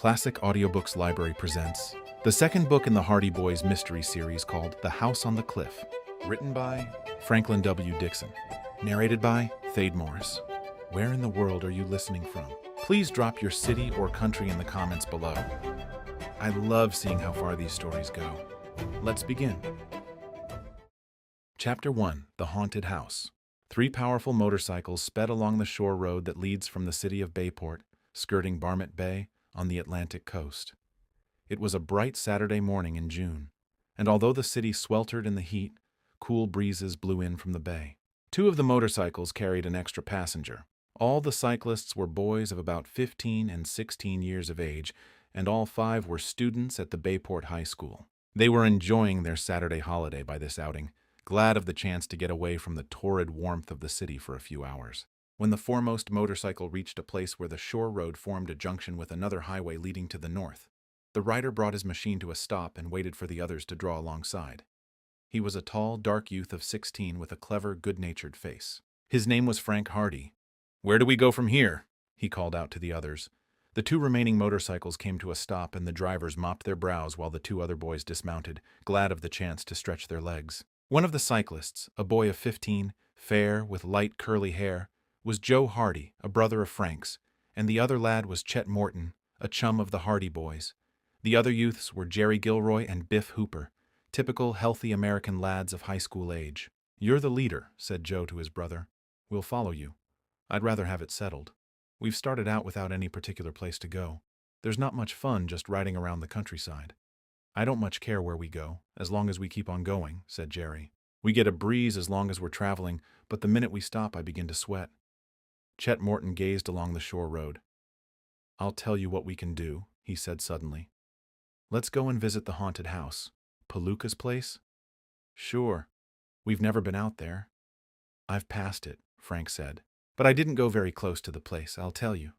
Classic Audiobooks Library presents the second book in the Hardy Boys mystery series called The House on the Cliff, written by Franklin W. Dixon, narrated by Thade Morris. Where in the world are you listening from? Please drop your city or country in the comments below. I love seeing how far these stories go. Let's begin. Chapter 1: The Haunted House. Three powerful motorcycles sped along the shore road that leads from the city of Bayport, skirting Barmet Bay, on the Atlantic coast. It was a bright Saturday morning in June, and although the city sweltered in the heat, cool breezes blew in from the bay. Two of the motorcycles carried an extra passenger. All the cyclists were boys of about 15 and 16 years of age, and all five were students at the Bayport High School. They were enjoying their Saturday holiday by this outing, glad of the chance to get away from the torrid warmth of the city for a few hours. When the foremost motorcycle reached a place where the shore road formed a junction with another highway leading to the north, the rider brought his machine to a stop and waited for the others to draw alongside. He was a tall, dark youth of 16 with a clever, good-natured face. His name was Frank Hardy. "Where do we go from here?" he called out to the others. The two remaining motorcycles came to a stop and the drivers mopped their brows while the two other boys dismounted, glad of the chance to stretch their legs. One of the cyclists, a boy of 15, fair, with light curly hair, was Joe Hardy, a brother of Frank's, and the other lad was Chet Morton, a chum of the Hardy boys. The other youths were Jerry Gilroy and Biff Hooper, typical healthy American lads of high school age. "You're the leader," said Joe to his brother. "We'll follow you. I'd rather have it settled. We've started out without any particular place to go. There's not much fun just riding around the countryside." "I don't much care where we go, as long as we keep on going," said Jerry. "We get a breeze as long as we're traveling, but the minute we stop I begin to sweat." Chet Morton gazed along the shore road. "I'll tell you what we can do," he said suddenly. "Let's go and visit the haunted house. Palooka's place?" "Sure. We've never been out there." "I've passed it," Frank said. "But I didn't go very close to the place, I'll tell you."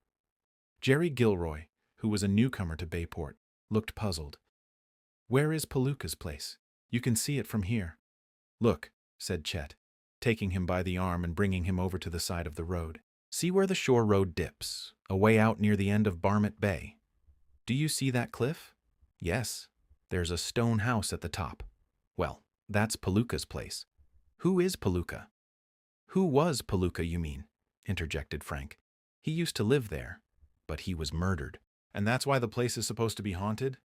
Jerry Gilroy, who was a newcomer to Bayport, looked puzzled. "Where is Palooka's place? You can see it from here." "Look," said Chet, taking him by the arm and bringing him over to the side of the road. "See where the shore road dips, away out near the end of Barmet Bay? Do you see that cliff? Yes. There's a stone house at the top. Well, that's Palooka's place." "Who is Palooka?" "Who was Palooka, you mean?" interjected Frank. "He used to live there, but he was murdered." "And that's why the place is supposed to be haunted?"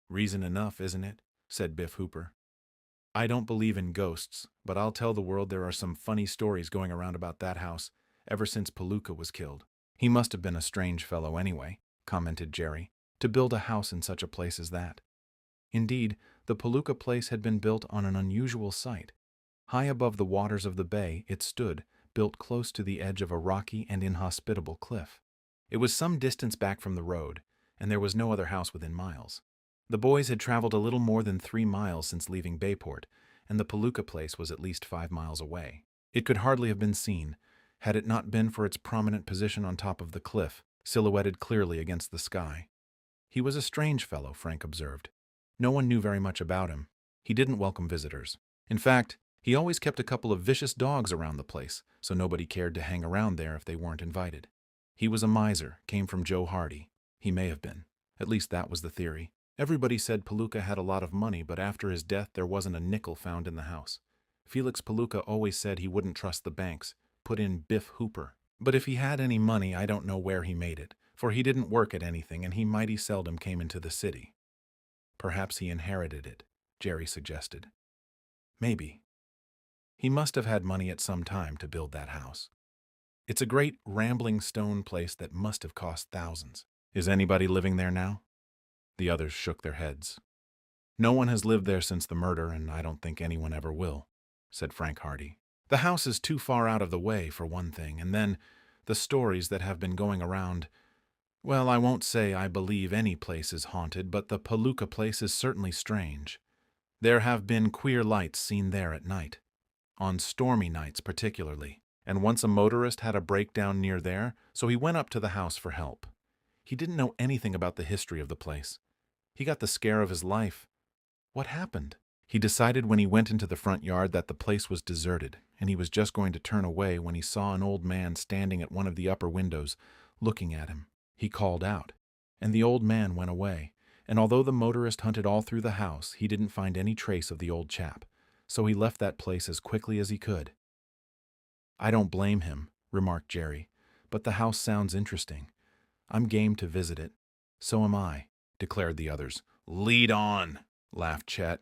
"Reason enough, isn't it?" said Biff Hooper. "I don't believe in ghosts, but I'll tell the world there are some funny stories going around about that house ever since Palooka was killed." "He must have been a strange fellow anyway," commented Jerry, "to build a house in such a place as that." Indeed, the Palooka place had been built on an unusual site. High above the waters of the bay it stood, built close to the edge of a rocky and inhospitable cliff. It was some distance back from the road, and there was no other house within miles. The boys had traveled a little more than 3 miles since leaving Bayport, and the Palooka place was at least 5 miles away. It could hardly have been seen, had it not been for its prominent position on top of the cliff, silhouetted clearly against the sky. He was a strange fellow, Frank observed. No one knew very much about him. He didn't welcome visitors. In fact, he always kept a couple of vicious dogs around the place, so nobody cared to hang around there if they weren't invited. He was a miser, came from Joe Hardy. He may have been. At least that was the theory. Everybody said Palooka had a lot of money, but after his death there wasn't a nickel found in the house. Felix Palooka always said he wouldn't trust the banks, put in Biff Hooper. But if he had any money, I don't know where he made it, for he didn't work at anything and he mighty seldom came into the city. Perhaps he inherited it, Jerry suggested. Maybe. He must have had money at some time to build that house. It's a great rambling stone place that must have cost thousands. Is anybody living there now? The others shook their heads. "No one has lived there since the murder, and I don't think anyone ever will," said Frank Hardy. "The house is too far out of the way, for one thing, and then the stories that have been going around. Well, I won't say I believe any place is haunted, but the Palooka place is certainly strange. There have been queer lights seen there at night, on stormy nights particularly, and once a motorist had a breakdown near there, so he went up to the house for help. He didn't know anything about the history of the place. He got the scare of his life. What happened? He decided when he went into the front yard that the place was deserted, and he was just going to turn away when he saw an old man standing at one of the upper windows, looking at him. He called out, and the old man went away, and although the motorist hunted all through the house, he didn't find any trace of the old chap, so he left that place as quickly as he could. "I don't blame him," remarked Jerry, "but the house sounds interesting. I'm game to visit it." "So am I," declared the others. "Lead on," laughed Chet.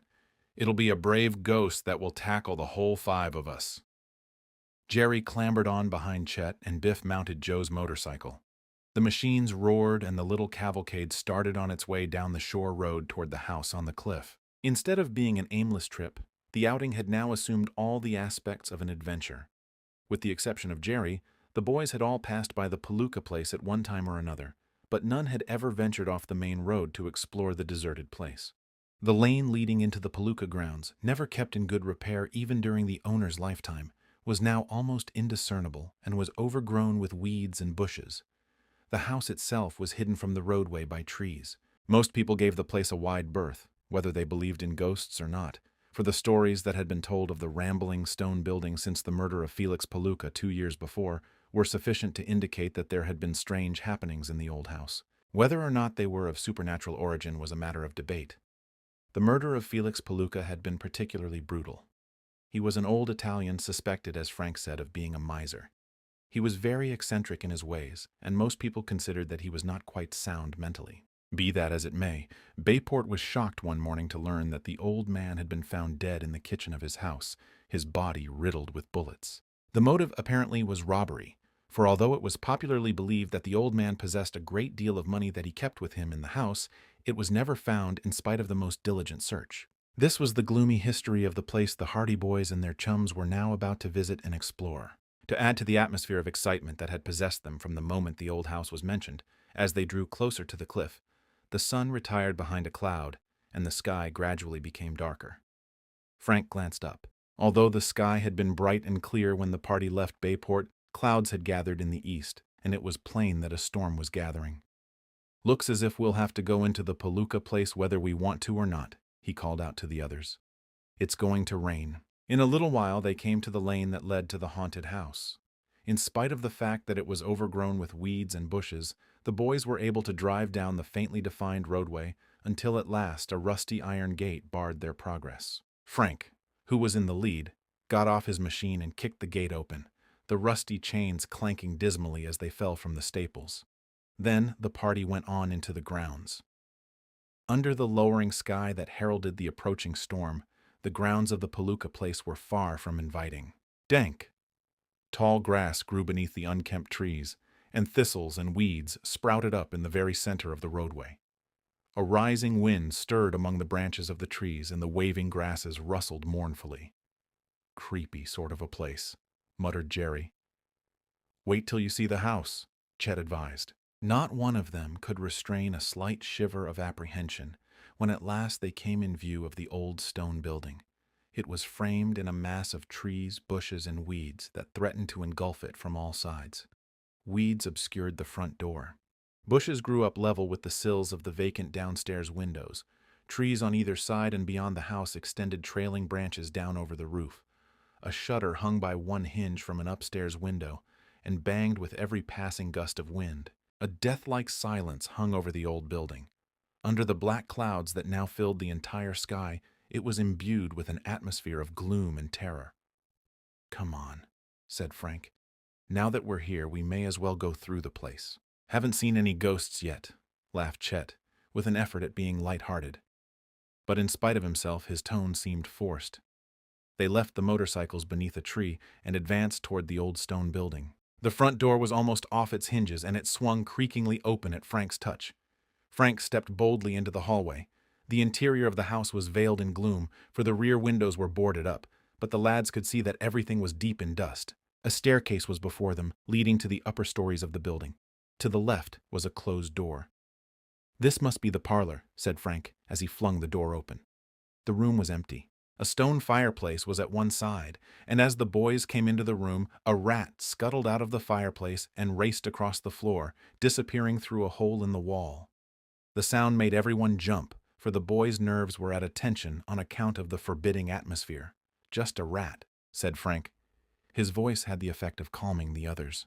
"It'll be a brave ghost that will tackle the whole 5 of us." Jerry clambered on behind Chet, and Biff mounted Joe's motorcycle. The machines roared, and the little cavalcade started on its way down the shore road toward the house on the cliff. Instead of being an aimless trip, the outing had now assumed all the aspects of an adventure. With the exception of Jerry, the boys had all passed by the Palooka place at one time or another, but none had ever ventured off the main road to explore the deserted place. The lane leading into the Palooka grounds, never kept in good repair even during the owner's lifetime, was now almost indiscernible and was overgrown with weeds and bushes. The house itself was hidden from the roadway by trees. Most people gave the place a wide berth, whether they believed in ghosts or not, for the stories that had been told of the rambling stone building since the murder of Felix Palooka 2 years before were sufficient to indicate that there had been strange happenings in the old house. Whether or not they were of supernatural origin was a matter of debate. The murder of Felix Palooka had been particularly brutal. He was an old Italian suspected, as Frank said, of being a miser. He was very eccentric in his ways, and most people considered that he was not quite sound mentally. Be that as it may, Bayport was shocked one morning to learn that the old man had been found dead in the kitchen of his house, his body riddled with bullets. The motive apparently was robbery, for although it was popularly believed that the old man possessed a great deal of money that he kept with him in the house, it was never found in spite of the most diligent search. This was the gloomy history of the place the Hardy Boys and their chums were now about to visit and explore. To add to the atmosphere of excitement that had possessed them from the moment the old house was mentioned, as they drew closer to the cliff, the sun retired behind a cloud, and the sky gradually became darker. Frank glanced up. Although the sky had been bright and clear when the party left Bayport, clouds had gathered in the east, and it was plain that a storm was gathering. "Looks as if we'll have to go into the Palooka place whether we want to or not," he called out to the others. "It's going to rain." In a little while they came to the lane that led to the haunted house. In spite of the fact that it was overgrown with weeds and bushes, the boys were able to drive down the faintly defined roadway until at last a rusty iron gate barred their progress. Frank, who was in the lead, got off his machine and kicked the gate open, the rusty chains clanking dismally as they fell from the staples. Then the party went on into the grounds. Under the lowering sky that heralded the approaching storm, the grounds of the Palooka place were far from inviting. Dank, tall grass grew beneath the unkempt trees, and thistles and weeds sprouted up in the very center of the roadway. A rising wind stirred among the branches of the trees, and the waving grasses rustled mournfully. "Creepy sort of a place," muttered Jerry. "Wait till you see the house," Chet advised. Not one of them could restrain a slight shiver of apprehension when at last they came in view of the old stone building. It was framed in a mass of trees, bushes, and weeds that threatened to engulf it from all sides. Weeds obscured the front door. Bushes grew up level with the sills of the vacant downstairs windows. Trees on either side and beyond the house extended trailing branches down over the roof. A shutter hung by one hinge from an upstairs window and banged with every passing gust of wind. A death-like silence hung over the old building. Under the black clouds that now filled the entire sky, it was imbued with an atmosphere of gloom and terror. "Come on," said Frank. "Now that we're here, we may as well go through the place." "Haven't seen any ghosts yet," laughed Chet, with an effort at being light-hearted. But in spite of himself, his tone seemed forced. They left the motorcycles beneath a tree and advanced toward the old stone building. The front door was almost off its hinges, and it swung creakingly open at Frank's touch. Frank stepped boldly into the hallway. The interior of the house was veiled in gloom, for the rear windows were boarded up, but the lads could see that everything was deep in dust. A staircase was before them, leading to the upper stories of the building. To the left was a closed door. "This must be the parlor," said Frank, as he flung the door open. The room was empty. A stone fireplace was at one side, and as the boys came into the room, a rat scuttled out of the fireplace and raced across the floor, disappearing through a hole in the wall. The sound made everyone jump, for the boys' nerves were at a tension on account of the forbidding atmosphere. "Just a rat," said Frank. His voice had the effect of calming the others.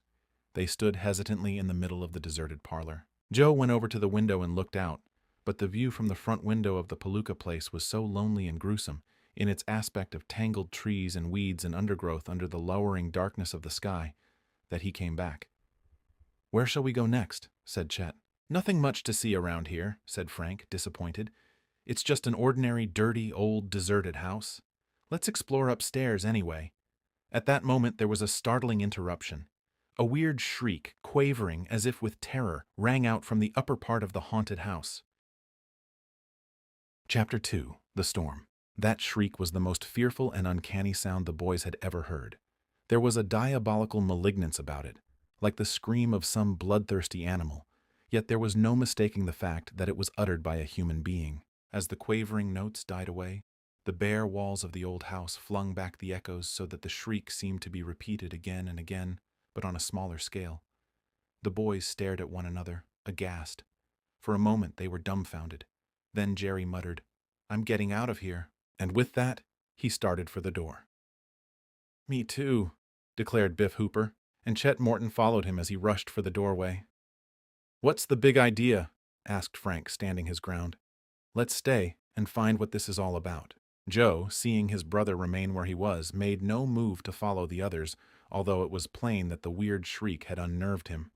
They stood hesitantly in the middle of the deserted parlor. Joe went over to the window and looked out, but the view from the front window of the Palooka place was so lonely and gruesome, in its aspect of tangled trees and weeds and undergrowth under the lowering darkness of the sky, that he came back. "Where shall we go next?" said Chet. "Nothing much to see around here," said Frank, disappointed. "It's just an ordinary, dirty, old, deserted house. Let's explore upstairs anyway." At that moment there was a startling interruption. A weird shriek, quavering as if with terror, rang out from the upper part of the haunted house. Chapter 2. The Storm. That shriek was the most fearful and uncanny sound the boys had ever heard. There was a diabolical malignance about it, like the scream of some bloodthirsty animal, yet there was no mistaking the fact that it was uttered by a human being. As the quavering notes died away, the bare walls of the old house flung back the echoes so that the shriek seemed to be repeated again and again, but on a smaller scale. The boys stared at one another, aghast. For a moment they were dumbfounded. Then Jerry muttered, "I'm getting out of here," and with that, he started for the door. "Me too," declared Biff Hooper, and Chet Morton followed him as he rushed for the doorway. "What's the big idea?" asked Frank, standing his ground. "Let's stay and find what this is all about." Joe, seeing his brother remain where he was, made no move to follow the others, although it was plain that the weird shriek had unnerved him.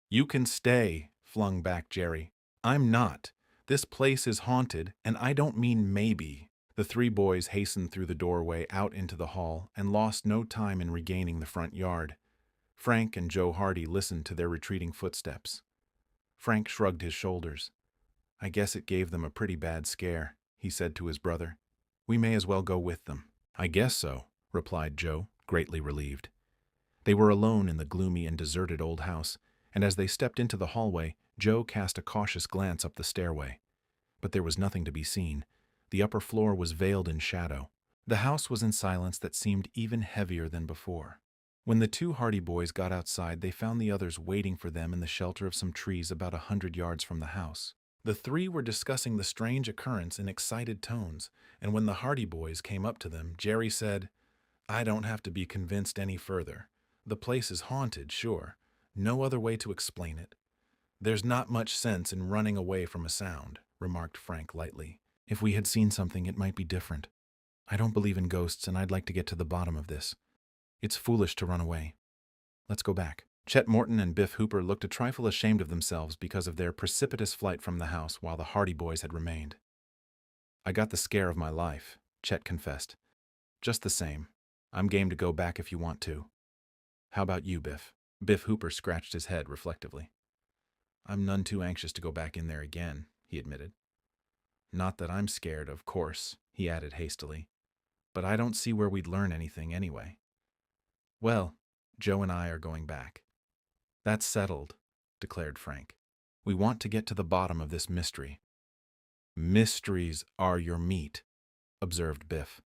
"You can stay," flung back Jerry. "I'm not. This place is haunted, and I don't mean maybe." The three boys hastened through the doorway out into the hall and lost no time in regaining the front yard. Frank and Joe Hardy listened to their retreating footsteps. Frank shrugged his shoulders. "I guess it gave them a pretty bad scare," he said to his brother. "We may as well go with them." "I guess so," replied Joe, greatly relieved. They were alone in the gloomy and deserted old house, and as they stepped into the hallway, Joe cast a cautious glance up the stairway. But there was nothing to be seen. The upper floor was veiled in shadow. The house was in silence that seemed even heavier than before. When the two Hardy boys got outside, they found the others waiting for them in the shelter of some trees about 100 yards from the house. The three were discussing the strange occurrence in excited tones, and when the Hardy boys came up to them, Jerry said, "I don't have to be convinced any further. The place is haunted, sure. No other way to explain it." "There's not much sense in running away from a sound," remarked Frank lightly. "If we had seen something, it might be different. I don't believe in ghosts, and I'd like to get to the bottom of this. It's foolish to run away. Let's go back." Chet Morton and Biff Hooper looked a trifle ashamed of themselves because of their precipitous flight from the house while the Hardy boys had remained. "I got the scare of my life," Chet confessed. "Just the same, I'm game to go back if you want to. How about you, Biff?" Biff Hooper scratched his head reflectively. "I'm none too anxious to go back in there again," he admitted. "Not that I'm scared, of course," he added hastily. "But I don't see where we'd learn anything anyway." "Well, Joe and I are going back." "That's settled," declared Frank. "We want to get to the bottom of this mystery." "Mysteries are your meat," observed Biff.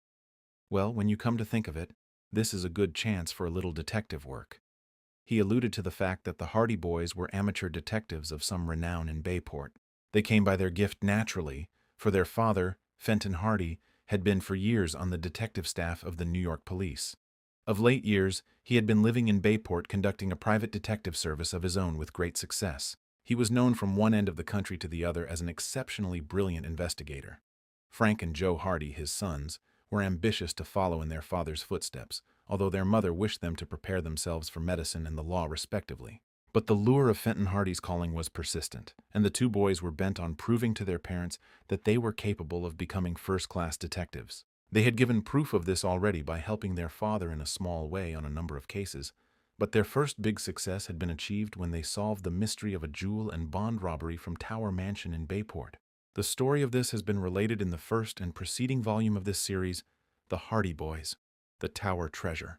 "Well, when you come to think of it, this is a good chance for a little detective work." He alluded to the fact that the Hardy boys were amateur detectives of some renown in Bayport. They came by their gift naturally, for their father, Fenton Hardy, had been for years on the detective staff of the New York police. Of late years, he had been living in Bayport conducting a private detective service of his own with great success. He was known from one end of the country to the other as an exceptionally brilliant investigator. Frank and Joe Hardy, his sons, were ambitious to follow in their father's footsteps, although their mother wished them to prepare themselves for medicine and the law respectively. But the lure of Fenton Hardy's calling was persistent, and the two boys were bent on proving to their parents that they were capable of becoming first-class detectives. They had given proof of this already by helping their father in a small way on a number of cases, but their first big success had been achieved when they solved the mystery of a jewel and bond robbery from Tower Mansion in Bayport. The story of this has been related in the first and preceding volume of this series, The Hardy Boys, The Tower Treasure,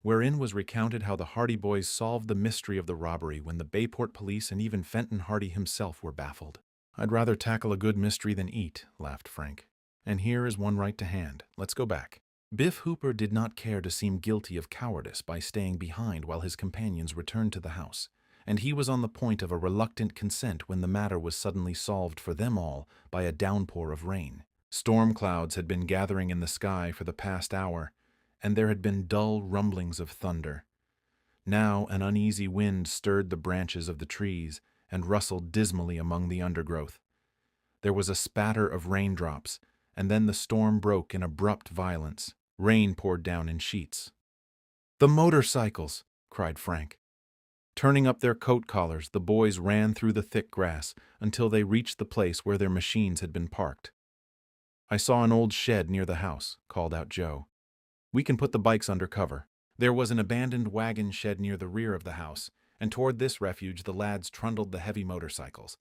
wherein was recounted how the Hardy boys solved the mystery of the robbery when the Bayport police and even Fenton Hardy himself were baffled. "I'd rather tackle a good mystery than eat," laughed Frank. "And here is one right to hand. Let's go back." Biff Hooper did not care to seem guilty of cowardice by staying behind while his companions returned to the house, and he was on the point of a reluctant consent when the matter was suddenly solved for them all by a downpour of rain. Storm clouds had been gathering in the sky for the past hour, and there had been dull rumblings of thunder. Now an uneasy wind stirred the branches of the trees, and rustled dismally among the undergrowth. There was a spatter of raindrops, and then the storm broke in abrupt violence. Rain poured down in sheets. "The motorcycles!" cried Frank. Turning up their coat collars, the boys ran through the thick grass until they reached the place where their machines had been parked. "I saw an old shed near the house," called out Joe. "We can put the bikes under cover." There was an abandoned wagon shed near the rear of the house, and toward this refuge the lads trundled the heavy motorcycles.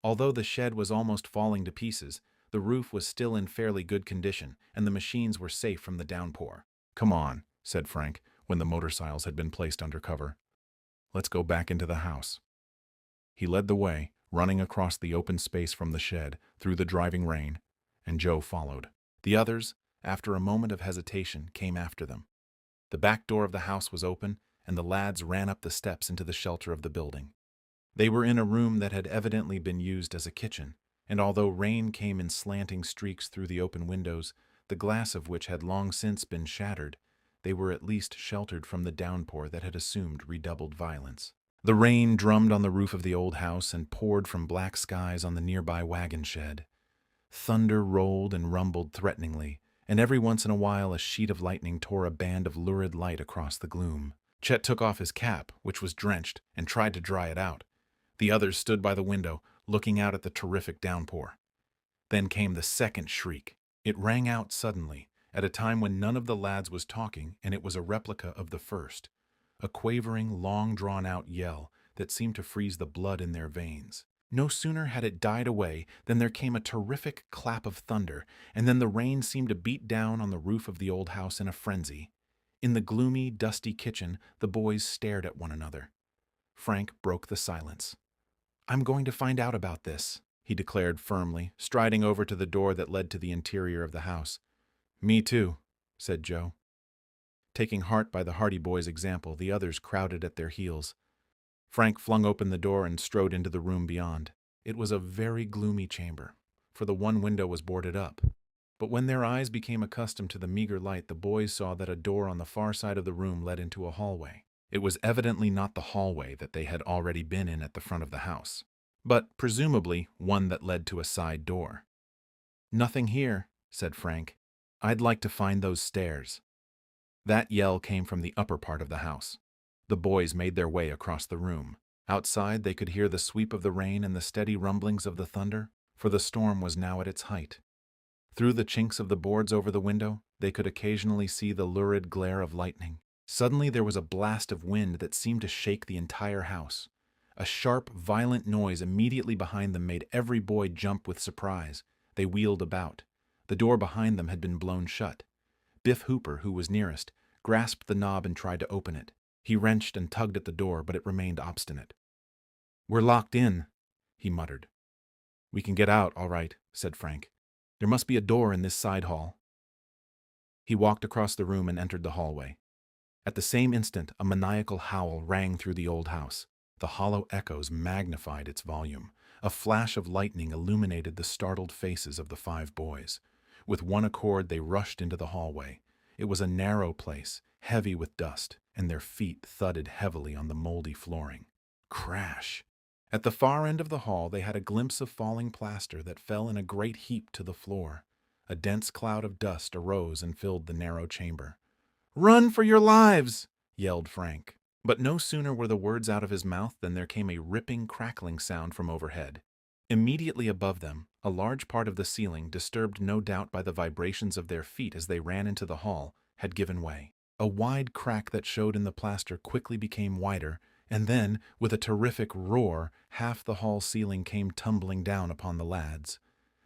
Although the shed was almost falling to pieces, the roof was still in fairly good condition, and the machines were safe from the downpour. "Come on," said Frank, when the motorcycles had been placed under cover. "Let's go back into the house." He led the way, running across the open space from the shed, through the driving rain, and Joe followed. The others, after a moment of hesitation, came after them. The back door of the house was open, and the lads ran up the steps into the shelter of the building. They were in a room that had evidently been used as a kitchen, and although rain came in slanting streaks through the open windows, the glass of which had long since been shattered, they were at least sheltered from the downpour that had assumed redoubled violence. The rain drummed on the roof of the old house and poured from black skies on the nearby wagon shed. Thunder rolled and rumbled threateningly, and every once in a while a sheet of lightning tore a band of lurid light across the gloom. Chet took off his cap, which was drenched, and tried to dry it out. The others stood by the window, looking out at the terrific downpour. Then came the second shriek. It rang out suddenly, at a time when none of the lads was talking, and it was a replica of the first. A quavering, long-drawn-out yell that seemed to freeze the blood in their veins. No sooner had it died away than there came a terrific clap of thunder, and then the rain seemed to beat down on the roof of the old house in a frenzy. In the gloomy, dusty kitchen, the boys stared at one another. Frank broke the silence. "I'm going to find out about this," he declared firmly, striding over to the door that led to the interior of the house. "Me too," said Joe. Taking heart by the Hardy Boys' example, the others crowded at their heels. Frank flung open the door and strode into the room beyond. It was a very gloomy chamber, for the one window was boarded up. But when their eyes became accustomed to the meager light, the boys saw that a door on the far side of the room led into a hallway. It was evidently not the hallway that they had already been in at the front of the house, but presumably one that led to a side door. "Nothing here," said Frank. "I'd like to find those stairs." That yell came from the upper part of the house. The boys made their way across the room. Outside, they could hear the sweep of the rain and the steady rumblings of the thunder, for the storm was now at its height. Through the chinks of the boards over the window, they could occasionally see the lurid glare of lightning. Suddenly there was a blast of wind that seemed to shake the entire house. A sharp, violent noise immediately behind them made every boy jump with surprise. They wheeled about. The door behind them had been blown shut. Biff Hooper, who was nearest, grasped the knob and tried to open it. He wrenched and tugged at the door, but it remained obstinate. "We're locked in," he muttered. "We can get out, all right," said Frank. "There must be a door in this side hall." He walked across the room and entered the hallway. At the same instant, a maniacal howl rang through the old house. The hollow echoes magnified its volume. A flash of lightning illuminated the startled faces of the 5 boys. With one accord, they rushed into the hallway. It was a narrow place, heavy with dust, and their feet thudded heavily on the moldy flooring. Crash! At the far end of the hall, they had a glimpse of falling plaster that fell in a great heap to the floor. A dense cloud of dust arose and filled the narrow chamber. "Run for your lives!" yelled Frank. But no sooner were the words out of his mouth than there came a ripping, crackling sound from overhead. Immediately above them, a large part of the ceiling, disturbed no doubt by the vibrations of their feet as they ran into the hall, had given way. A wide crack that showed in the plaster quickly became wider, and then, with a terrific roar, half the hall ceiling came tumbling down upon the lads.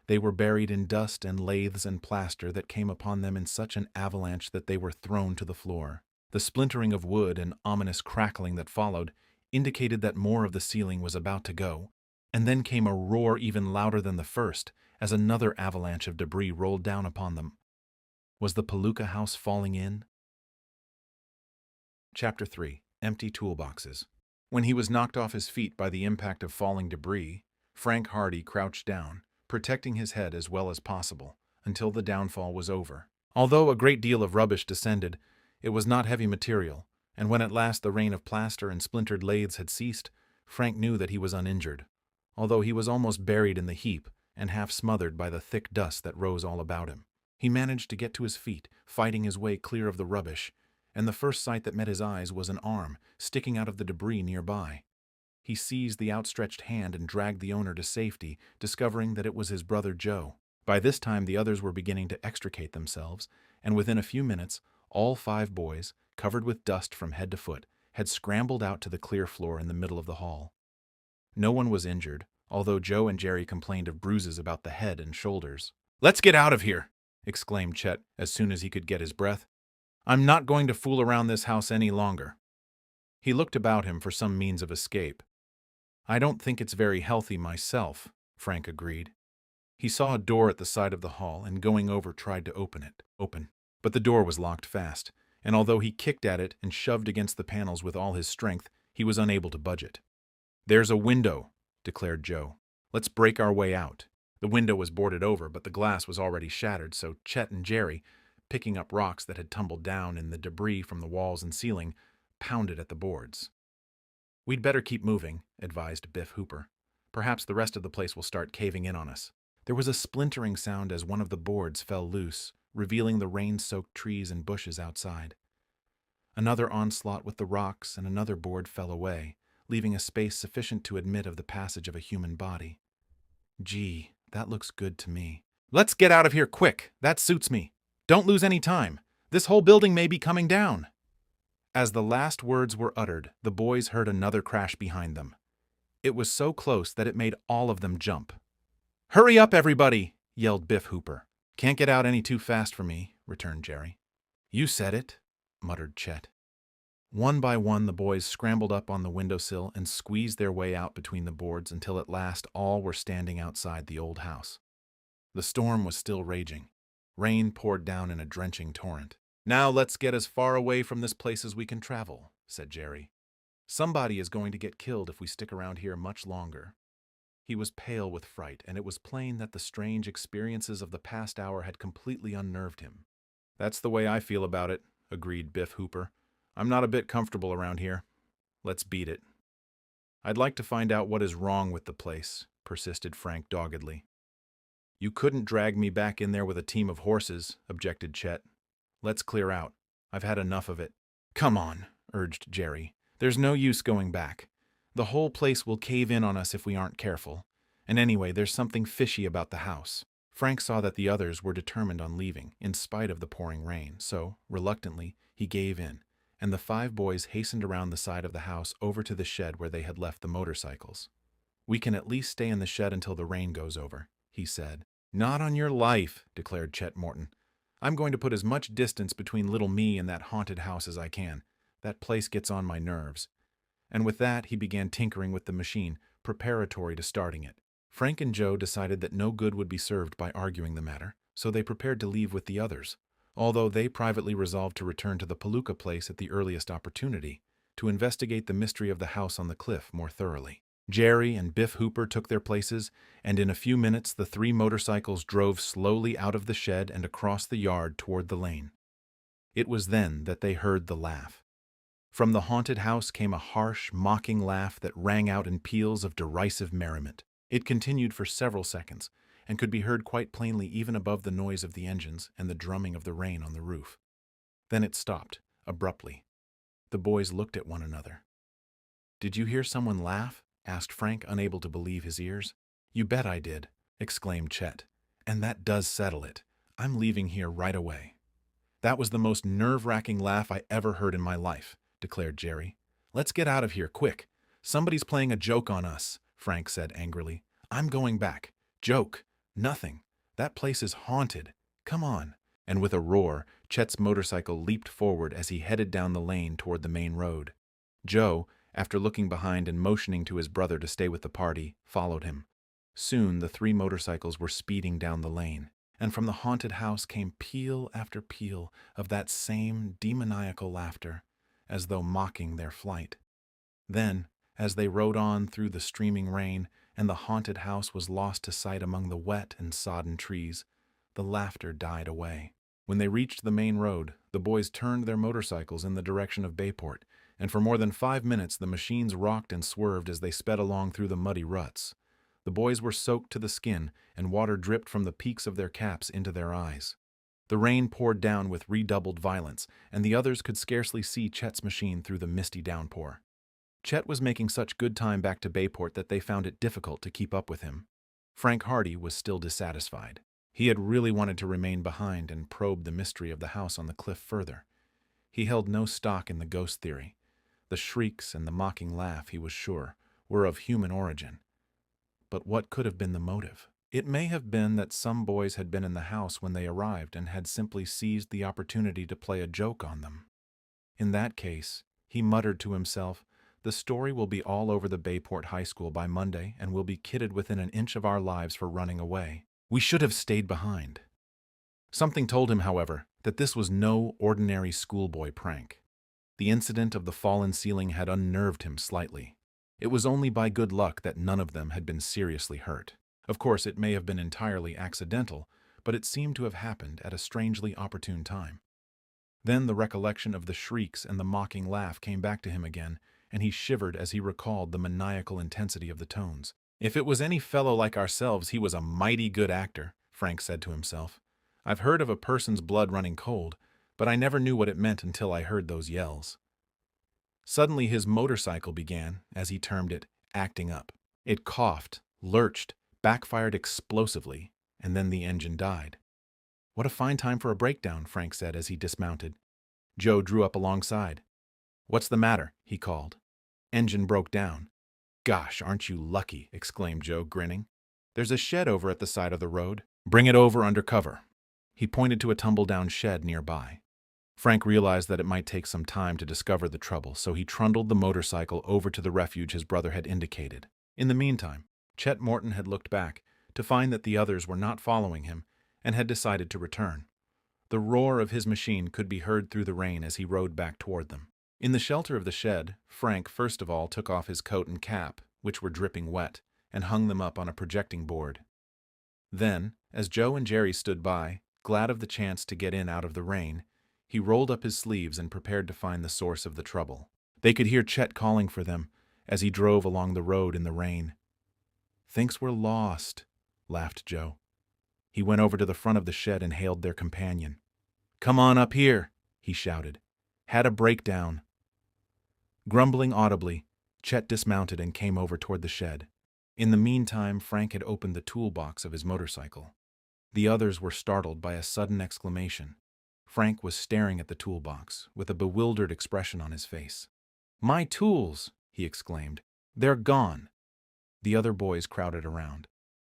They were buried in dust and laths and plaster that came upon them in such an avalanche that they were thrown to the floor. The splintering of wood and ominous crackling that followed indicated that more of the ceiling was about to go, and then came a roar even louder than the first as another avalanche of debris rolled down upon them. Was the Palooka house falling in? Chapter 3. Empty Toolboxes. When he was knocked off his feet by the impact of falling debris, Frank Hardy crouched down, protecting his head as well as possible, until the downfall was over. Although a great deal of rubbish descended, it was not heavy material, and when at last the rain of plaster and splintered laths had ceased, Frank knew that he was uninjured, although he was almost buried in the heap and half smothered by the thick dust that rose all about him. He managed to get to his feet, fighting his way clear of the rubbish, and the first sight that met his eyes was an arm sticking out of the debris nearby. He seized the outstretched hand and dragged the owner to safety, discovering that it was his brother Joe. By this time, the others were beginning to extricate themselves, and within a few minutes, all 5 boys, covered with dust from head to foot, had scrambled out to the clear floor in the middle of the hall. No one was injured, although Joe and Jerry complained of bruises about the head and shoulders. "Let's get out of here!" exclaimed Chet as soon as he could get his breath. "I'm not going to fool around this house any longer." He looked about him for some means of escape. "I don't think it's very healthy myself," Frank agreed. He saw a door at the side of the hall and going over tried to open it. But the door was locked fast, and although he kicked at it and shoved against the panels with all his strength, he was unable to budge it. "There's a window," declared Joe. "Let's break our way out." The window was boarded over, but the glass was already shattered, so Chet and Jerry, picking up rocks that had tumbled down and the debris from the walls and ceiling, pounded at the boards. "We'd better keep moving," advised Biff Hooper. "Perhaps the rest of the place will start caving in on us." There was a splintering sound as one of the boards fell loose, revealing the rain-soaked trees and bushes outside. Another onslaught with the rocks and another board fell away, leaving a space sufficient to admit of the passage of a human body. "Gee, that looks good to me." "Let's get out of here quick! That suits me! Don't lose any time! This whole building may be coming down!" As the last words were uttered, the boys heard another crash behind them. It was so close that it made all of them jump. "Hurry up, everybody!" yelled Biff Hooper. "Can't get out any too fast for me," returned Jerry. "You said it," muttered Chet. One by one, the boys scrambled up on the windowsill and squeezed their way out between the boards until at last all were standing outside the old house. The storm was still raging. Rain poured down in a drenching torrent. "Now let's get as far away from this place as we can travel," said Jerry. "Somebody is going to get killed if we stick around here much longer." He was pale with fright, and it was plain that the strange experiences of the past hour had completely unnerved him. "That's the way I feel about it," agreed Biff Hooper. "I'm not a bit comfortable around here. Let's beat it." "I'd like to find out what is wrong with the place," persisted Frank doggedly. "You couldn't drag me back in there with a team of horses," objected Chet. "Let's clear out. I've had enough of it." "Come on," urged Jerry. "There's no use going back. The whole place will cave in on us if we aren't careful. And anyway, there's something fishy about the house." Frank saw that the others were determined on leaving, in spite of the pouring rain, so, reluctantly, he gave in, and the 5 boys hastened around the side of the house over to the shed where they had left the motorcycles. "We can at least stay in the shed until the rain goes over," he said. "Not on your life," declared Chet Morton. "I'm going to put as much distance between little me and that haunted house as I can. That place gets on my nerves." And with that, he began tinkering with the machine, preparatory to starting it. Frank and Joe decided that no good would be served by arguing the matter, so they prepared to leave with the others, although they privately resolved to return to the Palooka place at the earliest opportunity, to investigate the mystery of the house on the cliff more thoroughly. Jerry and Biff Hooper took their places, and in a few minutes the 3 motorcycles drove slowly out of the shed and across the yard toward the lane. It was then that they heard the laugh. From the haunted house came a harsh, mocking laugh that rang out in peals of derisive merriment. It continued for several seconds, and could be heard quite plainly even above the noise of the engines and the drumming of the rain on the roof. Then it stopped, abruptly. The boys looked at one another. "Did you hear someone laugh?" asked Frank, unable to believe his ears. "You bet I did," exclaimed Chet. "And that does settle it. I'm leaving here right away." "That was the most nerve-wracking laugh I ever heard in my life," declared Jerry. "Let's get out of here, quick. Somebody's playing a joke on us," Frank said angrily. "I'm going back. Joke? Nothing. That place is haunted. Come on." And with a roar, Chet's motorcycle leaped forward as he headed down the lane toward the main road. Joe, after looking behind and motioning to his brother to stay with the party, followed him. Soon the 3 motorcycles were speeding down the lane, and from the haunted house came peal after peal of that same demoniacal laughter, as though mocking their flight. Then, as they rode on through the streaming rain, and the haunted house was lost to sight among the wet and sodden trees, the laughter died away. When they reached the main road, the boys turned their motorcycles in the direction of Bayport, and for more than 5 minutes the machines rocked and swerved as they sped along through the muddy ruts. The boys were soaked to the skin, and water dripped from the peaks of their caps into their eyes. The rain poured down with redoubled violence, and the others could scarcely see Chet's machine through the misty downpour. Chet was making such good time back to Bayport that they found it difficult to keep up with him. Frank Hardy was still dissatisfied. He had really wanted to remain behind and probe the mystery of the house on the cliff further. He held no stock in the ghost theory. The shrieks and the mocking laugh, he was sure, were of human origin. But what could have been the motive? It may have been that some boys had been in the house when they arrived and had simply seized the opportunity to play a joke on them. In that case, he muttered to himself, the story will be all over the Bayport High School by Monday and we'll be kidded within an inch of our lives for running away. We should have stayed behind. Something told him, however, that this was no ordinary schoolboy prank. The incident of the fallen ceiling had unnerved him slightly. It was only by good luck that none of them had been seriously hurt. Of course, it may have been entirely accidental, but it seemed to have happened at a strangely opportune time. Then the recollection of the shrieks and the mocking laugh came back to him again, and he shivered as he recalled the maniacal intensity of the tones. If it was any fellow like ourselves, he was a mighty good actor, Frank said to himself. I've heard of a person's blood running cold, but I never knew what it meant until I heard those yells. Suddenly his motorcycle began, as he termed it, acting up. It coughed, lurched, backfired explosively, and then the engine died. What a fine time for a breakdown, Frank said as he dismounted. Joe drew up alongside. What's the matter? He called. Engine broke down. Gosh, aren't you lucky, exclaimed Joe, grinning. There's a shed over at the side of the road. Bring it over under cover. He pointed to a tumble-down shed nearby. Frank realized that it might take some time to discover the trouble, so he trundled the motorcycle over to the refuge his brother had indicated. In the meantime, Chet Morton had looked back to find that the others were not following him and had decided to return. The roar of his machine could be heard through the rain as he rode back toward them. In the shelter of the shed, Frank first of all took off his coat and cap, which were dripping wet, and hung them up on a projecting board. Then, as Joe and Jerry stood by, glad of the chance to get in out of the rain, he rolled up his sleeves and prepared to find the source of the trouble. They could hear Chet calling for them as he drove along the road in the rain. Thinks we're lost, laughed Joe. He went over to the front of the shed and hailed their companion. Come on up here, he shouted. Had a breakdown. Grumbling audibly, Chet dismounted and came over toward the shed. In the meantime, Frank had opened the toolbox of his motorcycle. The others were startled by a sudden exclamation. Frank was staring at the toolbox, with a bewildered expression on his face. My tools, he exclaimed. They're gone. The other boys crowded around.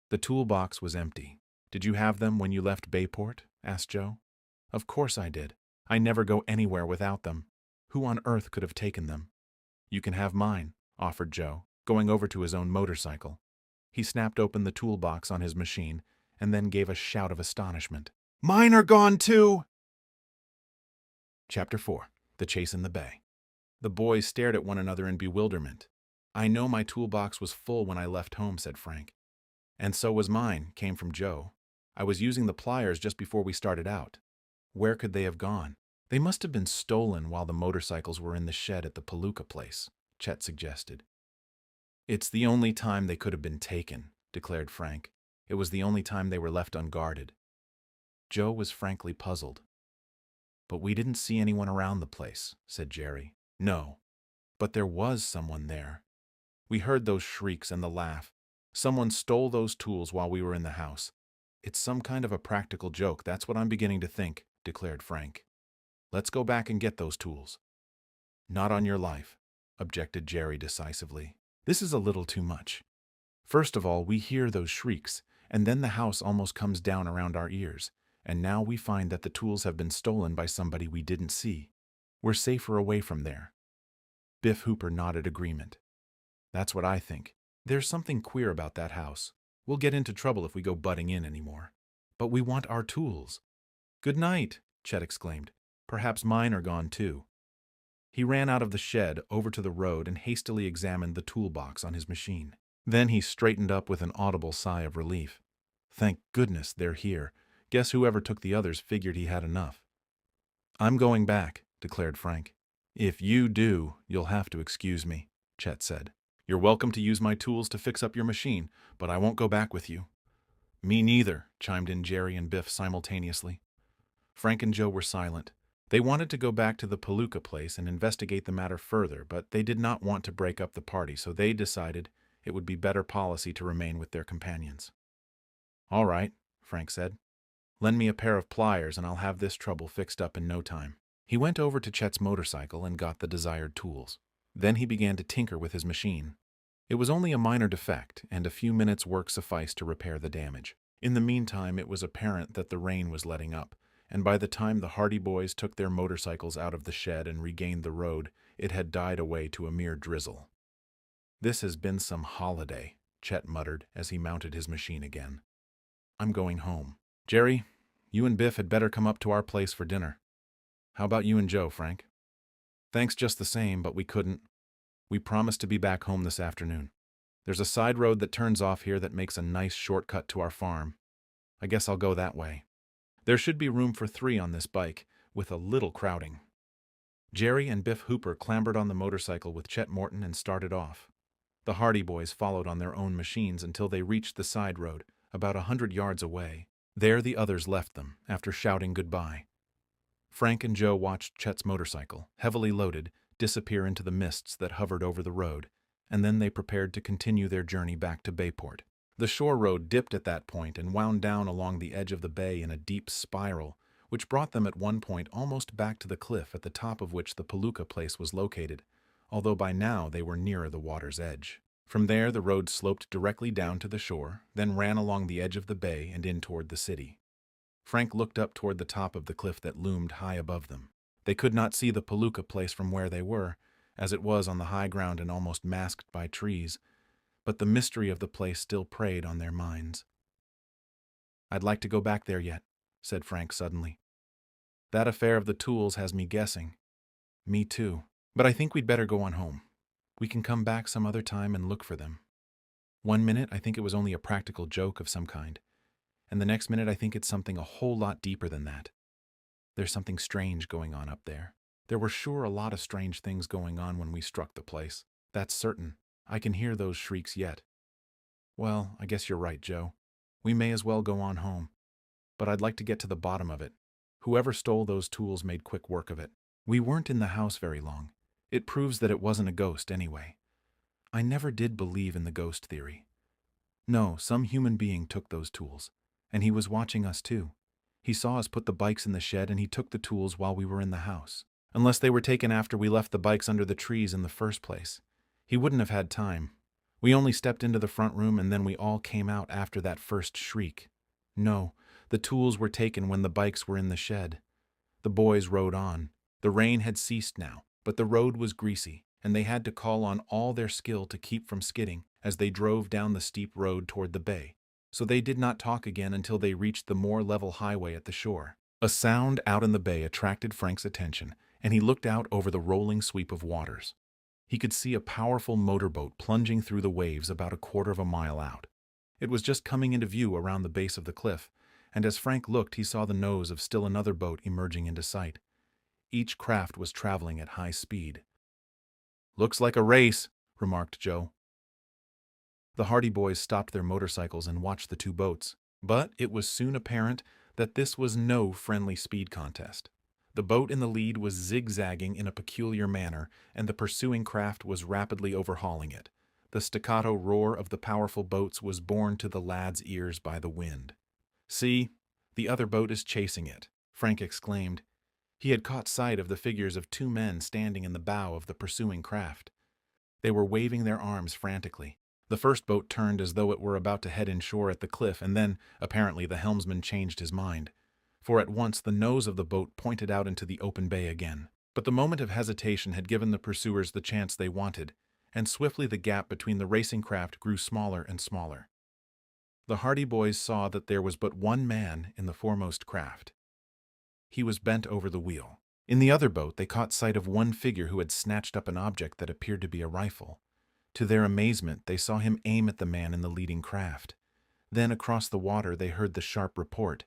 The toolbox was empty. Did you have them when you left Bayport? Asked Joe. Of course I did. I never go anywhere without them. Who on earth could have taken them? You can have mine, offered Joe, going over to his own motorcycle. He snapped open the toolbox on his machine and then gave a shout of astonishment. Mine are gone too! Chapter 4. The Chase in the Bay. The boys stared at one another in bewilderment. I know my toolbox was full when I left home, said Frank. And so was mine, came from Joe. I was using the pliers just before we started out. Where could they have gone? They must have been stolen while the motorcycles were in the shed at the Palooka place, Chet suggested. It's the only time they could have been taken, declared Frank. It was the only time they were left unguarded. Joe was frankly puzzled. But we didn't see anyone around the place, said Jerry. No, but there was someone there. We heard those shrieks and the laugh. Someone stole those tools while we were in the house. It's some kind of a practical joke, that's what I'm beginning to think, declared Frank. Let's go back and get those tools. Not on your life, objected Jerry decisively. This is a little too much. First of all, we hear those shrieks, and then the house almost comes down around our ears, and now we find that the tools have been stolen by somebody we didn't see. We're safer away from there. Biff Hooper nodded agreement. That's what I think. There's something queer about that house. We'll get into trouble if we go butting in anymore. But we want our tools. Good night, Chet exclaimed. Perhaps mine are gone too. He ran out of the shed, over to the road, and hastily examined the toolbox on his machine. Then he straightened up with an audible sigh of relief. Thank goodness they're here. Guess whoever took the others figured he had enough. I'm going back, declared Frank. "If you do, you'll have to excuse me," Chet said. "You're welcome to use my tools to fix up your machine, but I won't go back with you." "Me neither," chimed in Jerry and Biff simultaneously. Frank and Joe were silent. They wanted to go back to the Palooka place and investigate the matter further, but they did not want to break up the party, so they decided it would be better policy to remain with their companions. "All right," Frank said. "Lend me a pair of pliers and I'll have this trouble fixed up in no time." He went over to Chet's motorcycle and got the desired tools. Then he began to tinker with his machine. It was only a minor defect, and a few minutes' work sufficed to repair the damage. In the meantime, it was apparent that the rain was letting up, and by the time the Hardy Boys took their motorcycles out of the shed and regained the road, it had died away to a mere drizzle. "This has been some holiday," Chet muttered as he mounted his machine again. "I'm going home. Jerry, you and Biff had better come up to our place for dinner. How about you and Joe, Frank?" "Thanks just the same, but we couldn't. We promised to be back home this afternoon. There's a side road that turns off here that makes a nice shortcut to our farm. I guess I'll go that way. There should be room for 3 on this bike, with a little crowding." Jerry and Biff Hooper clambered on the motorcycle with Chet Morton and started off. The Hardy Boys followed on their own machines until they reached the side road, about 100 yards away. There the others left them, after shouting goodbye. Frank and Joe watched Chet's motorcycle, heavily loaded, disappear into the mists that hovered over the road, and then they prepared to continue their journey back to Bayport. The shore road dipped at that point and wound down along the edge of the bay in a deep spiral, which brought them at one point almost back to the cliff at the top of which the Palooka place was located, although by now they were nearer the water's edge. From there the road sloped directly down to the shore, then ran along the edge of the bay and in toward the city. Frank looked up toward the top of the cliff that loomed high above them. They could not see the Palooka place from where they were, as it was on the high ground and almost masked by trees, but the mystery of the place still preyed on their minds. "I'd like to go back there yet," said Frank suddenly. "That affair of the tools has me guessing." "Me too. But I think we'd better go on home. We can come back some other time and look for them. One minute I think it was only a practical joke of some kind, and the next minute I think it's something a whole lot deeper than that. There's something strange going on up there. There were sure a lot of strange things going on when we struck the place. That's certain. I can hear those shrieks yet." "Well, I guess you're right, Joe. We may as well go on home. But I'd like to get to the bottom of it. Whoever stole those tools made quick work of it. We weren't in the house very long. It proves that it wasn't a ghost anyway. I never did believe in the ghost theory. No, some human being took those tools. And he was watching us too. He saw us put the bikes in the shed and he took the tools while we were in the house. Unless they were taken after we left the bikes under the trees in the first place. He wouldn't have had time. We only stepped into the front room and then we all came out after that first shriek. No, the tools were taken when the bikes were in the shed. The boys rode on. The rain had ceased now, but the road was greasy, and they had to call on all their skill to keep from skidding as they drove down the steep road toward the bay. So they did not talk again until they reached the more level highway at the shore. A sound out in the bay attracted Frank's attention, and he looked out over the rolling sweep of waters. He could see a powerful motorboat plunging through the waves about a quarter of a mile out. It was just coming into view around the base of the cliff, and as Frank looked he saw the nose of still another boat emerging into sight. Each craft was traveling at high speed. "Looks like a race," remarked Joe. The Hardy Boys stopped their motorcycles and watched the two boats, but it was soon apparent that this was no friendly speed contest. The boat in the lead was zigzagging in a peculiar manner, and the pursuing craft was rapidly overhauling it. The staccato roar of the powerful boats was borne to the lad's ears by the wind. "See, the other boat is chasing it," Frank exclaimed. He had caught sight of the figures of 2 men standing in the bow of the pursuing craft. They were waving their arms frantically. The first boat turned as though it were about to head inshore at the cliff, and then, apparently, the helmsman changed his mind. For at once the nose of the boat pointed out into the open bay again. But the moment of hesitation had given the pursuers the chance they wanted, and swiftly the gap between the racing craft grew smaller and smaller. The Hardy Boys saw that there was but one man in the foremost craft. He was bent over the wheel. In the other boat they caught sight of one figure who had snatched up an object that appeared to be a rifle. To their amazement, they saw him aim at the man in the leading craft. Then across the water they heard the sharp report.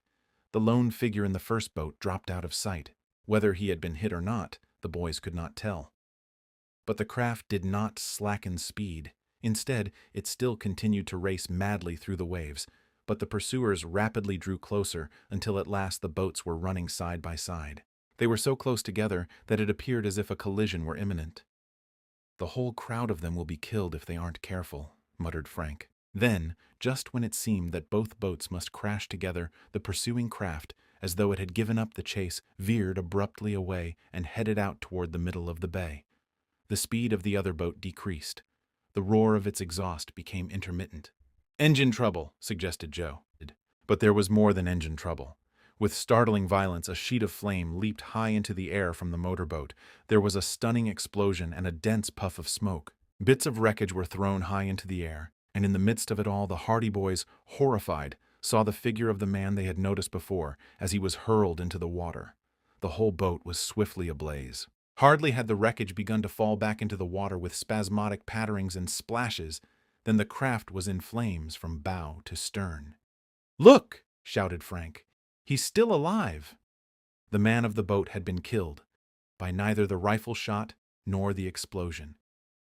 The lone figure in the first boat dropped out of sight. Whether he had been hit or not, the boys could not tell. But the craft did not slacken speed. Instead, it still continued to race madly through the waves, but the pursuers rapidly drew closer until at last the boats were running side by side. They were so close together that it appeared as if a collision were imminent. "The whole crowd of them will be killed if they aren't careful," muttered Frank. Then, just when it seemed that both boats must crash together, the pursuing craft, as though it had given up the chase, veered abruptly away and headed out toward the middle of the bay. The speed of the other boat decreased. The roar of its exhaust became intermittent. "Engine trouble," suggested Joe. But there was more than engine trouble. With startling violence, a sheet of flame leaped high into the air from the motorboat. There was a stunning explosion and a dense puff of smoke. Bits of wreckage were thrown high into the air, and in the midst of it all, the Hardy boys, horrified, saw the figure of the man they had noticed before as he was hurled into the water. The whole boat was swiftly ablaze. Hardly had the wreckage begun to fall back into the water with spasmodic patterings and splashes than the craft was in flames from bow to stern. "Look!" shouted Frank. "He's still alive!" The man of the boat had been killed by neither the rifle shot nor the explosion.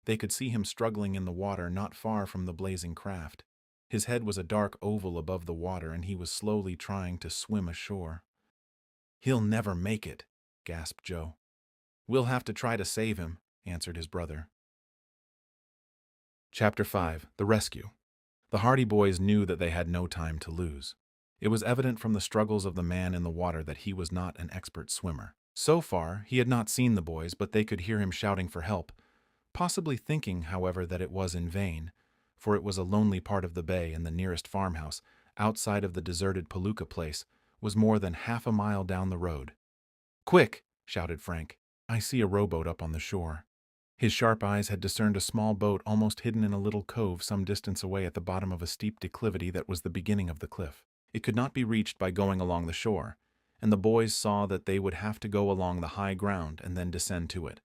They could see him struggling in the water not far from the blazing craft. His head was a dark oval above the water, and he was slowly trying to swim ashore. "He'll never make it," gasped Joe. "We'll have to try to save him," answered his brother. Chapter 5. The Rescue. The Hardy boys knew that they had no time to lose. It was evident from the struggles of the man in the water that he was not an expert swimmer. So far, he had not seen the boys, but they could hear him shouting for help, possibly thinking, however, that it was in vain, for it was a lonely part of the bay, and the nearest farmhouse, outside of the deserted Palooka place, was more than half a mile down the road. "Quick!" shouted Frank. "I see a rowboat up on the shore." His sharp eyes had discerned a small boat almost hidden in a little cove some distance away at the bottom of a steep declivity that was the beginning of the cliff. It could not be reached by going along the shore, and the boys saw that they would have to go along the high ground and then descend to it,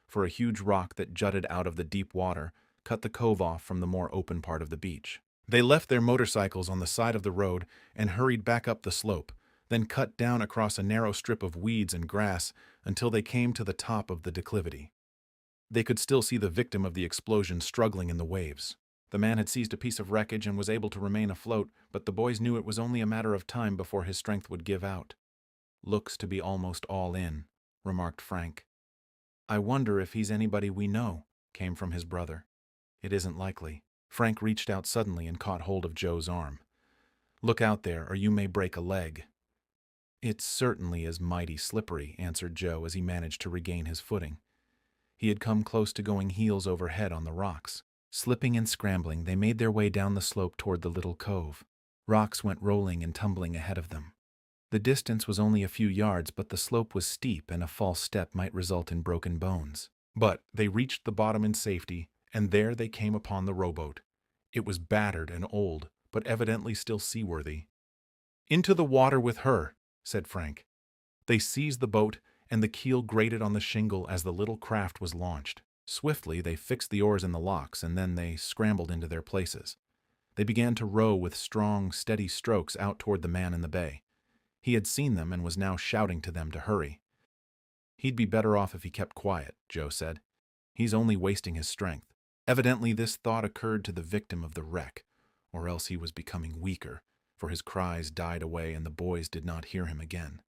for a huge rock that jutted out of the deep water cut the cove off from the more open part of the beach. They left their motorcycles on the side of the road and hurried back up the slope, then cut down across a narrow strip of weeds and grass until they came to the top of the declivity. They could still see the victim of the explosion struggling in the waves. The man had seized a piece of wreckage and was able to remain afloat, but the boys knew it was only a matter of time before his strength would give out. "Looks to be almost all in," remarked Frank. "I wonder if he's anybody we know," came from his brother. "It isn't likely." Frank reached out suddenly and caught hold of Joe's arm. "Look out there, or you may break a leg." "It certainly is mighty slippery," answered Joe as he managed to regain his footing. He had come close to going heels over head on the rocks. Slipping and scrambling, they made their way down the slope toward the little cove. Rocks went rolling and tumbling ahead of them. The distance was only a few yards, but the slope was steep and a false step might result in broken bones. But they reached the bottom in safety, and there they came upon the rowboat. It was battered and old, but evidently still seaworthy. "Into the water with her," said Frank. They seized the boat, and the keel grated on the shingle as the little craft was launched. Swiftly, they fixed the oars in the locks, and then they scrambled into their places. They began to row with strong, steady strokes out toward the man in the bay. He had seen them and was now shouting to them to hurry. "He'd be better off if he kept quiet," Joe said. "He's only wasting his strength." Evidently, this thought occurred to the victim of the wreck, or else he was becoming weaker, for his cries died away and the boys did not hear him again.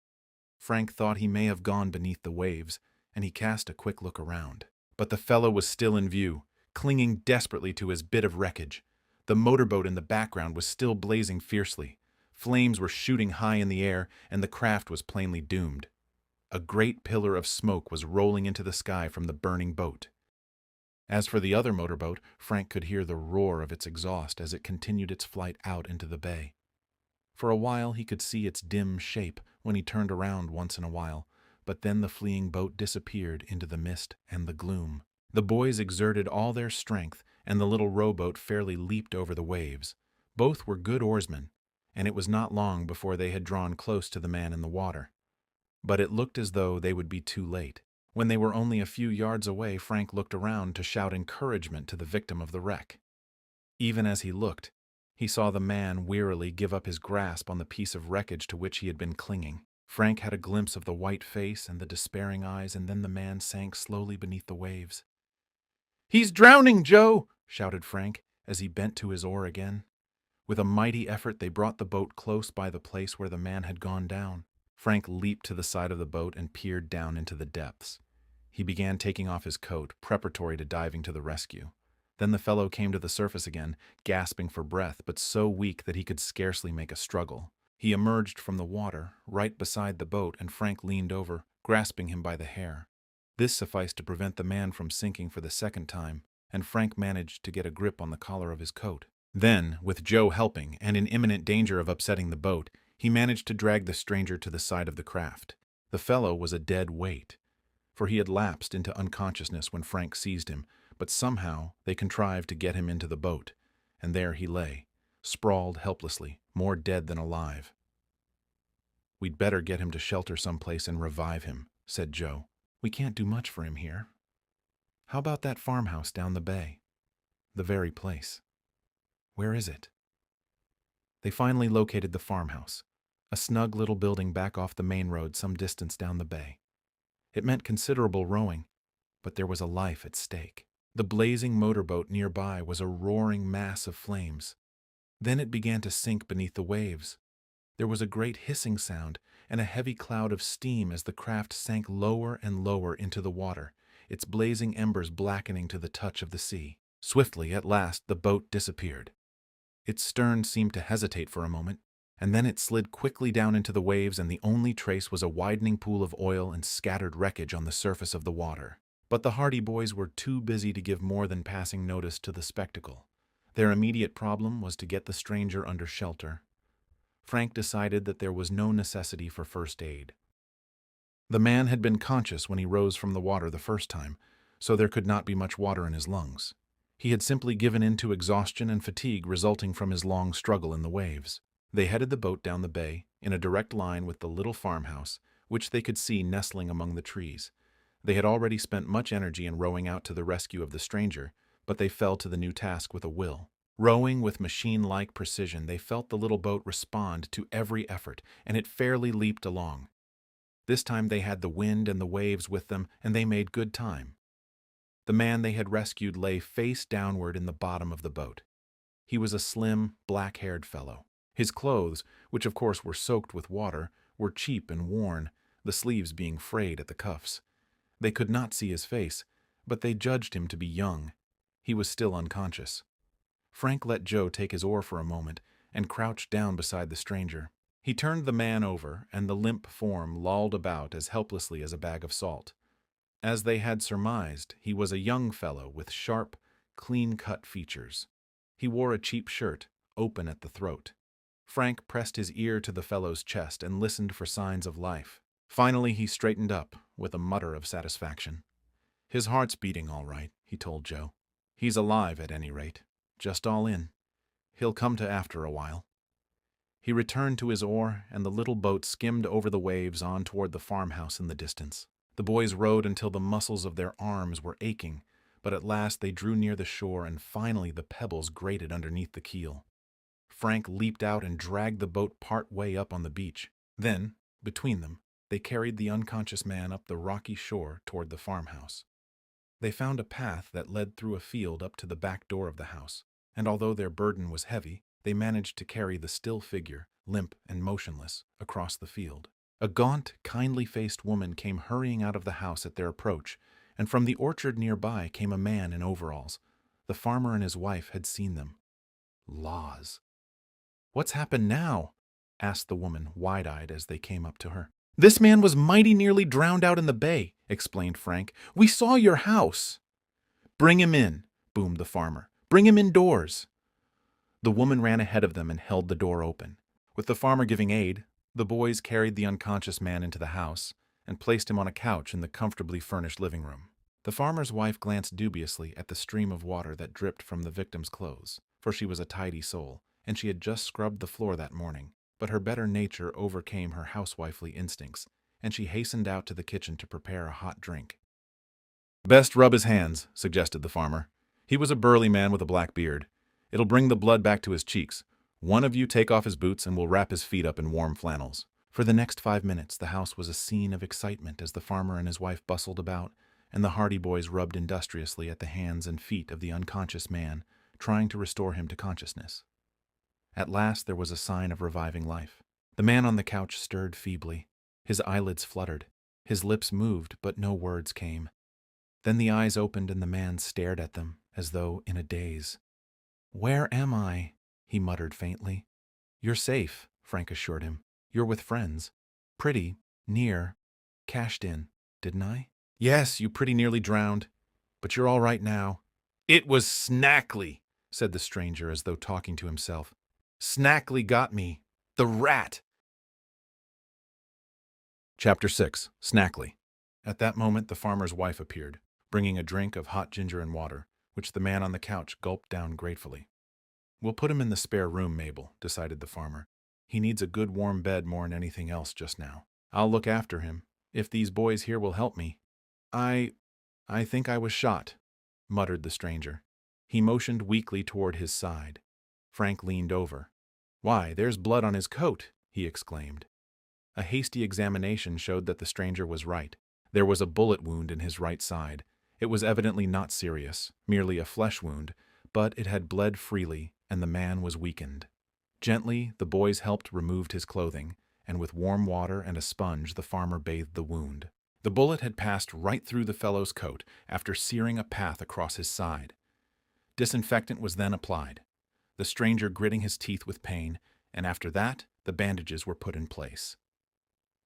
Frank thought he may have gone beneath the waves, and he cast a quick look around. But the fellow was still in view, clinging desperately to his bit of wreckage. The motorboat in the background was still blazing fiercely. Flames were shooting high in the air, and the craft was plainly doomed. A great pillar of smoke was rolling into the sky from the burning boat. As for the other motorboat, Frank could hear the roar of its exhaust as it continued its flight out into the bay. For a while he could see its dim shape when he turned around once in a while, but then the fleeing boat disappeared into the mist and the gloom. The boys exerted all their strength, and the little rowboat fairly leaped over the waves. Both were good oarsmen, and it was not long before they had drawn close to the man in the water. But it looked as though they would be too late. When they were only a few yards away, Frank looked around to shout encouragement to the victim of the wreck. Even as he looked, he saw the man wearily give up his grasp on the piece of wreckage to which he had been clinging. Frank had a glimpse of the white face and the despairing eyes, and then the man sank slowly beneath the waves. "He's drowning, Joe!" shouted Frank as he bent to his oar again. With a mighty effort, they brought the boat close by the place where the man had gone down. Frank leaped to the side of the boat and peered down into the depths. He began taking off his coat, preparatory to diving to the rescue. Then the fellow came to the surface again, gasping for breath, but so weak that he could scarcely make a struggle. He emerged from the water, right beside the boat, and Frank leaned over, grasping him by the hair. This sufficed to prevent the man from sinking for the second time, and Frank managed to get a grip on the collar of his coat. Then, with Joe helping, and in imminent danger of upsetting the boat, he managed to drag the stranger to the side of the craft. The fellow was a dead weight, for he had lapsed into unconsciousness when Frank seized him, but somehow they contrived to get him into the boat, and there he lay, sprawled helplessly, more dead than alive. "We'd better get him to shelter someplace and revive him," said Joe. "We can't do much for him here. How about that farmhouse down the bay? The very place. Where is it?" They finally located the farmhouse, a snug little building back off the main road some distance down the bay. It meant considerable rowing, but there was a life at stake. The blazing motorboat nearby was a roaring mass of flames. Then it began to sink beneath the waves. There was a great hissing sound and a heavy cloud of steam as the craft sank lower and lower into the water, its blazing embers blackening to the touch of the sea. Swiftly, at last, the boat disappeared. Its stern seemed to hesitate for a moment, and then it slid quickly down into the waves, and the only trace was a widening pool of oil and scattered wreckage on the surface of the water. But the Hardy boys were too busy to give more than passing notice to the spectacle. Their immediate problem was to get the stranger under shelter. Frank decided that there was no necessity for first aid. The man had been conscious when he rose from the water the first time, so there could not be much water in his lungs. He had simply given in to exhaustion and fatigue resulting from his long struggle in the waves. They headed the boat down the bay, in a direct line with the little farmhouse, which they could see nestling among the trees. They had already spent much energy in rowing out to the rescue of the stranger, but they fell to the new task with a will. Rowing with machine-like precision, they felt the little boat respond to every effort, and it fairly leaped along. This time they had the wind and the waves with them, and they made good time. The man they had rescued lay face downward in the bottom of the boat. He was a slim, black-haired fellow. His clothes, which of course were soaked with water, were cheap and worn, the sleeves being frayed at the cuffs. They could not see his face, but they judged him to be young. He was still unconscious. Frank let Joe take his oar for a moment and crouched down beside the stranger. He turned the man over, and the limp form lolled about as helplessly as a bag of salt. As they had surmised, he was a young fellow with sharp, clean-cut features. He wore a cheap shirt, open at the throat. Frank pressed his ear to the fellow's chest and listened for signs of life. Finally, he straightened up, with a mutter of satisfaction. "His heart's beating all right," he told Joe. "He's alive, at any rate. Just all in. He'll come to after a while." He returned to his oar, and the little boat skimmed over the waves on toward the farmhouse in the distance. The boys rowed until the muscles of their arms were aching, but at last they drew near the shore, and finally the pebbles grated underneath the keel. Frank leaped out and dragged the boat part way up on the beach. Then, between them, they carried the unconscious man up the rocky shore toward the farmhouse. They found a path that led through a field up to the back door of the house, and although their burden was heavy, they managed to carry the still figure, limp and motionless, across the field. A gaunt, kindly-faced woman came hurrying out of the house at their approach, and from the orchard nearby came a man in overalls. The farmer and his wife had seen them. Laws. "What's happened now?" asked the woman, wide-eyed, as they came up to her. "This man was mighty nearly drowned out in the bay," explained Frank. "We saw your house." "Bring him in," boomed the farmer. "Bring him indoors." The woman ran ahead of them and held the door open. With the farmer giving aid, the boys carried the unconscious man into the house and placed him on a couch in the comfortably furnished living room. The farmer's wife glanced dubiously at the stream of water that dripped from the victim's clothes, for she was a tidy soul, and she had just scrubbed the floor that morning. But her better nature overcame her housewifely instincts, and she hastened out to the kitchen to prepare a hot drink. "Best rub his hands," suggested the farmer. He was a burly man with a black beard. "It'll bring the blood back to his cheeks. One of you take off his boots and we'll wrap his feet up in warm flannels. For the next 5 minutes, the house was a scene of excitement as the farmer and his wife bustled about, and the Hardy boys rubbed industriously at the hands and feet of the unconscious man, trying to restore him to consciousness. At last there was a sign of reviving life. The man on the couch stirred feebly. His eyelids fluttered. His lips moved, but no words came. Then the eyes opened and the man stared at them, as though in a daze. "Where am I?" he muttered faintly. "You're safe," Frank assured him. "You're with friends. Pretty, near, cashed in, didn't I?" "Yes, you pretty nearly drowned, but you're all right now." "It was Snackley," said the stranger as though talking to himself. "Snackley got me. The rat." Chapter 6. Snackley. At that moment the farmer's wife appeared, bringing a drink of hot ginger and water, which the man on the couch gulped down gratefully. "We'll put him in the spare room, Mabel," decided the farmer. "He needs a good warm bed more'n anything else just now. I'll look after him, if these boys here will help me." I think I was shot," muttered the stranger. He motioned weakly toward his side. Frank leaned over. "Why, there's blood on his coat," he exclaimed. A hasty examination showed that the stranger was right. There was a bullet wound in his right side. It was evidently not serious, merely a flesh wound, but it had bled freely, and the man was weakened. Gently, the boys helped remove his clothing, and with warm water and a sponge the farmer bathed the wound. The bullet had passed right through the fellow's coat after searing a path across his side. Disinfectant was then applied, the stranger gritting his teeth with pain, and after that the bandages were put in place.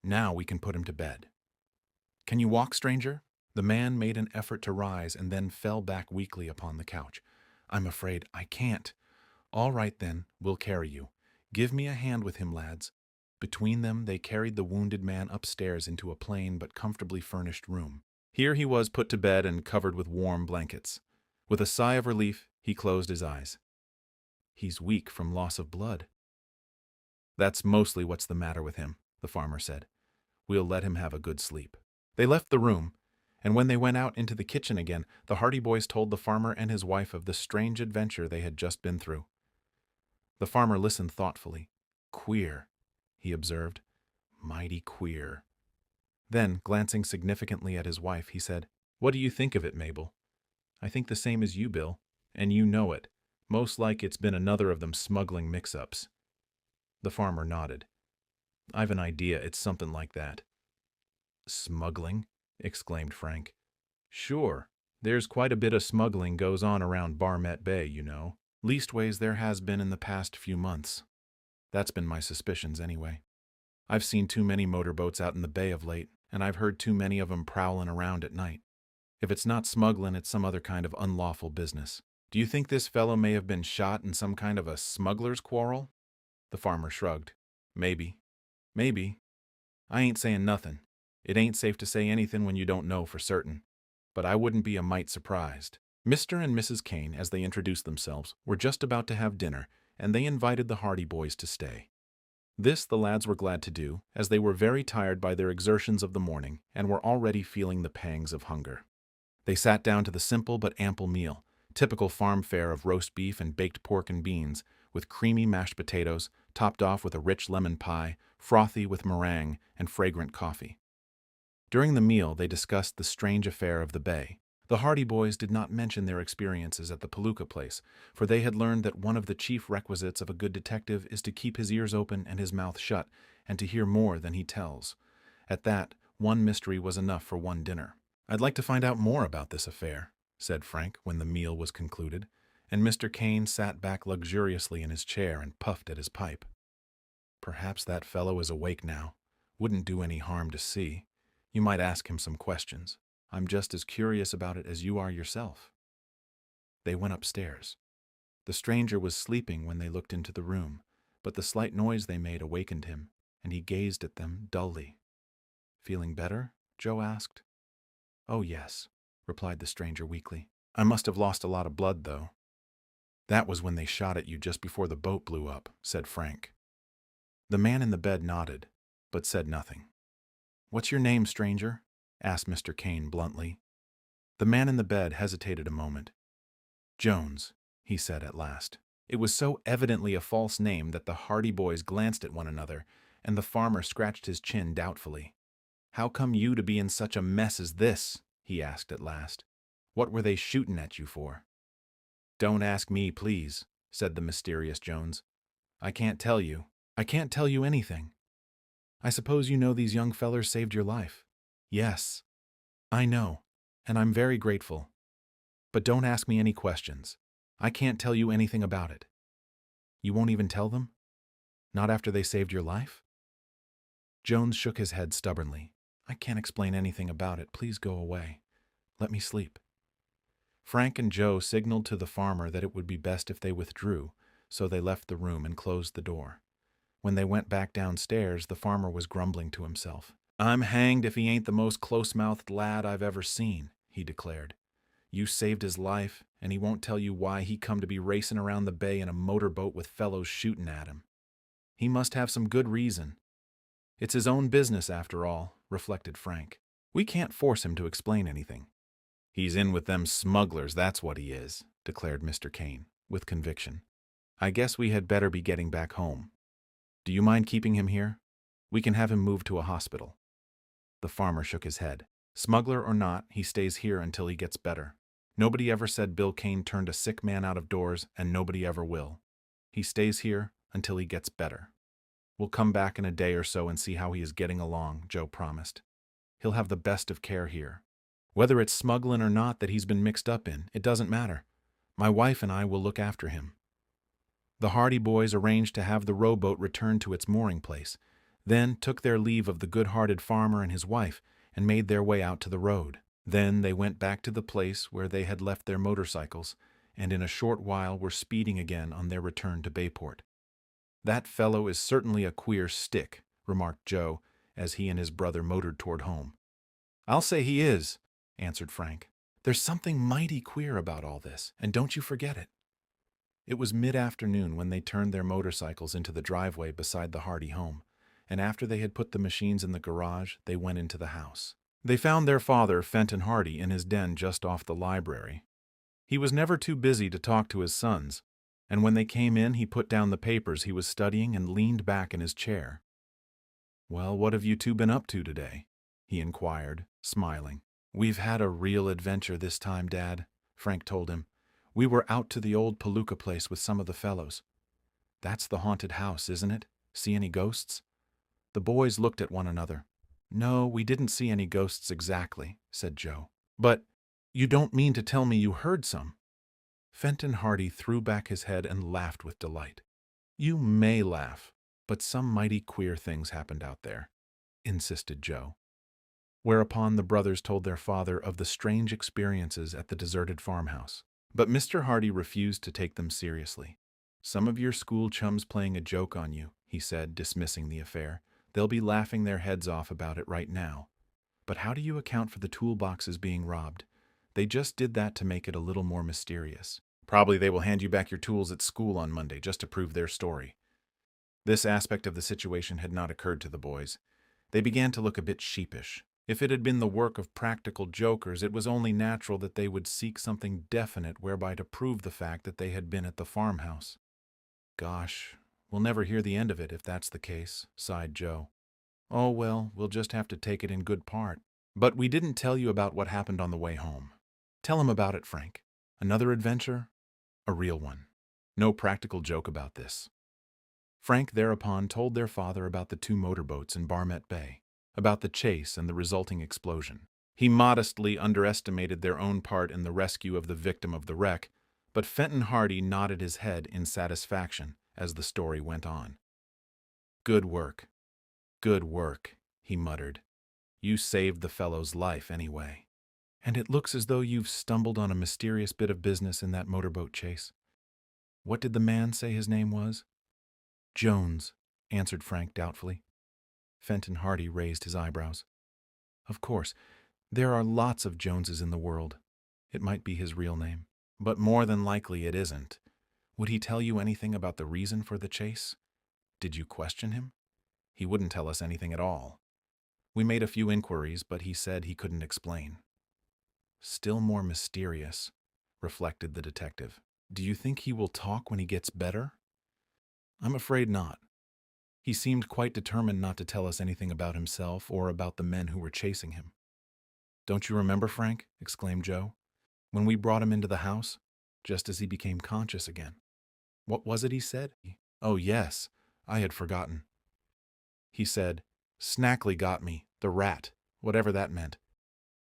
"Now we can put him to bed." "Can you walk, stranger?" The man made an effort to rise and then fell back weakly upon the couch. "I'm afraid I can't." "All right then, we'll carry you. Give me a hand with him, lads." Between them they carried the wounded man upstairs into a plain but comfortably furnished room. Here he was put to bed and covered with warm blankets. With a sigh of relief, he closed his eyes. "He's weak from loss of blood." "That's mostly what's the matter with him," the farmer said. "We'll let him have a good sleep." They left the room, and when they went out into the kitchen again, the Hardy boys told the farmer and his wife of the strange adventure they had just been through. The farmer listened thoughtfully. "Queer," he observed. "Mighty queer." Then, glancing significantly at his wife, he said, "What do you think of it, Mabel?" "I think the same as you, Bill. And you know it. Most like it's been another of them smuggling mix-ups." The farmer nodded. "I've an idea it's something like that." "Smuggling?" exclaimed Frank. "Sure. There's quite a bit of smuggling goes on around Barmet Bay, you know. Leastways there has been in the past few months. That's been my suspicions anyway. I've seen too many motorboats out in the bay of late, and I've heard too many of 'em prowling around at night. If it's not smuggling, it's some other kind of unlawful business. Do you think this fellow may have been shot in some kind of a smuggler's quarrel?" The farmer shrugged. "Maybe. Maybe. I ain't saying nothing. It ain't safe to say anything when you don't know for certain. But I wouldn't be a mite surprised." Mr. and Mrs. Kane, as they introduced themselves, were just about to have dinner, and they invited the Hardy boys to stay. This the lads were glad to do, as they were very tired by their exertions of the morning and were already feeling the pangs of hunger. They sat down to the simple but ample meal, typical farm fare of roast beef and baked pork and beans, with creamy mashed potatoes, topped off with a rich lemon pie, frothy with meringue, and fragrant coffee. During the meal, they discussed the strange affair of the bay. The Hardy boys did not mention their experiences at the Palooka place, for they had learned that one of the chief requisites of a good detective is to keep his ears open and his mouth shut, and to hear more than he tells. At that, one mystery was enough for one dinner. "I'd like to find out more about this affair," said Frank when the meal was concluded, and Mr. Kane sat back luxuriously in his chair and puffed at his pipe. "Perhaps that fellow is awake now. Wouldn't do any harm to see. You might ask him some questions. I'm just as curious about it as you are yourself." They went upstairs. The stranger was sleeping when they looked into the room, but the slight noise they made awakened him, and he gazed at them dully. "Feeling better?" Joe asked. "Oh, yes," replied the stranger weakly. "I must have lost a lot of blood, though." "That was when they shot at you just before the boat blew up," said Frank. The man in the bed nodded, but said nothing. "What's your name, stranger?" asked Mr. Kane bluntly. The man in the bed hesitated a moment. "Jones," he said at last. It was so evidently a false name that the Hardy boys glanced at one another, and the farmer scratched his chin doubtfully. "How come you to be in such a mess as this?" he asked at last. "What were they shooting at you for?" "Don't ask me, please," said the mysterious Jones. "I can't tell you. I can't tell you anything. I suppose you know these young fellers saved your life." "Yes, I know, and I'm very grateful. But don't ask me any questions. I can't tell you anything about it." "You won't even tell them? Not after they saved your life?" Jones shook his head stubbornly. "I can't explain anything about it. Please go away. Let me sleep." Frank and Joe signaled to the farmer that it would be best if they withdrew, so they left the room and closed the door. When they went back downstairs, the farmer was grumbling to himself. "I'm hanged if he ain't the most close-mouthed lad I've ever seen," he declared. "You saved his life, and he won't tell you why he come to be racing around the bay in a motorboat with fellows shooting at him. He must have some good reason. It's his own business, after all," reflected Frank. "We can't force him to explain anything." "He's in with them smugglers, that's what he is," declared Mr. Kane, with conviction. "I guess we had better be getting back home. Do you mind keeping him here? We can have him moved to a hospital." The farmer shook his head. "Smuggler or not, he stays here until he gets better. Nobody ever said Bill Kane turned a sick man out of doors, and nobody ever will. He stays here until he gets better." "We'll come back in a day or so and see how he is getting along," Joe promised. "He'll have the best of care here. Whether it's smuggling or not that he's been mixed up in, it doesn't matter. My wife and I will look after him." The Hardy boys arranged to have the rowboat returned to its mooring place, then took their leave of the good-hearted farmer and his wife and made their way out to the road. Then they went back to the place where they had left their motorcycles, and in a short while were speeding again on their return to Bayport. "That fellow is certainly a queer stick," remarked Joe, as he and his brother motored toward home. "I'll say he is," answered Frank. "There's something mighty queer about all this, and don't you forget it." It was mid-afternoon when they turned their motorcycles into the driveway beside the Hardy home, and after they had put the machines in the garage, they went into the house. They found their father, Fenton Hardy, in his den just off the library. He was never too busy to talk to his sons, and when they came in, he put down the papers he was studying and leaned back in his chair. "Well, what have you two been up to today?" he inquired, smiling. "We've had a real adventure this time, Dad," Frank told him. "We were out to the old Palooka place with some of the fellows." "That's the haunted house, isn't it? See any ghosts?" The boys looked at one another. "No, we didn't see any ghosts exactly," said Joe. "But you don't mean to tell me you heard some?" Fenton Hardy threw back his head and laughed with delight. "You may laugh, but some mighty queer things happened out there," insisted Joe. Whereupon the brothers told their father of the strange experiences at the deserted farmhouse. But Mr. Hardy refused to take them seriously. "Some of your school chums playing a joke on you," he said, dismissing the affair. "They'll be laughing their heads off about it right now. But how do you account for the toolboxes being robbed? They just did that to make it a little more mysterious. Probably they will hand you back your tools at school on Monday just to prove their story." This aspect of the situation had not occurred to the boys. They began to look a bit sheepish. If it had been the work of practical jokers, it was only natural that they would seek something definite whereby to prove the fact that they had been at the farmhouse. "Gosh, we'll never hear the end of it if that's the case," sighed Joe. "Oh well, we'll just have to take it in good part. But we didn't tell you about what happened on the way home. Tell him about it, Frank. Another adventure? A real one. No practical joke about this." Frank thereupon told their father about the two motorboats in Barmet Bay, about the chase and the resulting explosion. He modestly underestimated their own part in the rescue of the victim of the wreck, but Fenton Hardy nodded his head in satisfaction as the story went on. Good work, he muttered. "You saved the fellow's life anyway. And it looks as though you've stumbled on a mysterious bit of business in that motorboat chase. What did the man say his name was?" "Jones," answered Frank doubtfully. Fenton Hardy raised his eyebrows. "Of course, there are lots of Joneses in the world. It might be his real name. But more than likely it isn't. Would he tell you anything about the reason for the chase? Did you question him?" "He wouldn't tell us anything at all. We made a few inquiries, but he said he couldn't explain." "Still more mysterious," reflected the detective. "Do you think he will talk when he gets better?" "I'm afraid not. He seemed quite determined not to tell us anything about himself or about the men who were chasing him. "Don't you remember, Frank?" exclaimed Joe. "When we brought him into the house, just as he became conscious again. What was it he said?" "Oh, yes, I had forgotten. He said, 'Snackley got me, the rat,' whatever that meant."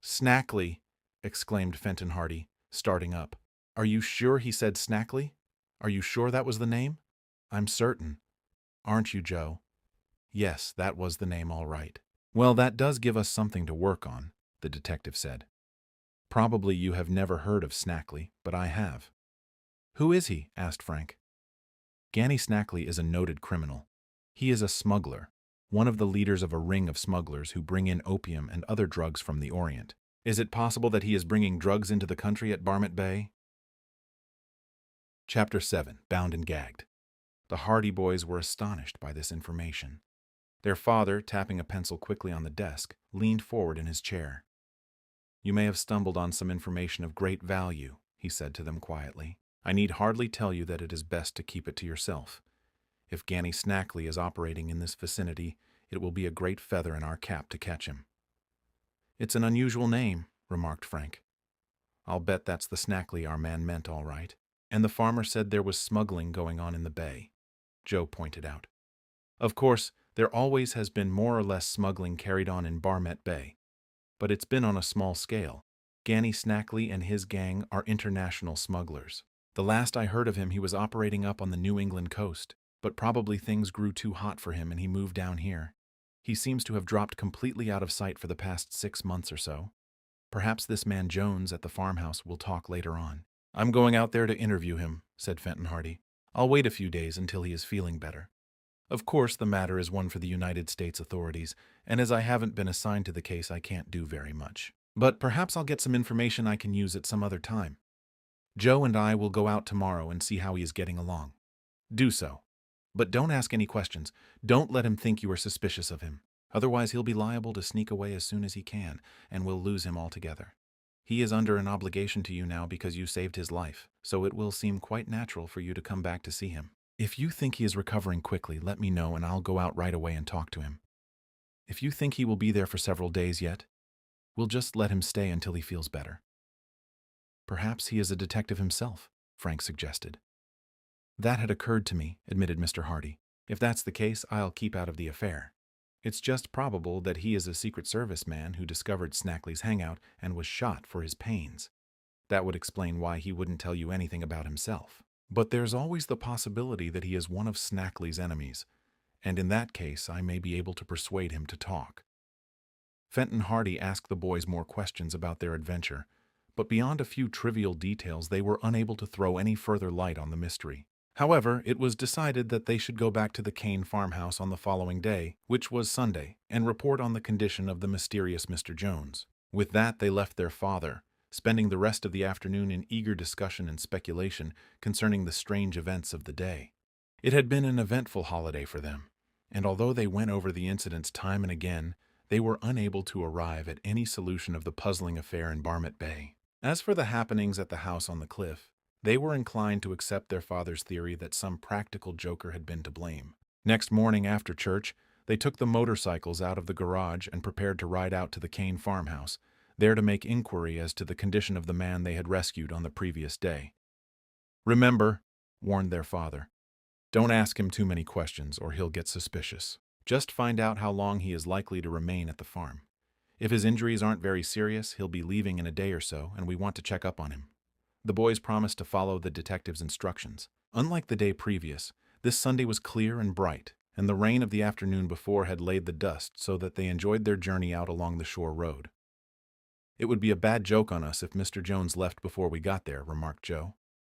"Snackley!" exclaimed Fenton Hardy, starting up. "Are you sure he said Snackley? Are you sure that was the name?" "I'm certain. Aren't you, Joe?" "Yes, that was the name all right." "Well, that does give us something to work on," the detective said. "Probably you have never heard of Snackley, but I have." "Who is he?" asked Frank. "Ganny Snackley is a noted criminal. He is a smuggler, one of the leaders of a ring of smugglers who bring in opium and other drugs from the Orient." "Is it possible that he is bringing drugs into the country at Barmet Bay?" Chapter 7. Bound and Gagged. The Hardy boys were astonished by this information. Their father, tapping a pencil quickly on the desk, leaned forward in his chair. "You may have stumbled on some information of great value," he said to them quietly. "I need hardly tell you that it is best to keep it to yourself. If Ganny Snackley is operating in this vicinity, it will be a great feather in our cap to catch him." "It's an unusual name," remarked Frank. "I'll bet that's the Snackley our man meant all right. And the farmer said there was smuggling going on in the bay," Joe pointed out. "Of course, there always has been more or less smuggling carried on in Barmet Bay, but it's been on a small scale. Ganny Snackley and his gang are international smugglers. The last I heard of him, he was operating up on the New England coast, but probably things grew too hot for him and he moved down here. He seems to have dropped completely out of sight for the past 6 months or so. Perhaps this man Jones at the farmhouse will talk later on." "I'm going out there to interview him," said Fenton Hardy. "I'll wait a few days until he is feeling better. Of course, the matter is one for the United States authorities, and as I haven't been assigned to the case, I can't do very much. But perhaps I'll get some information I can use at some other time. Joe and I will go out tomorrow and see how he is getting along." "Do so. But don't ask any questions. Don't let him think you are suspicious of him. Otherwise, he'll be liable to sneak away as soon as he can, and we'll lose him altogether. He is under an obligation to you now because you saved his life, so it will seem quite natural for you to come back to see him. If you think he is recovering quickly, let me know and I'll go out right away and talk to him. If you think he will be there for several days yet, we'll just let him stay until he feels better." "Perhaps he is a detective himself," Frank suggested. "That had occurred to me," admitted Mr. Hardy. "If that's the case, I'll keep out of the affair. It's just probable that he is a Secret Service man who discovered Snackley's hangout and was shot for his pains. That would explain why he wouldn't tell you anything about himself. But there's always the possibility that he is one of Snackley's enemies, and in that case I may be able to persuade him to talk." Fenton Hardy asked the boys more questions about their adventure, but beyond a few trivial details they were unable to throw any further light on the mystery. However, it was decided that they should go back to the Kane farmhouse on the following day, which was Sunday, and report on the condition of the mysterious Mr. Jones. With that, they left their father, spending the rest of the afternoon in eager discussion and speculation concerning the strange events of the day. It had been an eventful holiday for them, and although they went over the incidents time and again, they were unable to arrive at any solution of the puzzling affair in Barmet Bay. As for the happenings at the house on the cliff, they were inclined to accept their father's theory that some practical joker had been to blame. Next morning after church, they took the motorcycles out of the garage and prepared to ride out to the Kane farmhouse, there to make inquiry as to the condition of the man they had rescued on the previous day. "Remember," warned their father, "don't ask him too many questions or he'll get suspicious. Just find out how long he is likely to remain at the farm. If his injuries aren't very serious, he'll be leaving in a day or so, and we want to check up on him." The boys promised to follow the detective's instructions. Unlike the day previous, this Sunday was clear and bright, and the rain of the afternoon before had laid the dust so that they enjoyed their journey out along the shore road. "It would be a bad joke on us if Mr. Jones left before we got there," remarked Joe.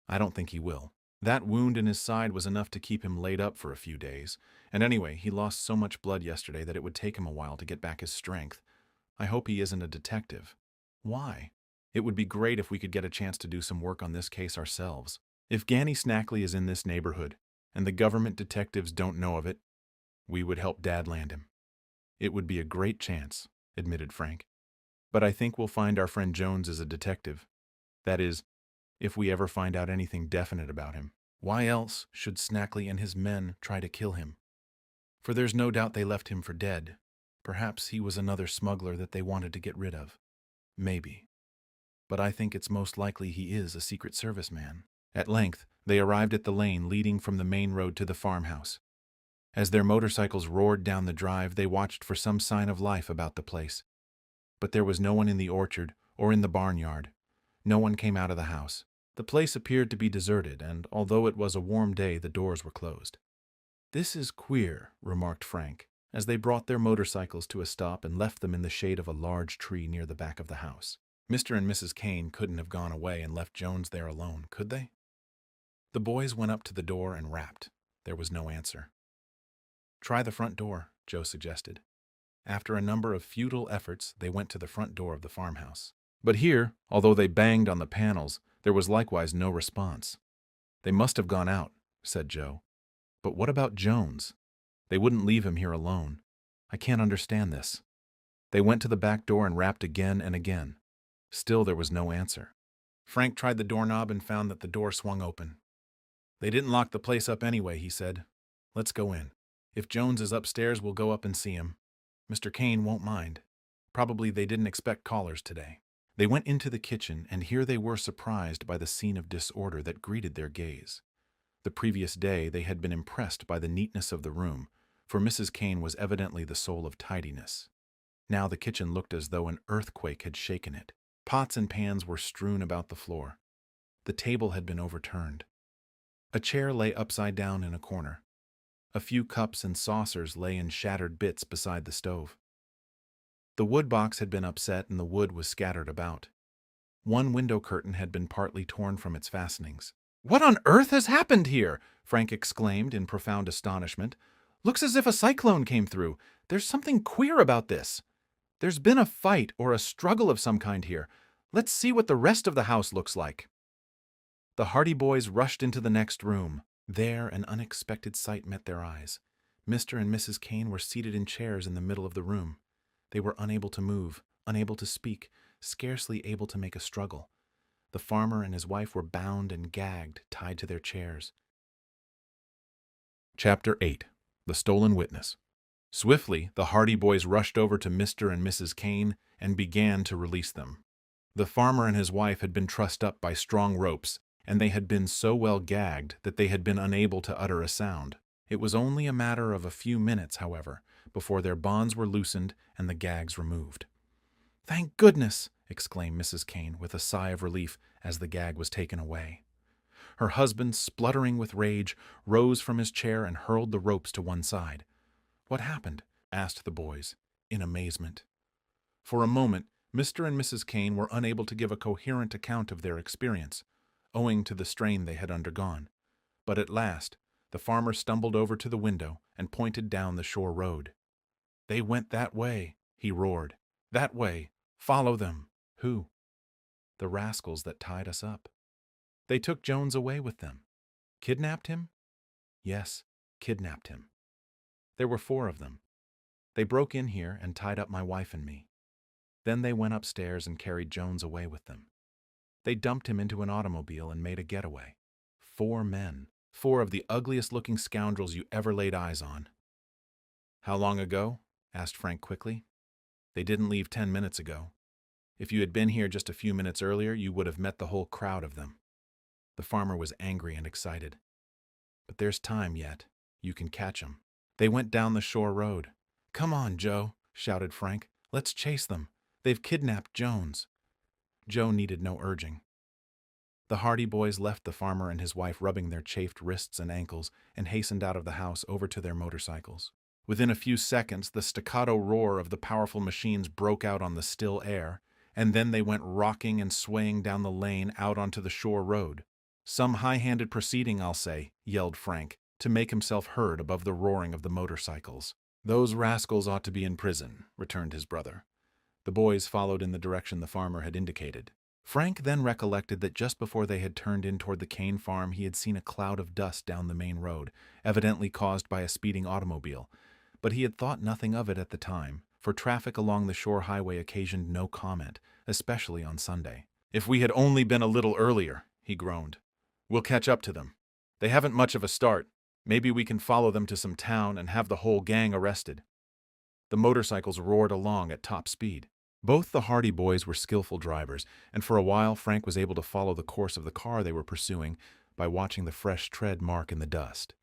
"I don't think he will. That wound in his side was enough to keep him laid up for a few days, and anyway, he lost so much blood yesterday that it would take him a while to get back his strength. I hope he isn't a detective." "Why?" "It would be great if we could get a chance to do some work on this case ourselves. If Ganny Snackley is in this neighborhood, and the government detectives don't know of it, we would help Dad land him." "It would be a great chance," admitted Frank. "But I think we'll find our friend Jones is a detective. That is, if we ever find out anything definite about him. Why else should Snackley and his men try to kill him?" For there's no doubt they left him for dead. Perhaps he was another smuggler that they wanted to get rid of. Maybe. But I think it's most likely he is a Secret Service man. At length, they arrived at the lane leading from the main road to the farmhouse. As their motorcycles roared down the drive, they watched for some sign of life about the place. But there was no one in the orchard or in the barnyard. No one came out of the house. The place appeared to be deserted, and although it was a warm day, the doors were closed. "This is queer," remarked Frank, as they brought their motorcycles to a stop and left them in the shade of a large tree near the back of the house. Mr. and Mrs. Kane couldn't have gone away and left Jones there alone, could they? The boys went up to the door and rapped. There was no answer. "Try the front door," Joe suggested. After a number of futile efforts, they went to the front door of the farmhouse. But here, although they banged on the panels, there was likewise no response. "They must have gone out," said Joe. "But what about Jones? They wouldn't leave him here alone. I can't understand this." They went to the back door and rapped again and again. Still there was no answer. Frank tried the doorknob and found that the door swung open. "They didn't lock the place up anyway," he said. "Let's go in. If Jones is upstairs, we'll go up and see him. Mr. Kane won't mind. Probably they didn't expect callers today." They went into the kitchen, and here they were surprised by the scene of disorder that greeted their gaze. The previous day they had been impressed by the neatness of the room, for Mrs. Kane was evidently the soul of tidiness. Now the kitchen looked as though an earthquake had shaken it. Pots and pans were strewn about the floor. The table had been overturned. A chair lay upside down in a corner. A few cups and saucers lay in shattered bits beside the stove. The wood box had been upset and the wood was scattered about. One window curtain had been partly torn from its fastenings. "What on earth has happened here?" Frank exclaimed in profound astonishment. "Looks as if a cyclone came through. There's something queer about this. There's been a fight or a struggle of some kind here. Let's see what the rest of the house looks like." The Hardy boys rushed into the next room. There an unexpected sight met their eyes. Mr. and Mrs. Kane were seated in chairs in the middle of the room. They were unable to move, unable to speak, scarcely able to make a struggle. The farmer and his wife were bound and gagged, tied to their chairs. Chapter 8. The Stolen Witness. Swiftly, the Hardy boys rushed over to Mr. and Mrs. Kane and began to release them. The farmer and his wife had been trussed up by strong ropes, and they had been so well gagged that they had been unable to utter a sound. It was only a matter of a few minutes, however, before their bonds were loosened and the gags removed. "Thank goodness!" exclaimed Mrs. Kane with a sigh of relief as the gag was taken away. Her husband, spluttering with rage, rose from his chair and hurled the ropes to one side. "What happened?" asked the boys, in amazement. For a moment, Mr. and Mrs. Kane were unable to give a coherent account of their experience, owing to the strain they had undergone. But at last, the farmer stumbled over to the window and pointed down the shore road. "They went that way," he roared. "That way. Follow them." "Who?" "The rascals that tied us up. They took Jones away with them." "Kidnapped him?" "Yes, kidnapped him. There were 4 of them. They broke in here and tied up my wife and me. Then they went upstairs and carried Jones away with them. They dumped him into an automobile and made a getaway. 4 men. 4 of the ugliest-looking scoundrels you ever laid eyes on." "How long ago?" asked Frank quickly. "They didn't leave 10 minutes ago. If you had been here just a few minutes earlier, you would have met the whole crowd of them." The farmer was angry and excited. "But there's time yet. You can catch 'em. They went down the shore road." "Come on, Joe," shouted Frank. "Let's chase them. They've kidnapped Jones." Joe needed no urging. The Hardy boys left the farmer and his wife rubbing their chafed wrists and ankles and hastened out of the house over to their motorcycles. Within a few seconds, the staccato roar of the powerful machines broke out on the still air, and then they went rocking and swaying down the lane out onto the shore road. "Some high-handed proceeding, I'll say," yelled Frank, to make himself heard above the roaring of the motorcycles. "Those rascals ought to be in prison," returned his brother. The boys followed in the direction the farmer had indicated. Frank then recollected that just before they had turned in toward the Kane farm, he had seen a cloud of dust down the main road, evidently caused by a speeding automobile. But he had thought nothing of it at the time, for traffic along the shore highway occasioned no comment, especially on Sunday. "If we had only been a little earlier," he groaned. "We'll catch up to them. They haven't much of a start. Maybe we can follow them to some town and have the whole gang arrested." The motorcycles roared along at top speed. Both the Hardy boys were skillful drivers, and for a while Frank was able to follow the course of the car they were pursuing by watching the fresh tread mark in the dust.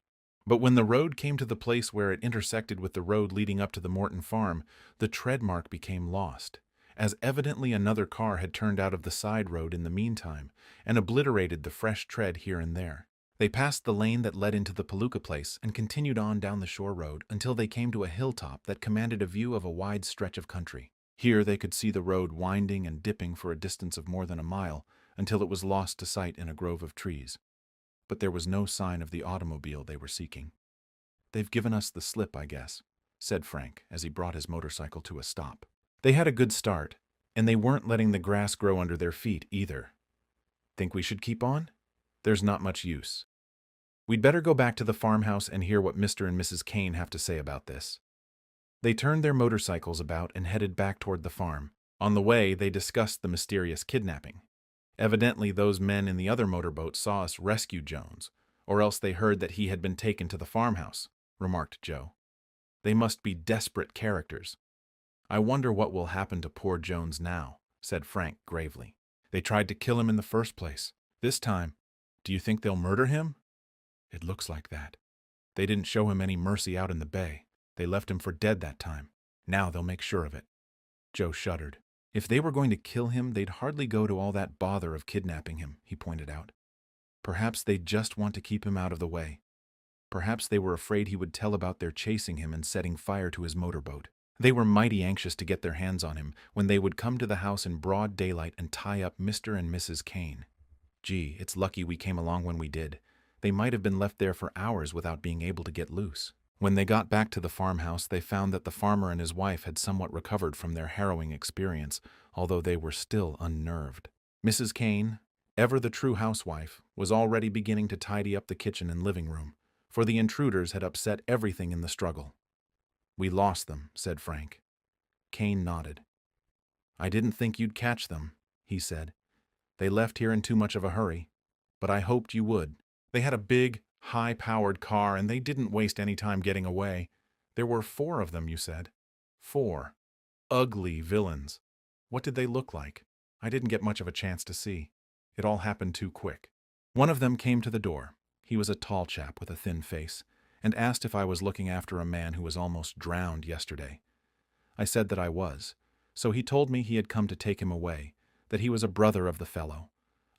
But when the road came to the place where it intersected with the road leading up to the Morton farm, the tread mark became lost, as evidently another car had turned out of the side road in the meantime and obliterated the fresh tread here and there. They passed the lane that led into the Palooka place and continued on down the shore road until they came to a hilltop that commanded a view of a wide stretch of country. Here they could see the road winding and dipping for a distance of more than a mile until it was lost to sight in a grove of trees. But there was no sign of the automobile they were seeking. "They've given us the slip, I guess," said Frank as he brought his motorcycle to a stop. They had a good start, and they weren't letting the grass grow under their feet either. "Think we should keep on? There's not much use. We'd better go back to the farmhouse and hear what Mr. and Mrs. Kane have to say about this." They turned their motorcycles about and headed back toward the farm. On the way, they discussed the mysterious kidnapping. "Evidently, those men in the other motorboat saw us rescue Jones, or else they heard that he had been taken to the farmhouse," remarked Joe. "They must be desperate characters." "I wonder what will happen to poor Jones now," said Frank gravely. "They tried to kill him in the first place. This time, do you think they'll murder him?" "It looks like that. They didn't show him any mercy out in the bay. They left him for dead that time. Now they'll make sure of it." Joe shuddered. "If they were going to kill him, they'd hardly go to all that bother of kidnapping him," he pointed out. "Perhaps they'd just want to keep him out of the way. Perhaps they were afraid he would tell about their chasing him and setting fire to his motorboat. They were mighty anxious to get their hands on him when they would come to the house in broad daylight and tie up Mr. and Mrs. Kane. Gee, it's lucky we came along when we did. They might have been left there for hours without being able to get loose." When they got back to the farmhouse, they found that the farmer and his wife had somewhat recovered from their harrowing experience, although they were still unnerved. Mrs. Kane, ever the true housewife, was already beginning to tidy up the kitchen and living room, for the intruders had upset everything in the struggle. "We lost them," said Frank. Kane nodded. "I didn't think you'd catch them," he said. "They left here in too much of a hurry, but I hoped you would. They had a big, high-powered car, and they didn't waste any time getting away. There were 4 of them, you said?" 4. Ugly villains. What did they look like? I didn't get much of a chance to see. It all happened too quick. One of them came to the door. He was a tall chap with a thin face, and asked if I was looking after a man who was almost drowned yesterday. I said that I was, so he told me he had come to take him away, that he was a brother of the fellow.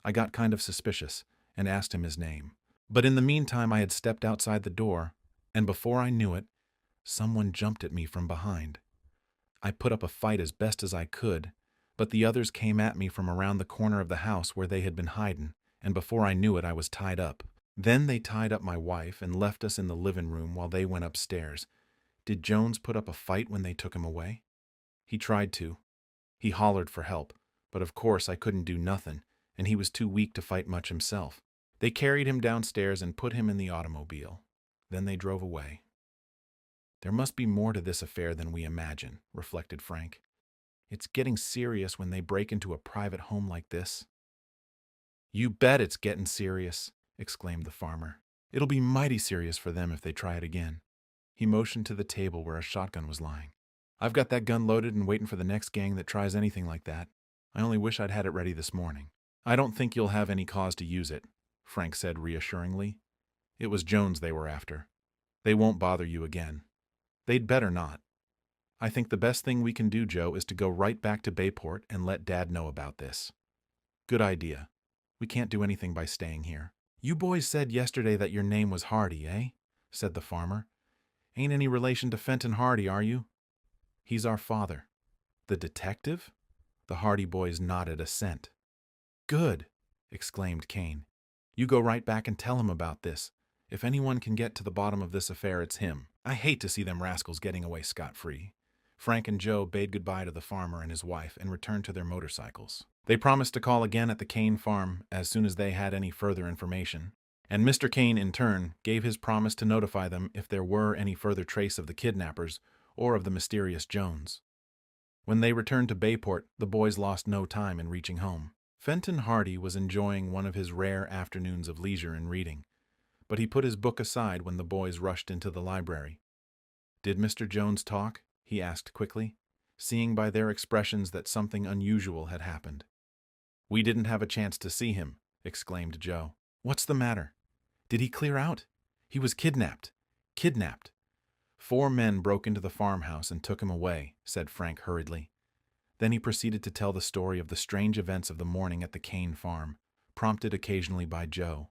I got kind of suspicious, and asked him his name. But in the meantime I had stepped outside the door, and before I knew it, someone jumped at me from behind. I put up a fight as best as I could, but the others came at me from around the corner of the house where they had been hiding, and before I knew it I was tied up. Then they tied up my wife and left us in the living room while they went upstairs. Did Jones put up a fight when they took him away? He tried to. He hollered for help, but of course I couldn't do nothing, and he was too weak to fight much himself. They carried him downstairs and put him in the automobile. Then they drove away. There must be more to this affair than we imagine, reflected Frank. It's getting serious when they break into a private home like this. You bet it's getting serious, exclaimed the farmer. It'll be mighty serious for them if they try it again. He motioned to the table where a shotgun was lying. I've got that gun loaded and waiting for the next gang that tries anything like that. I only wish I'd had it ready this morning. I don't think you'll have any cause to use it, Frank said reassuringly. It was Jones they were after. They won't bother you again. They'd better not. I think the best thing we can do, Joe, is to go right back to Bayport and let Dad know about this. Good idea. We can't do anything by staying here. You boys said yesterday that your name was Hardy, eh? Said the farmer. Ain't any relation to Fenton Hardy, are you? He's our father. The detective? The Hardy boys nodded assent. Good, exclaimed Kane. You go right back and tell him about this. If anyone can get to the bottom of this affair, it's him. I hate to see them rascals getting away scot-free. Frank and Joe bade goodbye to the farmer and his wife and returned to their motorcycles. They promised to call again at the Kane farm as soon as they had any further information, and Mr. Kane, in turn, gave his promise to notify them if there were any further trace of the kidnappers or of the mysterious Jones. When they returned to Bayport, the boys lost no time in reaching home. Fenton Hardy was enjoying one of his rare afternoons of leisure and reading, but he put his book aside when the boys rushed into the library. "Did Mr. Jones talk?" he asked quickly, seeing by their expressions that something unusual had happened. "We didn't have a chance to see him," exclaimed Joe. "What's the matter? Did he clear out? He was kidnapped. Kidnapped." "4 men broke into the farmhouse and took him away," said Frank hurriedly. Then he proceeded to tell the story of the strange events of the morning at the Kane farm, prompted occasionally by Joe.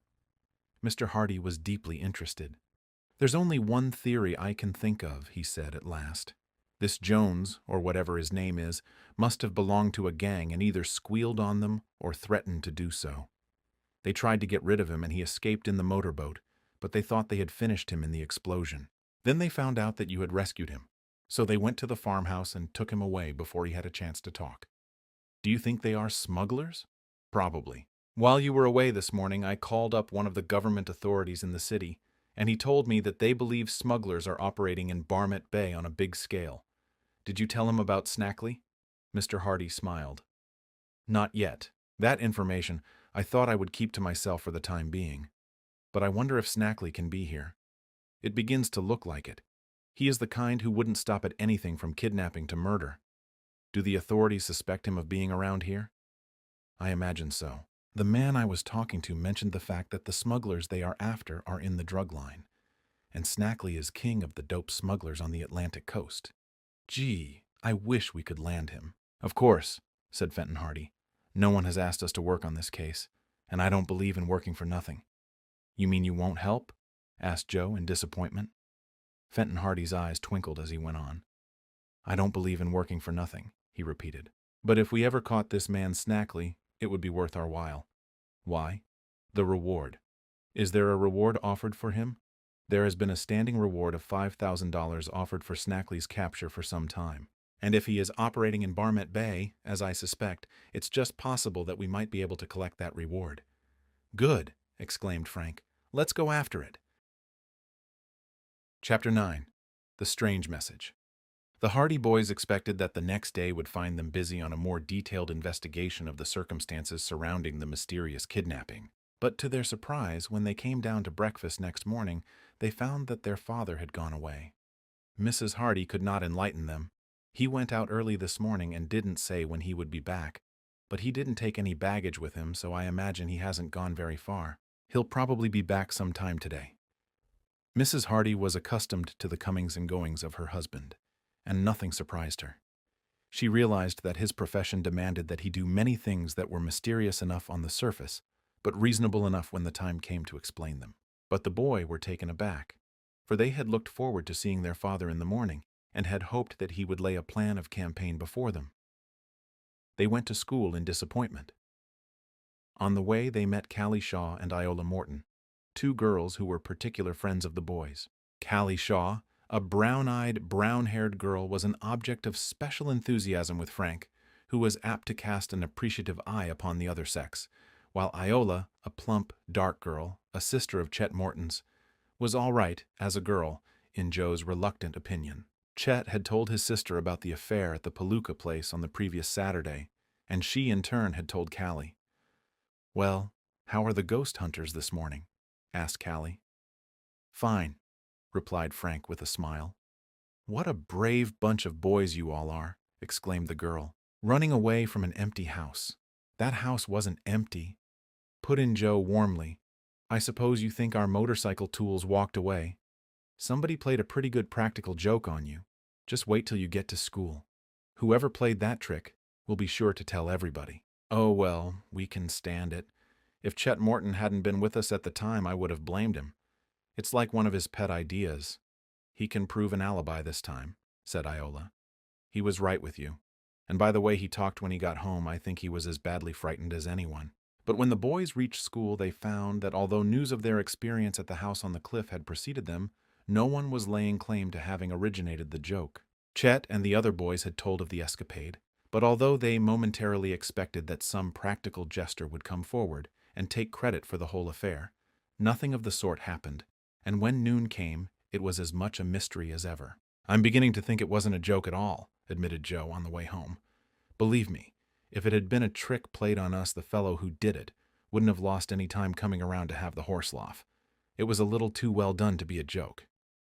Mr. Hardy was deeply interested. "There's only one theory I can think of," he said at last. "This Jones, or whatever his name is, must have belonged to a gang and either squealed on them or threatened to do so. They tried to get rid of him and he escaped in the motorboat, but they thought they had finished him in the explosion. Then they found out that you had rescued him, so they went to the farmhouse and took him away before he had a chance to talk. Do you think they are smugglers? Probably. While you were away this morning, I called up one of the government authorities in the city, and he told me that they believe smugglers are operating in Barmet Bay on a big scale. Did you tell him about Snackley?" Mr. Hardy smiled. "Not yet. That information I thought I would keep to myself for the time being. But I wonder if Snackley can be here. It begins to look like it. He is the kind who wouldn't stop at anything from kidnapping to murder. Do the authorities suspect him of being around here?" "I imagine so. The man I was talking to mentioned the fact that the smugglers they are after are in the drug line, and Snackley is king of the dope smugglers on the Atlantic coast. Gee, I wish we could land him." "Of course," said Fenton Hardy. "No one has asked us to work on this case, and I don't believe in working for nothing." "You mean you won't help?" asked Joe in disappointment. Fenton Hardy's eyes twinkled as he went on. "I don't believe in working for nothing," he repeated. "But if we ever caught this man Snackley, it would be worth our while." "Why?" "The reward. Is there a reward offered for him?" "There has been a standing reward of $5,000 offered for Snackley's capture for some time. And if he is operating in Barmet Bay, as I suspect, it's just possible that we might be able to collect that reward." "Good," exclaimed Frank. "Let's go after it." Chapter 9. The Strange Message. The Hardy boys expected that the next day would find them busy on a more detailed investigation of the circumstances surrounding the mysterious kidnapping. But to their surprise, when they came down to breakfast next morning, they found that their father had gone away. Mrs. Hardy could not enlighten them. He went out early this morning and didn't say when he would be back. But he didn't take any baggage with him, so I imagine he hasn't gone very far. He'll probably be back sometime today. Mrs. Hardy was accustomed to the comings and goings of her husband, and nothing surprised her. She realized that his profession demanded that he do many things that were mysterious enough on the surface, but reasonable enough when the time came to explain them. But the boy were taken aback, for they had looked forward to seeing their father in the morning, and had hoped that he would lay a plan of campaign before them. They went to school in disappointment. On the way they met Callie Shaw and Iola Morton, 2 girls who were particular friends of the boys. Callie Shaw, a brown-eyed, brown-haired girl, was an object of special enthusiasm with Frank, who was apt to cast an appreciative eye upon the other sex, while Iola, a plump, dark girl, a sister of Chet Morton's, was all right, as a girl, in Joe's reluctant opinion. Chet had told his sister about the affair at the Palooka place on the previous Saturday, and she in turn had told Callie. "Well, how are the ghost hunters this morning?" asked Callie. "Fine," replied Frank with a smile. "What a brave bunch of boys you all are," exclaimed the girl. "Running away from an empty house." "That house wasn't empty," put in Joe warmly. "I suppose you think our motorcycle tools walked away. Somebody played a pretty good practical joke on you. Just wait till you get to school. Whoever played that trick will be sure to tell everybody." "Oh, well, we can stand it. If Chet Morton hadn't been with us at the time, I would have blamed him. It's like one of his pet ideas. He can prove an alibi this time," said Iola. "He was right with you. And by the way he talked when he got home, I think he was as badly frightened as anyone." But when the boys reached school, they found that although news of their experience at the house on the cliff had preceded them, no one was laying claim to having originated the joke. Chet and the other boys had told of the escapade, but although they momentarily expected that some practical jester would come forward and take credit for the whole affair, nothing of the sort happened, and when noon came, it was as much a mystery as ever. "I'm beginning to think it wasn't a joke at all," admitted Joe on the way home. "Believe me, if it had been a trick played on us, the fellow who did it wouldn't have lost any time coming around to have the horse loff. It was a little too well done to be a joke.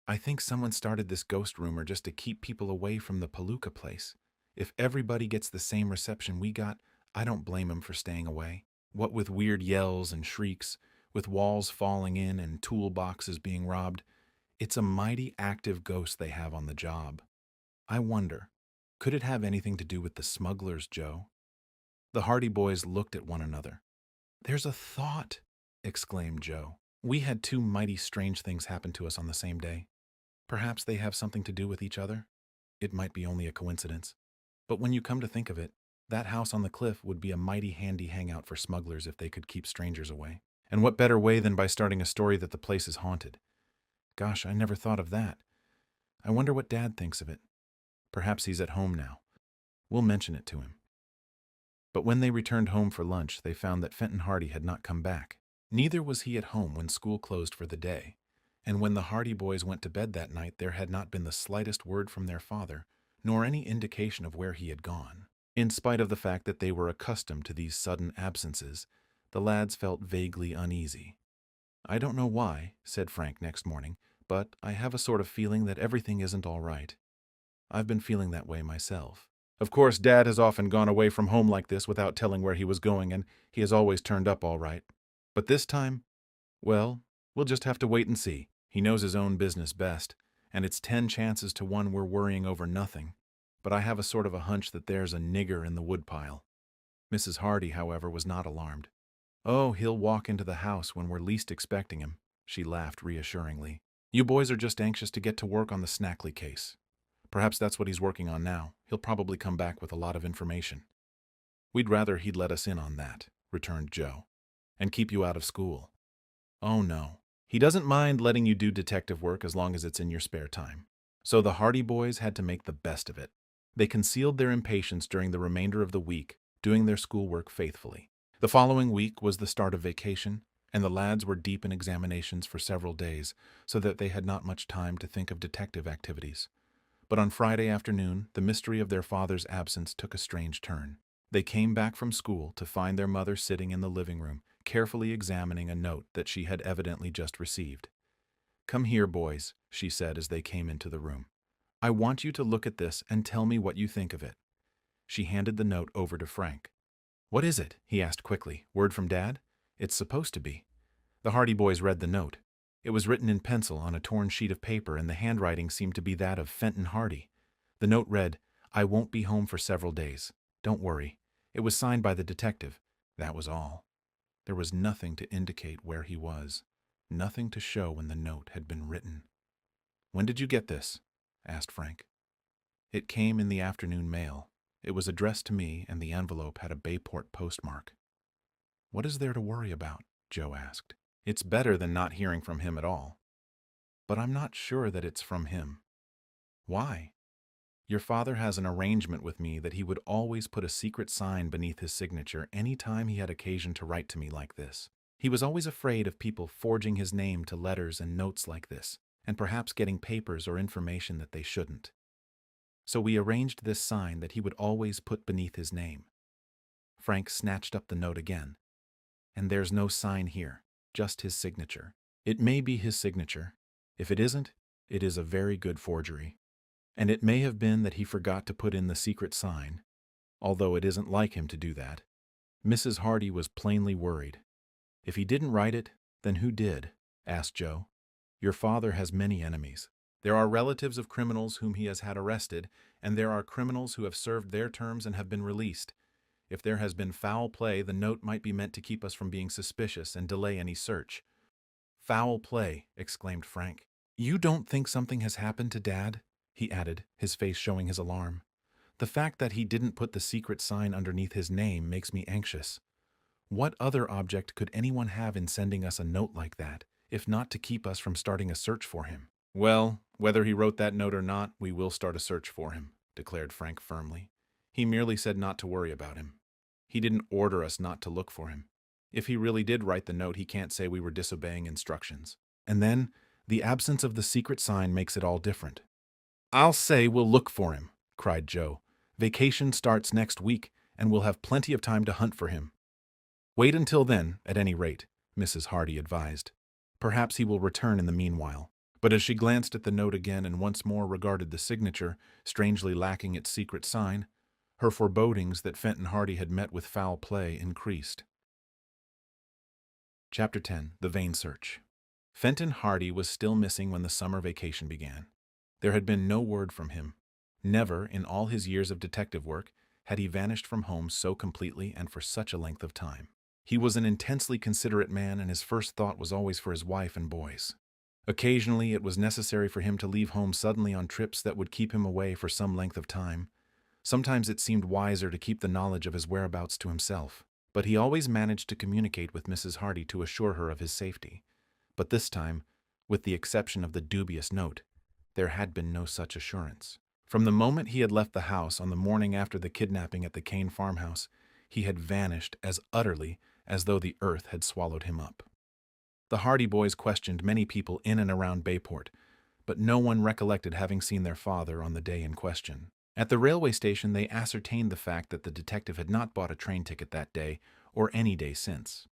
I think someone started this ghost rumor just to keep people away from the Palooka place. If everybody gets the same reception we got, I don't blame 'em for staying away. What with weird yells and shrieks, with walls falling in and toolboxes being robbed, it's a mighty active ghost they have on the job. I wonder, could it have anything to do with the smugglers, Joe? The Hardy boys looked at one another. There's a thought, exclaimed Joe. We had two mighty strange things happen to us on the same day. Perhaps they have something to do with each other? It might be only a coincidence. But when you come to think of it, that house on the cliff would be a mighty handy hangout for smugglers if they could keep strangers away. And what better way than by starting a story that the place is haunted? Gosh, I never thought of that. I wonder what Dad thinks of it. Perhaps he's at home now. We'll mention it to him. But when they returned home for lunch, they found that Fenton Hardy had not come back. Neither was he at home when school closed for the day. And when the Hardy boys went to bed that night, there had not been the slightest word from their father, nor any indication of where he had gone. In spite of the fact that they were accustomed to these sudden absences, the lads felt vaguely uneasy. I don't know why, said Frank next morning, but I have a sort of feeling that everything isn't all right. I've been feeling that way myself. Of course, Dad has often gone away from home like this without telling where he was going, and he has always turned up all right. But this time, well, we'll just have to wait and see. He knows his own business best, and it's 10 chances to 1 we're worrying over nothing. But I have a sort of a hunch that there's a nigger in the woodpile. Mrs. Hardy, however, was not alarmed. Oh, he'll walk into the house when we're least expecting him, she laughed reassuringly. You boys are just anxious to get to work on the Snackley case. Perhaps that's what he's working on now. He'll probably come back with a lot of information. We'd rather he'd let us in on that, returned Joe, and keep you out of school. Oh, no. He doesn't mind letting you do detective work as long as it's in your spare time. So the Hardy boys had to make the best of it. They concealed their impatience during the remainder of the week, doing their schoolwork faithfully. The following week was the start of vacation, and the lads were deep in examinations for several days, so that they had not much time to think of detective activities. But on Friday afternoon, the mystery of their father's absence took a strange turn. They came back from school to find their mother sitting in the living room, carefully examining a note that she had evidently just received. Come here, boys, she said as they came into the room. I want you to look at this and tell me what you think of it. She handed the note over to Frank. What is it? He asked quickly. Word from Dad? It's supposed to be. The Hardy boys read the note. It was written in pencil on a torn sheet of paper, and the handwriting seemed to be that of Fenton Hardy. The note read, I won't be home for several days. Don't worry. It was signed by the detective. That was all. There was nothing to indicate where he was. Nothing to show when the note had been written. When did you get this? Asked Frank. It came in the afternoon mail. It was addressed to me, and the envelope had a Bayport postmark. What is there to worry about? Joe asked. It's better than not hearing from him at all. But I'm not sure that it's from him. Why? Your father has an arrangement with me that he would always put a secret sign beneath his signature any time he had occasion to write to me like this. He was always afraid of people forging his name to letters and notes like this, and perhaps getting papers or information that they shouldn't. So we arranged this sign that he would always put beneath his name. Frank snatched up the note again. And there's no sign here, just his signature. It may be his signature. If it isn't, it is a very good forgery. And it may have been that he forgot to put in the secret sign, although it isn't like him to do that. Mrs. Hardy was plainly worried. If he didn't write it, then who did? Asked Joe. Your father has many enemies. There are relatives of criminals whom he has had arrested, and there are criminals who have served their terms and have been released. If there has been foul play, the note might be meant to keep us from being suspicious and delay any search. Foul play, exclaimed Frank. You don't think something has happened to Dad? He added, his face showing his alarm. The fact that he didn't put the secret sign underneath his name makes me anxious. What other object could anyone have in sending us a note like that, if not to keep us from starting a search for him? Well, whether he wrote that note or not, we will start a search for him, declared Frank firmly. He merely said not to worry about him. He didn't order us not to look for him. If he really did write the note, he can't say we were disobeying instructions. And then, the absence of the secret sign makes it all different. I'll say we'll look for him, cried Joe. Vacation starts next week, and we'll have plenty of time to hunt for him. Wait until then, at any rate, Mrs. Hardy advised. Perhaps he will return in the meanwhile. But as she glanced at the note again and once more regarded the signature, strangely lacking its secret sign, her forebodings that Fenton Hardy had met with foul play increased. Chapter 10. The Vain Search. Fenton Hardy was still missing when the summer vacation began. There had been no word from him. Never, in all his years of detective work, had he vanished from home so completely and for such a length of time. He was an intensely considerate man, and his first thought was always for his wife and boys. Occasionally, it was necessary for him to leave home suddenly on trips that would keep him away for some length of time. Sometimes it seemed wiser to keep the knowledge of his whereabouts to himself, but he always managed to communicate with Mrs. Hardy to assure her of his safety. But this time, with the exception of the dubious note, there had been no such assurance. From the moment he had left the house on the morning after the kidnapping at the Kane farmhouse, he had vanished as utterly as though the earth had swallowed him up. The Hardy boys questioned many people in and around Bayport, but no one recollected having seen their father on the day in question. At the railway station, they ascertained the fact that the detective had not bought a train ticket that day or any day since.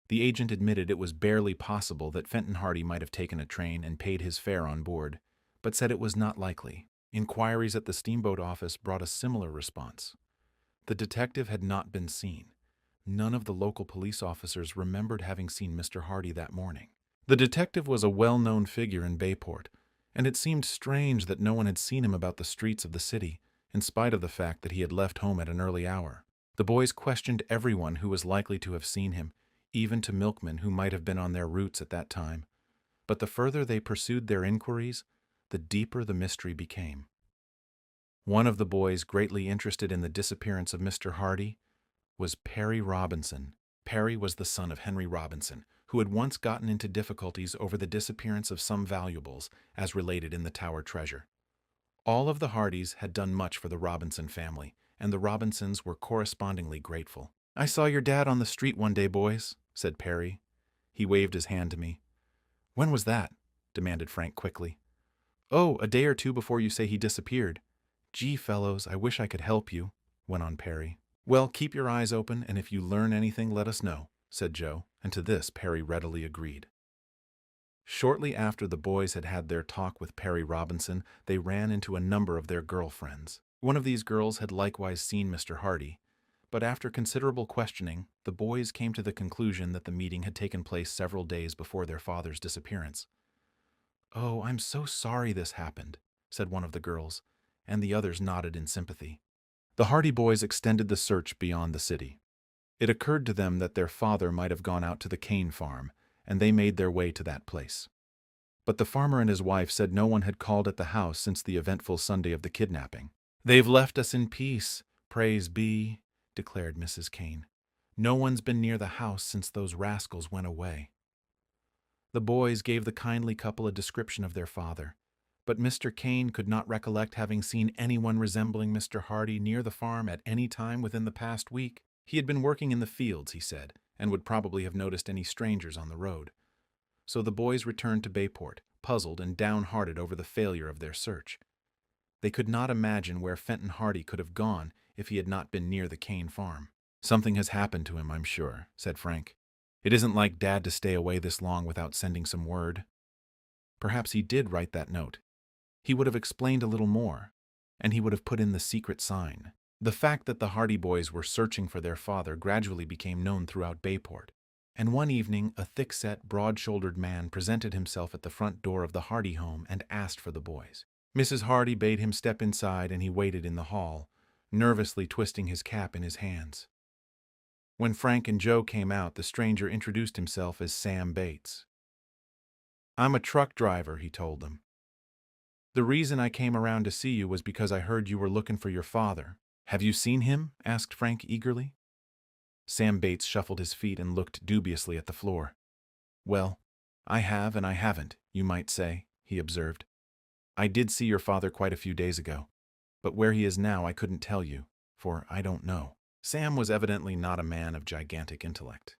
The agent admitted it was barely possible that Fenton Hardy might have taken a train and paid his fare on board, but said it was not likely. Inquiries at the steamboat office brought a similar response. The detective had not been seen. None of the local police officers remembered having seen Mr. Hardy that morning. The detective was a well-known figure in Bayport, and it seemed strange that no one had seen him about the streets of the city, in spite of the fact that he had left home at an early hour. The boys questioned everyone who was likely to have seen him, even to milkmen who might have been on their routes at that time. But the further they pursued their inquiries, the deeper the mystery became. One of the boys greatly interested in the disappearance of Mr. Hardy was Perry Robinson. Perry was the son of Henry Robinson, who had once gotten into difficulties over the disappearance of some valuables, as related in the Tower Treasure. All of the Hardys had done much for the Robinson family, and the Robinsons were correspondingly grateful. "I saw your dad on the street one day, boys," said Perry. He waved his hand to me. "When was that?" demanded Frank quickly. "Oh, a day or two before you say he disappeared." "Gee, fellows, I wish I could help you," went on Perry. "Well, keep your eyes open, and if you learn anything, let us know," said Joe, and to this Perry readily agreed. Shortly after the boys had had their talk with Perry Robinson, they ran into a number of their girlfriends. One of these girls had likewise seen Mr. Hardy, but after considerable questioning, the boys came to the conclusion that the meeting had taken place several days before their father's disappearance. "Oh, I'm so sorry this happened," said one of the girls, and the others nodded in sympathy. The Hardy boys extended the search beyond the city. It occurred to them that their father might have gone out to the Kane farm, and they made their way to that place. But the farmer and his wife said no one had called at the house since the eventful Sunday of the kidnapping. "They've left us in peace, praise be," declared Mrs. Kane. "No one's been near the house since those rascals went away." The boys gave the kindly couple a description of their father, but Mr. Kane could not recollect having seen anyone resembling Mr. Hardy near the farm at any time within the past week. He had been working in the fields, he said, and would probably have noticed any strangers on the road. So the boys returned to Bayport, puzzled and downhearted over the failure of their search. They could not imagine where Fenton Hardy could have gone if he had not been near the Kane farm. "Something has happened to him, I'm sure," said Frank. "It isn't like Dad to stay away this long without sending some word." Perhaps he did write that note. He would have explained a little more, and he would have put in the secret sign. The fact that the Hardy boys were searching for their father gradually became known throughout Bayport, and one evening a thick-set, broad-shouldered man presented himself at the front door of the Hardy home and asked for the boys. Mrs. Hardy bade him step inside, and he waited in the hall, nervously twisting his cap in his hands. When Frank and Joe came out, the stranger introduced himself as Sam Bates. "I'm a truck driver," he told them. "The reason I came around to see you was because I heard you were looking for your father." "Have you seen him?" asked Frank eagerly. Sam Bates shuffled his feet and looked dubiously at the floor. "Well, I have and I haven't, you might say," he observed. "I did see your father quite a few days ago, but where he is now I couldn't tell you, for I don't know." Sam was evidently not a man of gigantic intellect.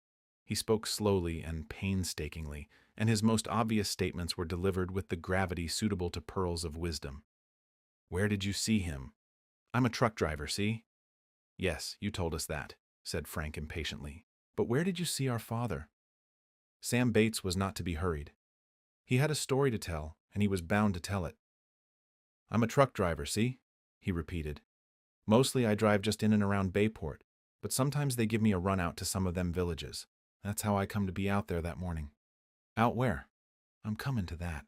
He spoke slowly and painstakingly, and his most obvious statements were delivered with the gravity suitable to pearls of wisdom. "Where did you see him?" "I'm a truck driver, see?" "Yes, you told us that," said Frank impatiently. "But where did you see our father?" Sam Bates was not to be hurried. He had a story to tell, and he was bound to tell it. "I'm a truck driver, see?" he repeated. "Mostly I drive just in and around Bayport, but sometimes they give me a run out to some of them villages. That's how I come to be out there that morning." "Out where?" "I'm coming to that.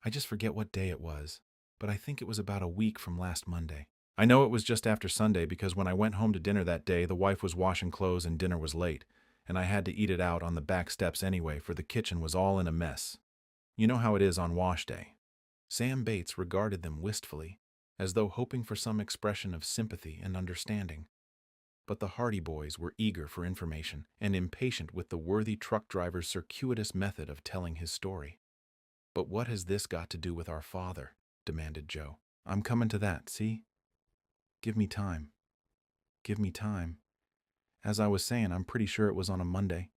I just forget what day it was, but I think it was about a week from last Monday. I know it was just after Sunday because when I went home to dinner that day, the wife was washing clothes and dinner was late, and I had to eat it out on the back steps anyway, for the kitchen was all in a mess. You know how it is on wash day." Sam Bates regarded them wistfully, as though hoping for some expression of sympathy and understanding. But the Hardy boys were eager for information and impatient with the worthy truck driver's circuitous method of telling his story. "But what has this got to do with our father?" demanded Joe. "I'm coming to that, see? Give me time. Give me time. As I was saying, I'm pretty sure it was on a Monday,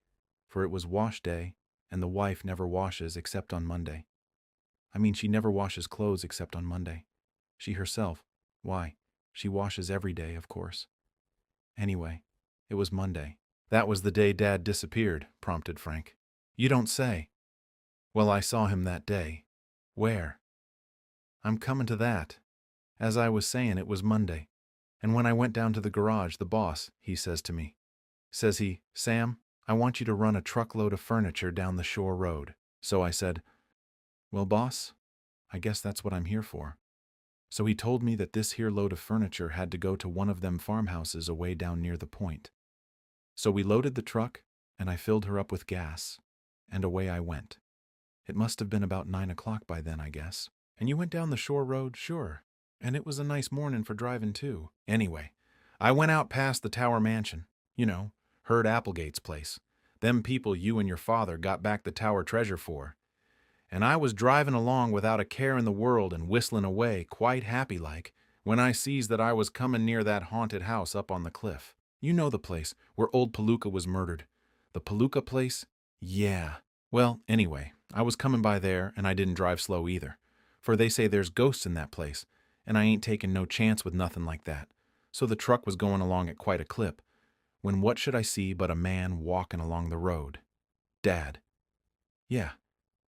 for it was wash day, and the wife never washes except on Monday. I mean, she never washes clothes except on Monday. She herself, why, she washes every day, of course. Anyway, it was Monday." "That was the day Dad disappeared," prompted Frank. "You don't say." "Well, I saw him that day." "Where?" "I'm coming to that. As I was saying, it was Monday. And when I went down to the garage, the boss, he says to me, says he, 'Sam, I want you to run a truckload of furniture down the shore road.' So I said, 'Well, boss, I guess that's what I'm here for.' So he told me that this here load of furniture had to go to one of them farmhouses away down near the point. So we loaded the truck, and I filled her up with gas, and away I went. It must have been about 9 o'clock by then, I guess. And you went down the shore road, sure. And it was a nice morning for driving, too. Anyway, I went out past the Tower Mansion. You know, Herd Applegate's place. Them people you and your father got back the Tower treasure for. And I was driving along without a care in the world and whistling away, quite happy-like, when I sees that I was coming near that haunted house up on the cliff. You know the place, where old Palooka was murdered. The Palooka place? Yeah. Well, anyway, I was coming by there, and I didn't drive slow either. For they say there's ghosts in that place, and I ain't taking no chance with nothing like that. So the truck was going along at quite a clip, when what should I see but a man walking along the road? Dad. Yeah,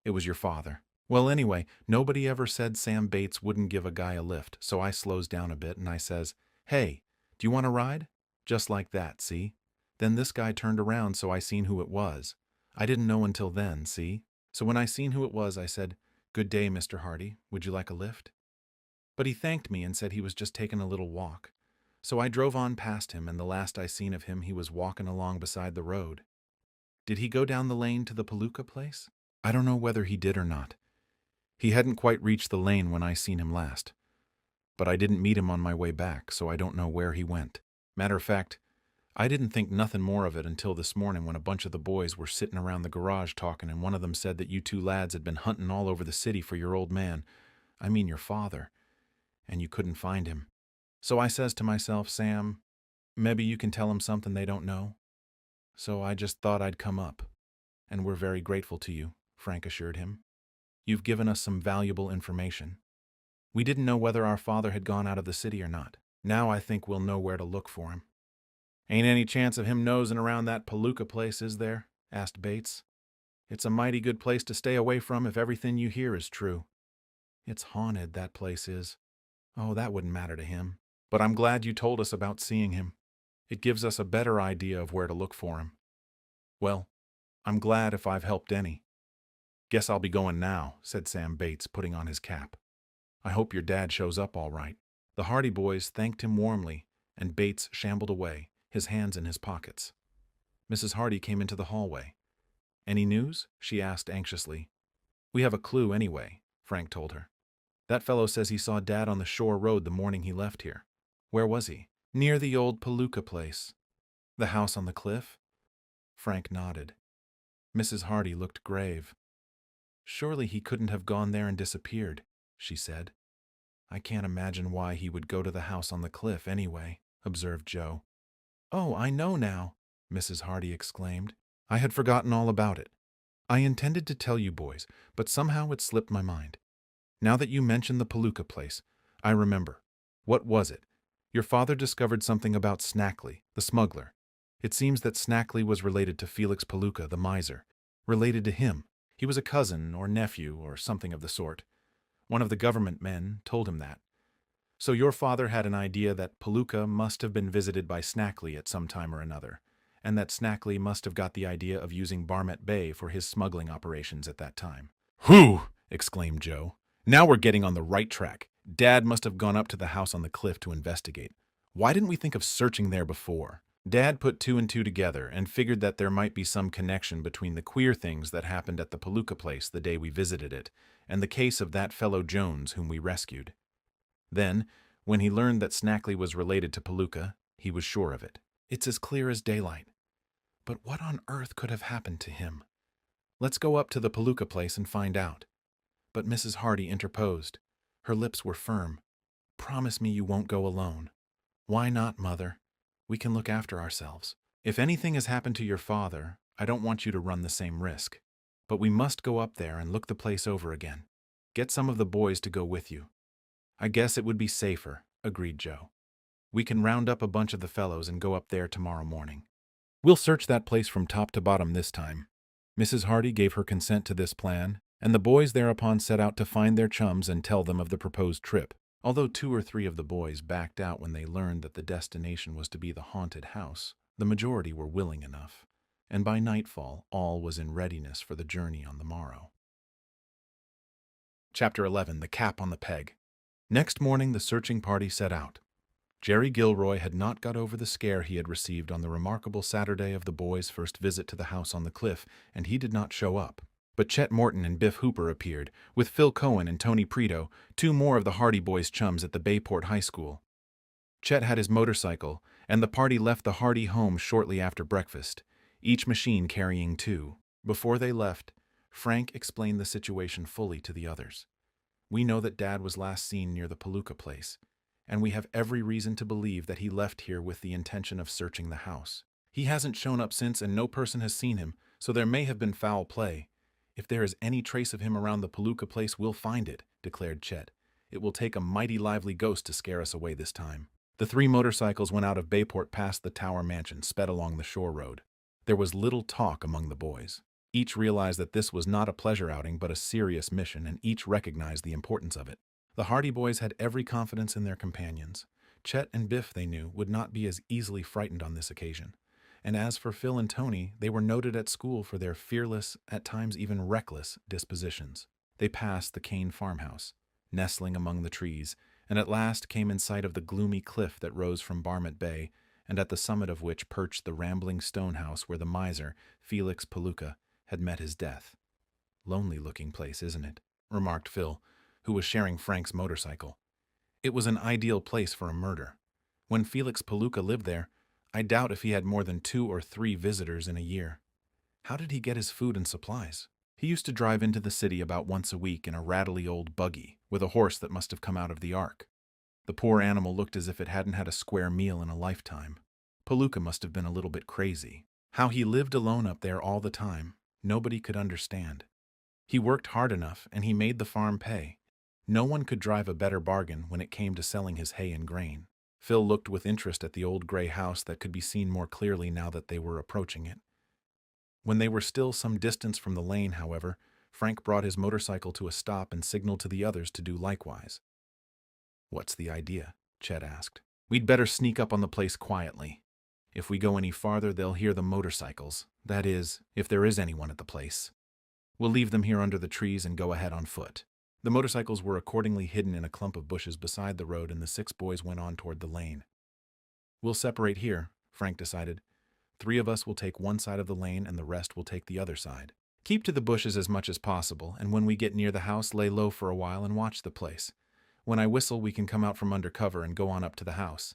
it was your father. Well, anyway, nobody ever said Sam Bates wouldn't give a guy a lift, so I slows down a bit and I says, 'Hey, do you want to ride?' Just like that, see? Then this guy turned around, so I seen who it was. I didn't know until then, see? So when I seen who it was, I said, 'Good day, Mr. Hardy. Would you like a lift?' But he thanked me and said he was just taking a little walk. So I drove on past him, and the last I seen of him he was walking along beside the road." "Did he go down the lane to the Palooka place?" "I don't know whether he did or not. He hadn't quite reached the lane when I seen him last. But I didn't meet him on my way back, so I don't know where he went. Matter of fact, I didn't think nothing more of it until this morning when a bunch of the boys were sitting around the garage talking, and one of them said that you two lads had been hunting all over the city for your old man, I mean your father, and you couldn't find him. So I says to myself, 'Sam, maybe you can tell them something they don't know.' So I just thought I'd come up. And we're very grateful to you," Frank assured him. "You've given us some valuable information. We didn't know whether our father had gone out of the city or not. Now I think we'll know where to look for him." "Ain't any chance of him nosing around that Palooka place, is there?" asked Bates. "It's a mighty good place to stay away from if everything you hear is true." "It's haunted, that place is." "Oh, that wouldn't matter to him. But I'm glad you told us about seeing him. It gives us a better idea of where to look for him." "Well, I'm glad if I've helped any." "Guess I'll be going now," said Sam Bates, putting on his cap. "I hope your dad shows up all right." The Hardy boys thanked him warmly, and Bates shambled away, his hands in his pockets. Mrs. Hardy came into the hallway. "Any news?" she asked anxiously. "We have a clue anyway," Frank told her. "That fellow says he saw Dad on the shore road the morning he left here." "Where was he?" "Near the old Palooka place." "The house on the cliff?" Frank nodded. Mrs. Hardy looked grave. "Surely he couldn't have gone there and disappeared," she said. "I can't imagine why he would go to the house on the cliff anyway," observed Joe. "Oh, I know now," Mrs. Hardy exclaimed. "I had forgotten all about it. I intended to tell you boys, but somehow it slipped my mind. Now that you mention the Palooka place, I remember. What was it? Your father discovered something about Snackley, the smuggler. It seems that Snackley was related to Felix Palooka, the miser, Related to him. He was a cousin or nephew or something of the sort. One of the government men told him that. So your father had an idea that Palooka must have been visited by Snackley at some time or another, and that Snackley must have got the idea of using Barmet Bay for his smuggling operations at that time. "Whew!" exclaimed Joe. "Now we're getting on the right track. Dad must have gone up to the house on the cliff to investigate. Why didn't we think of searching there before?" Dad put two and two together and figured that there might be some connection between the queer things that happened at the Palooka place the day we visited it and the case of that fellow Jones whom we rescued. Then, when he learned that Snackley was related to Palooka, he was sure of it. It's as clear as daylight. But what on earth could have happened to him? Let's go up to the Palooka place and find out. But Mrs. Hardy interposed. Her lips were firm. Promise me you won't go alone. Why not, Mother? We can look after ourselves. If anything has happened to your father, I don't want you to run the same risk. But we must go up there and look the place over again. Get some of the boys to go with you. I guess it would be safer, agreed Joe. We can round up a bunch of the fellows and go up there tomorrow morning. We'll search that place from top to bottom this time. Mrs. Hardy gave her consent to this plan, and the boys thereupon set out to find their chums and tell them of the proposed trip. Although 2 or 3 of the boys backed out when they learned that the destination was to be the haunted house, the majority were willing enough, and by nightfall all was in readiness for the journey on the morrow. Chapter 11. The Cap on the Peg. Next morning the searching party set out. Jerry Gilroy had not got over the scare he had received on the remarkable Saturday of the boys' first visit to the house on the cliff, and he did not show up. But Chet Morton and Biff Hooper appeared, with Phil Cohen and Tony Preto, 2 more of the Hardy boys' chums at the Bayport High School. Chet had his motorcycle, and the party left the Hardy home shortly after breakfast, each machine carrying 2. Before they left, Frank explained the situation fully to the others. We know that Dad was last seen near the Palooka place, and we have every reason to believe that he left here with the intention of searching the house. He hasn't shown up since, and no person has seen him, so there may have been foul play. If there is any trace of him around the Palooka place, we'll find it, declared Chet. It will take a mighty lively ghost to scare us away this time. The 3 motorcycles went out of Bayport past the Tower Mansion, sped along the shore road. There was little talk among the boys. Each realized that this was not a pleasure outing but a serious mission, and each recognized the importance of it. The Hardy boys had every confidence in their companions. Chet and Biff, they knew, would not be as easily frightened on this occasion. And as for Phil and Tony, they were noted at school for their fearless, at times even reckless, dispositions. They passed the Kane farmhouse, nestling among the trees, and at last came in sight of the gloomy cliff that rose from Barmet Bay, and at the summit of which perched the rambling stone house where the miser, Felix Palooka, had met his death. Lonely-looking place, isn't it? Remarked Phil, who was sharing Frank's motorcycle. It was an ideal place for a murder. When Felix Palooka lived there, I doubt if he had more than 2 or 3 visitors in a year. How did he get his food and supplies? He used to drive into the city about once a week in a rattly old buggy, with a horse that must have come out of the ark. The poor animal looked as if it hadn't had a square meal in a lifetime. Palooka must have been a little bit crazy. How he lived alone up there all the time, nobody could understand. He worked hard enough, and he made the farm pay. No one could drive a better bargain when it came to selling his hay and grain. Phil looked with interest at the old gray house that could be seen more clearly now that they were approaching it. When they were still some distance from the lane, however, Frank brought his motorcycle to a stop and signaled to the others to do likewise. What's the idea? Chet asked. We'd better sneak up on the place quietly. If we go any farther, they'll hear the motorcycles. That is, if there is anyone at the place. We'll leave them here under the trees and go ahead on foot. The motorcycles were accordingly hidden in a clump of bushes beside the road, and the 6 boys went on toward the lane. We'll separate here, Frank decided. 3 of us will take one side of the lane and the rest will take the other side. Keep to the bushes as much as possible, and when we get near the house, lay low for a while and watch the place. When I whistle, we can come out from under cover and go on up to the house.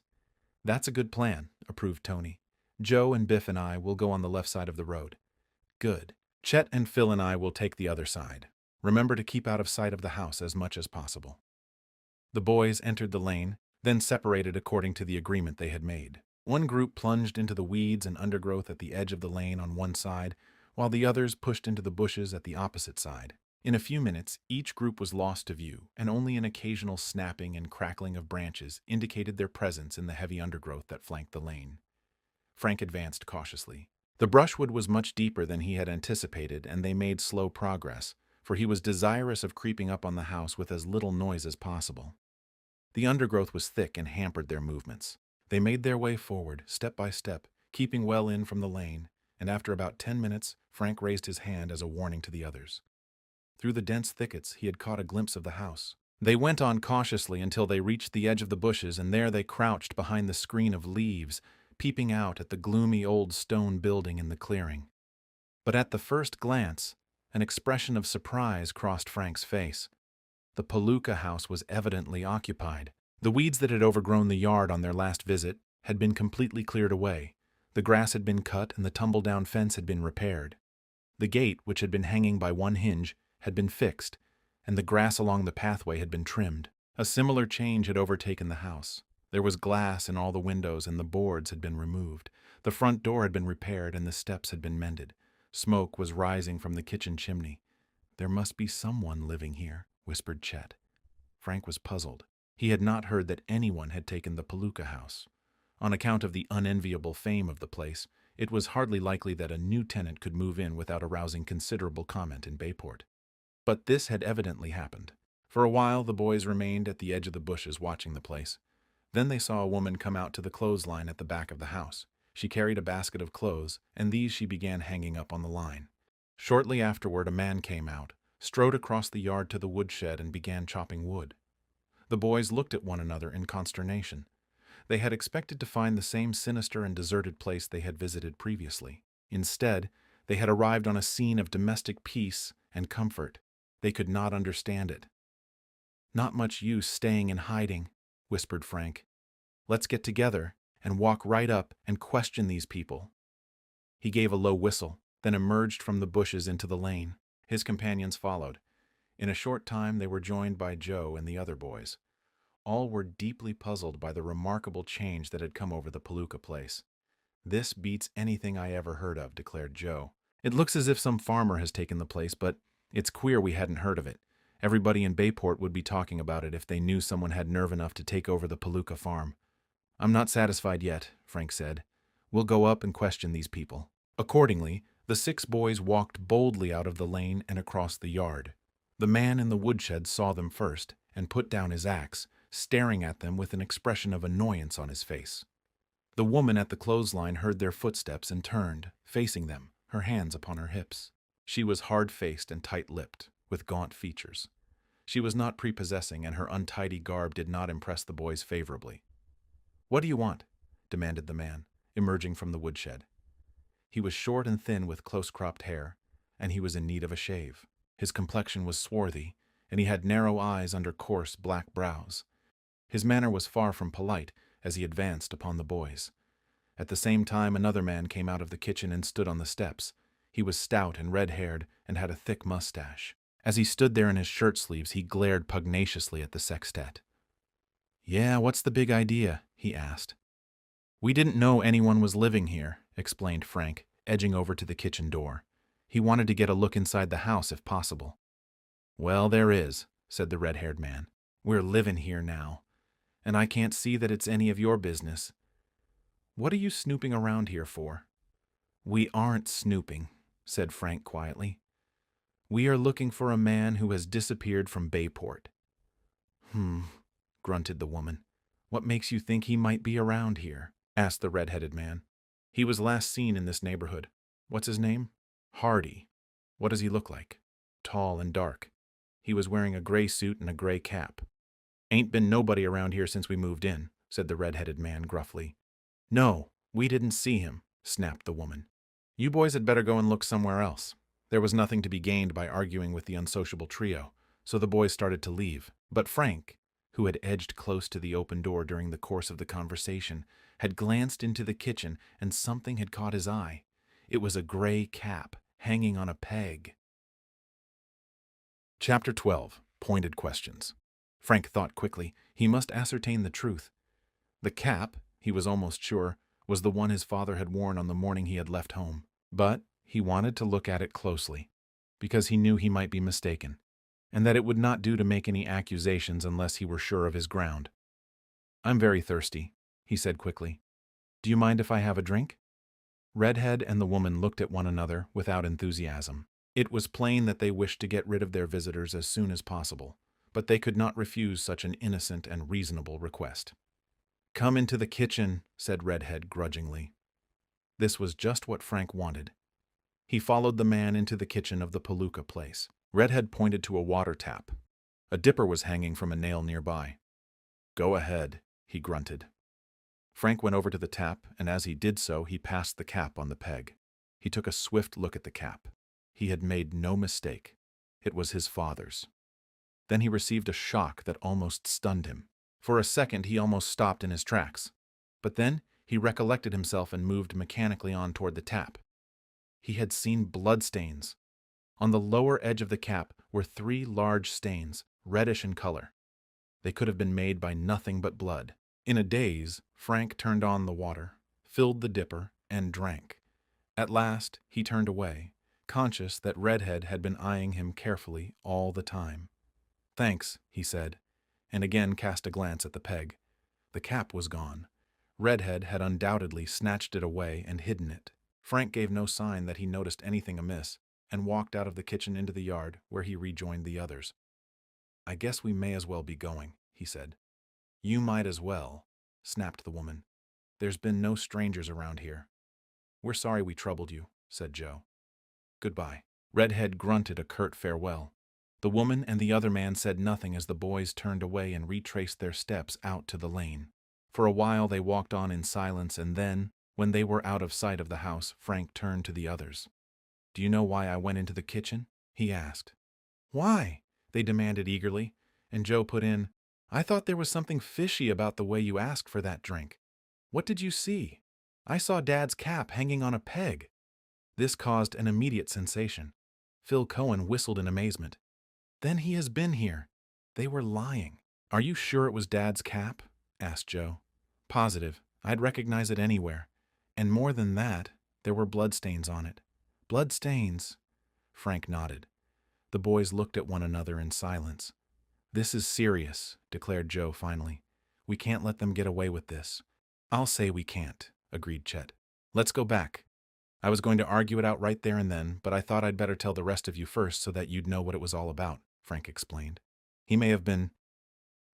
That's a good plan, approved Tony. Joe and Biff and I will go on the left side of the road. Good. Chet and Phil and I will take the other side. Remember to keep out of sight of the house as much as possible. The boys entered the lane, then separated according to the agreement they had made. One group plunged into the weeds and undergrowth at the edge of the lane on one side, while the others pushed into the bushes at the opposite side. In a few minutes, each group was lost to view, and only an occasional snapping and crackling of branches indicated their presence in the heavy undergrowth that flanked the lane. Frank advanced cautiously. The brushwood was much deeper than he had anticipated, and they made slow progress, for he was desirous of creeping up on the house with as little noise as possible. The undergrowth was thick and hampered their movements. They made their way forward, step by step, keeping well in from the lane, and after about 10 minutes, Frank raised his hand as a warning to the others. Through the dense thickets, he had caught a glimpse of the house. They went on cautiously until they reached the edge of the bushes, and there they crouched behind the screen of leaves, peeping out at the gloomy old stone building in the clearing. But at the first glance, an expression of surprise crossed Frank's face. The Palooka house was evidently occupied. The weeds that had overgrown the yard on their last visit had been completely cleared away. The grass had been cut and the tumble-down fence had been repaired. The gate, which had been hanging by one hinge, had been fixed, and the grass along the pathway had been trimmed. A similar change had overtaken the house. There was glass in all the windows and the boards had been removed. The front door had been repaired and the steps had been mended. Smoke was rising from the kitchen chimney. "There must be someone living here," whispered Chet. Frank was puzzled. He had not heard that anyone had taken the Palooka house. On account of the unenviable fame of the place, it was hardly likely that a new tenant could move in without arousing considerable comment in Bayport. But this had evidently happened. For a while, the boys remained at the edge of the bushes watching the place. Then they saw a woman come out to the clothesline at the back of the house. She carried a basket of clothes, and these she began hanging up on the line. Shortly afterward, a man came out, strode across the yard to the woodshed, and began chopping wood. The boys looked at one another in consternation. They had expected to find the same sinister and deserted place they had visited previously. Instead, they had arrived on a scene of domestic peace and comfort. They could not understand it. "Not much use staying in hiding," whispered Frank. "Let's get together and walk right up and question these people." He gave a low whistle, then emerged from the bushes into the lane. His companions followed. In a short time they were joined by Joe and the other boys. All were deeply puzzled by the remarkable change that had come over the Palooka place. "This beats anything I ever heard of," declared Joe. "It looks as if some farmer has taken the place, but it's queer we hadn't heard of it. Everybody in Bayport would be talking about it if they knew someone had nerve enough to take over the Palooka farm." "I'm not satisfied yet," Frank said. "We'll go up and question these people." Accordingly, the 6 boys walked boldly out of the lane and across the yard. The man in the woodshed saw them first and put down his axe, staring at them with an expression of annoyance on his face. The woman at the clothesline heard their footsteps and turned, facing them, her hands upon her hips. She was hard-faced and tight-lipped, with gaunt features. She was not prepossessing, and her untidy garb did not impress the boys favorably. "What do you want?" demanded the man, emerging from the woodshed. He was short and thin with close-cropped hair, and he was in need of a shave. His complexion was swarthy, and he had narrow eyes under coarse black brows. His manner was far from polite as he advanced upon the boys. At the same time, another man came out of the kitchen and stood on the steps. He was stout and red-haired and had a thick mustache. As he stood there in his shirt-sleeves, he glared pugnaciously at the sextet. "Yeah, what's the big idea?" he asked. "We didn't know anyone was living here," explained Frank, edging over to the kitchen door. He wanted to get a look inside the house if possible. "Well, there is," said the red-haired man. "We're living here now, and I can't see that it's any of your business. What are you snooping around here for?" "We aren't snooping," said Frank quietly. "We are looking for a man who has disappeared from Bayport." Grunted the woman. "What makes you think he might be around here?" asked the red-headed man. "He was last seen in this neighborhood. What's his name?" "Hardy." "What does he look like?" "Tall and dark. He was wearing a gray suit and a gray cap." "Ain't been nobody around here since we moved in," said the red-headed man gruffly. "No, we didn't see him," snapped the woman. "You boys had better go and look somewhere else." There was nothing to be gained by arguing with the unsociable trio, so the boys started to leave. But Frank, who had edged close to the open door during the course of the conversation, had glanced into the kitchen and something had caught his eye. It was a gray cap hanging on a peg. Chapter 12. Pointed Questions. Frank thought quickly. He must ascertain the truth. The cap, he was almost sure, was the one his father had worn on the morning he had left home. But he wanted to look at it closely, because he knew he might be mistaken, and that it would not do to make any accusations unless he were sure of his ground. "I'm very thirsty," he said quickly. "Do you mind if I have a drink?" Redhead and the woman looked at one another without enthusiasm. It was plain that they wished to get rid of their visitors as soon as possible, but they could not refuse such an innocent and reasonable request. "Come into the kitchen," said Redhead grudgingly. This was just what Frank wanted. He followed the man into the kitchen of the Palooka place. Redhead pointed to a water tap. A dipper was hanging from a nail nearby. "Go ahead," he grunted. Frank went over to the tap, and as he did so, he passed the cap on the peg. He took a swift look at the cap. He had made no mistake. It was his father's. Then he received a shock that almost stunned him. For a second, he almost stopped in his tracks. But then he recollected himself and moved mechanically on toward the tap. He had seen bloodstains. On the lower edge of the cap were 3 large stains, reddish in color. They could have been made by nothing but blood. In a daze, Frank turned on the water, filled the dipper, and drank. At last, he turned away, conscious that Redhead had been eyeing him carefully all the time. "Thanks," he said, and again cast a glance at the peg. The cap was gone. Redhead had undoubtedly snatched it away and hidden it. Frank gave no sign that he noticed anything amiss, and walked out of the kitchen into the yard, where he rejoined the others. "I guess we may as well be going," he said. "You might as well," snapped the woman. "There's been no strangers around here." "We're sorry we troubled you," said Joe. "Goodbye." Redhead grunted a curt farewell. The woman and the other man said nothing as the boys turned away and retraced their steps out to the lane. For a while they walked on in silence, and then, when they were out of sight of the house, Frank turned to the others. "Do you know why I went into the kitchen?" he asked. "Why?" they demanded eagerly, and Joe put in, "I thought there was something fishy about the way you asked for that drink. What did you see?" "I saw Dad's cap hanging on a peg." This caused an immediate sensation. Phil Cohen whistled in amazement. "Then he has been here." They were lying. "Are you sure it was Dad's cap?" asked Joe. "Positive. I'd recognize it anywhere. And more than that, there were bloodstains on it." "Bloodstains?" Frank nodded. The boys looked at one another in silence. "This is serious," declared Joe finally. "We can't let them get away with this." "I'll say we can't," agreed Chet. "Let's go back. I was going to argue it out right there and then, but I thought I'd better tell the rest of you first so that you'd know what it was all about," Frank explained. "He may have been—"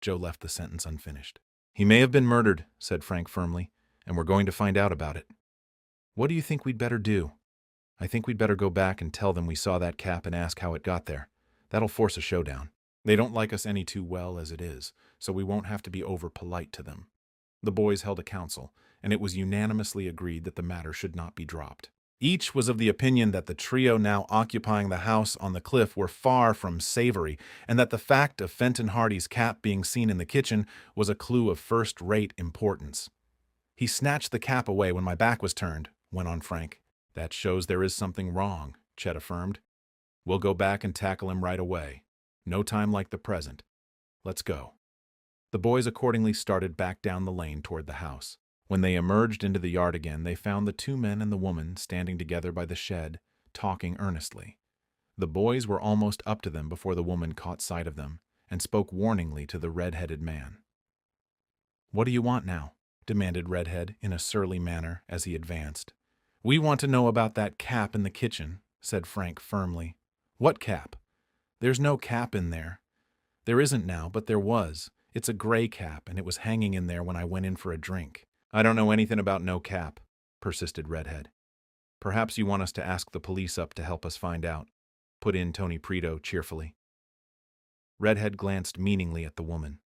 Joe left the sentence unfinished. "He may have been murdered," said Frank firmly, "and we're going to find out about it." "What do you think we'd better do?" "I think we'd better go back and tell them we saw that cap and ask how it got there. That'll force a showdown. They don't like us any too well as it is, so we won't have to be over-polite to them." The boys held a council, and it was unanimously agreed that the matter should not be dropped. Each was of the opinion that the trio now occupying the house on the cliff were far from savory, and that the fact of Fenton Hardy's cap being seen in the kitchen was a clue of first-rate importance. "He snatched the cap away when my back was turned," went on Frank. "That shows there is something wrong," Chet affirmed. "We'll go back and tackle him right away. No time like the present. Let's go." The boys accordingly started back down the lane toward the house. When they emerged into the yard again, they found the 2 men and the woman standing together by the shed, talking earnestly. The boys were almost up to them before the woman caught sight of them and spoke warningly to the red-headed man. "What do you want now?" demanded Redhead in a surly manner as he advanced. "We want to know about that cap in the kitchen," said Frank firmly. "What cap?" "There's no cap in there." "There isn't now, but there was. It's a gray cap, and it was hanging in there when I went in for a drink." "I don't know anything about no cap," persisted Redhead. "Perhaps you want us to ask the police up to help us find out," put in Tony Preto cheerfully. Redhead glanced meaningly at the woman.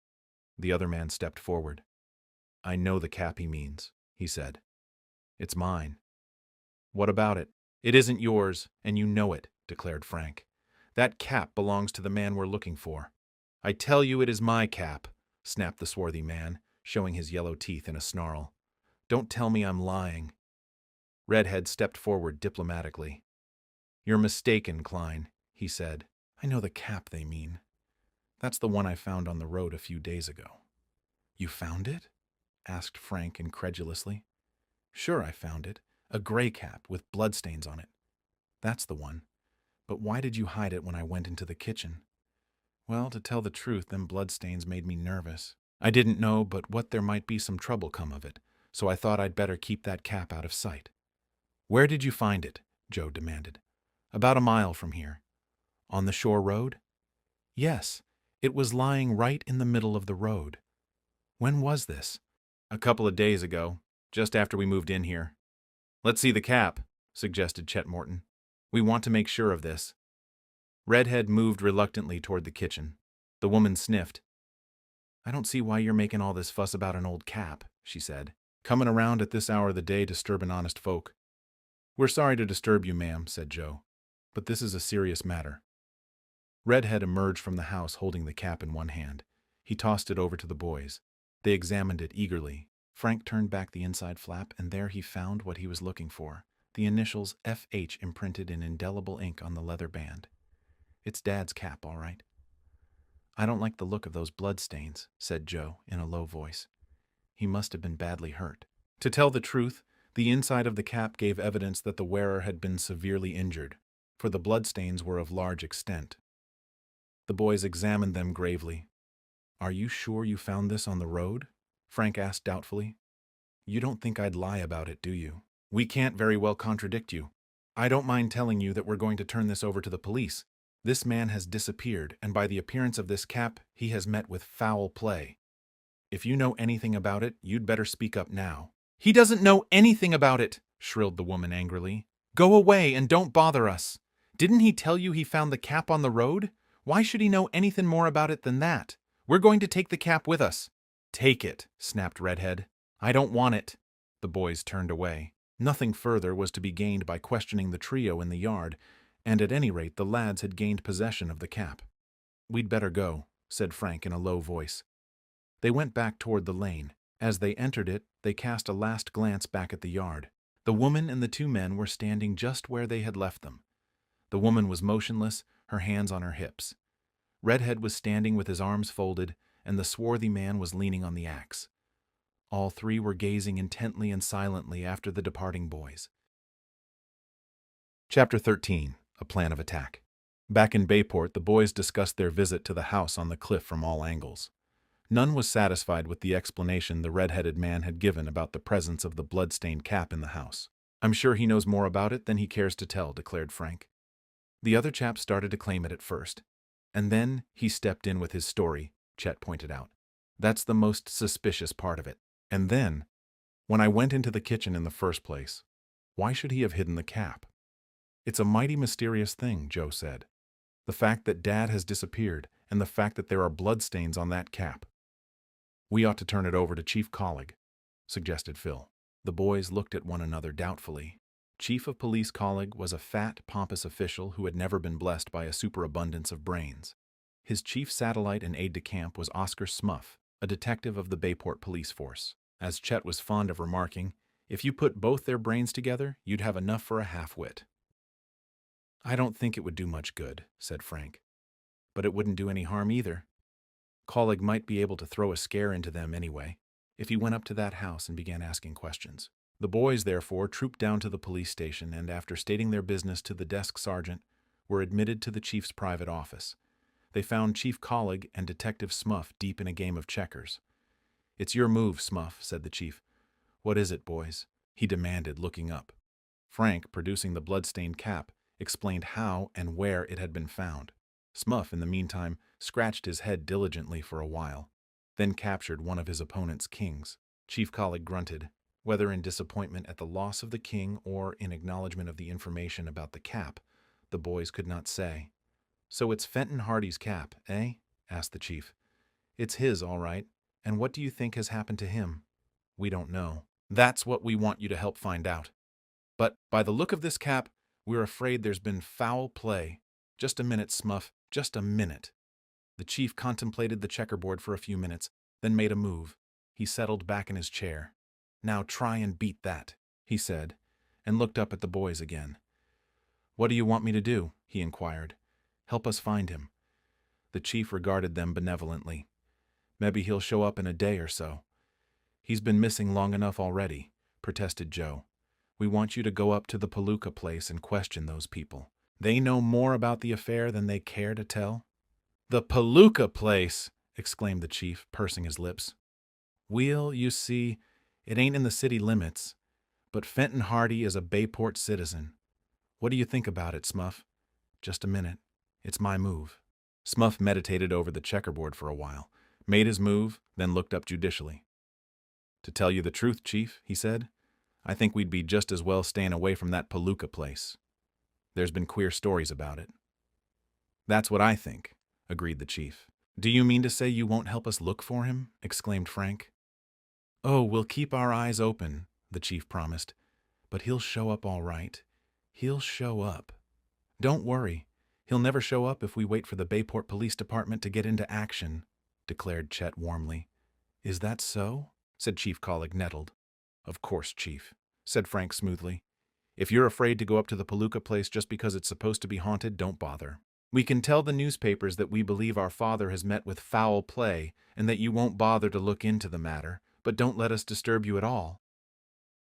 The other man stepped forward. "I know the cap he means," he said. "It's mine." "What about it?" "It isn't yours, and you know it," declared Frank. "That cap belongs to the man we're looking for." "I tell you it is my cap," snapped the swarthy man, showing his yellow teeth in a snarl. "Don't tell me I'm lying." Redhead stepped forward diplomatically. "You're mistaken, Klein," he said. "I know the cap they mean. That's the one I found on the road a few days ago." "You found it?" asked Frank incredulously. "Sure, I found it. A gray cap with bloodstains on it. That's the one. But why did you hide it when I went into the kitchen?" "Well, to tell the truth, them bloodstains made me nervous. I didn't know but what there might be some trouble come of it, so I thought I'd better keep that cap out of sight." Where did you find it? Joe demanded. About a mile from here. On the shore road? Yes, it was lying right in the middle of the road. When was this? A couple of days ago, just after we moved in here. Let's see the cap, suggested Chet Morton. We want to make sure of this. Redhead moved reluctantly toward the kitchen. The woman sniffed. I don't see why you're making all this fuss about an old cap, she said. Coming around at this hour of the day disturbing honest folk. We're sorry to disturb you, ma'am, said Joe, but this is a serious matter. Redhead emerged from the house holding the cap in one hand. He tossed it over to the boys. They examined it eagerly. Frank turned back the inside flap, and there he found what he was looking for, the initials FH imprinted in indelible ink on the leather band. It's Dad's cap, all right. I don't like the look of those bloodstains, said Joe in a low voice. He must have been badly hurt. To tell the truth, the inside of the cap gave evidence that the wearer had been severely injured, for the bloodstains were of large extent. The boys examined them gravely. Are you sure you found this on the road? Frank asked doubtfully. You don't think I'd lie about it, do you? We can't very well contradict you. I don't mind telling you that we're going to turn this over to the police. This man has disappeared, and by the appearance of this cap, he has met with foul play. If you know anything about it, you'd better speak up now. He doesn't know anything about it, shrilled the woman angrily. Go away and don't bother us. Didn't he tell you he found the cap on the road? Why should he know anything more about it than that? We're going to take the cap with us. Take it, snapped Redhead. I don't want it. The boys turned away. Nothing further was to be gained by questioning the trio in the yard, and at any rate the lads had gained possession of the cap. We'd better go, said Frank in a low voice. They went back toward the lane. As they entered it, they cast a last glance back at the yard. The woman and the two men were standing just where they had left them. The woman was motionless, her hands on her hips. Redhead was standing with his arms folded, and the swarthy man was leaning on the axe. All three were gazing intently and silently after the departing boys. Chapter 13. A Plan of Attack. Back in Bayport, the boys discussed their visit to the house on the cliff from all angles. None was satisfied with the explanation the red-headed man had given about the presence of the blood-stained cap in the house. I'm sure he knows more about it than he cares to tell, declared Frank. The other chap started to claim it at first. And then he stepped in with his story, Chet pointed out. That's the most suspicious part of it. And then, when I went into the kitchen in the first place, why should he have hidden the cap? It's a mighty mysterious thing, Joe said. The fact that Dad has disappeared, and the fact that there are bloodstains on that cap. We ought to turn it over to Chief Collig, suggested Phil. The boys looked at one another doubtfully. Chief of Police Collig was a fat, pompous official who had never been blessed by a superabundance of brains. His chief satellite and aide-de-camp was Oscar Smuff, a detective of the Bayport Police Force. As Chet was fond of remarking, if you put both their brains together, you'd have enough for a half-wit. I don't think it would do much good, said Frank. But it wouldn't do any harm either. Collig might be able to throw a scare into them anyway, if he went up to that house and began asking questions. The boys, therefore, trooped down to the police station and, after stating their business to the desk sergeant, were admitted to the chief's private office. They found Chief Collig and Detective Smuff deep in a game of checkers. It's your move, Smuff, said the chief. What is it, boys? He demanded, looking up. Frank, producing the blood-stained cap, explained how and where it had been found. Smuff, in the meantime, scratched his head diligently for a while, then captured one of his opponent's kings. Chief Collig grunted, whether in disappointment at the loss of the king or in acknowledgement of the information about the cap, the boys could not say. So it's Fenton Hardy's cap, eh? Asked the chief. It's his, all right. And what do you think has happened to him? We don't know. That's what we want you to help find out. But by the look of this cap, we're afraid there's been foul play. Just a minute, Smuff, just a minute. The chief contemplated the checkerboard for a few minutes, then made a move. He settled back in his chair. Now try and beat that, he said, and looked up at the boys again. What do you want me to do? He inquired. Help us find him. The chief regarded them benevolently. Maybe he'll show up in a day or so. He's been missing long enough already, protested Joe. We want you to go up to the Palooka place and question those people. They know more about the affair than they care to tell. The Palooka place, exclaimed the chief, pursing his lips. Well, you see, it ain't in the city limits, but Fenton Hardy is a Bayport citizen. What do you think about it, Smuff? Just a minute. It's my move. Smuff meditated over the checkerboard for a while, made his move, then looked up judicially. To tell you the truth, Chief, he said, I think we'd be just as well staying away from that Palooka place. There's been queer stories about it. That's what I think, agreed the Chief. Do you mean to say you won't help us look for him? Exclaimed Frank. Oh, we'll keep our eyes open, the Chief promised. But he'll show up all right. He'll show up. Don't worry. He'll never show up if we wait for the Bayport Police Department to get into action, declared Chet warmly. Is that so? Said Chief Colleague, nettled. Of course, Chief, said Frank smoothly. If you're afraid to go up to the Palooka place just because it's supposed to be haunted, don't bother. We can tell the newspapers that we believe our father has met with foul play and that you won't bother to look into the matter, but don't let us disturb you at all.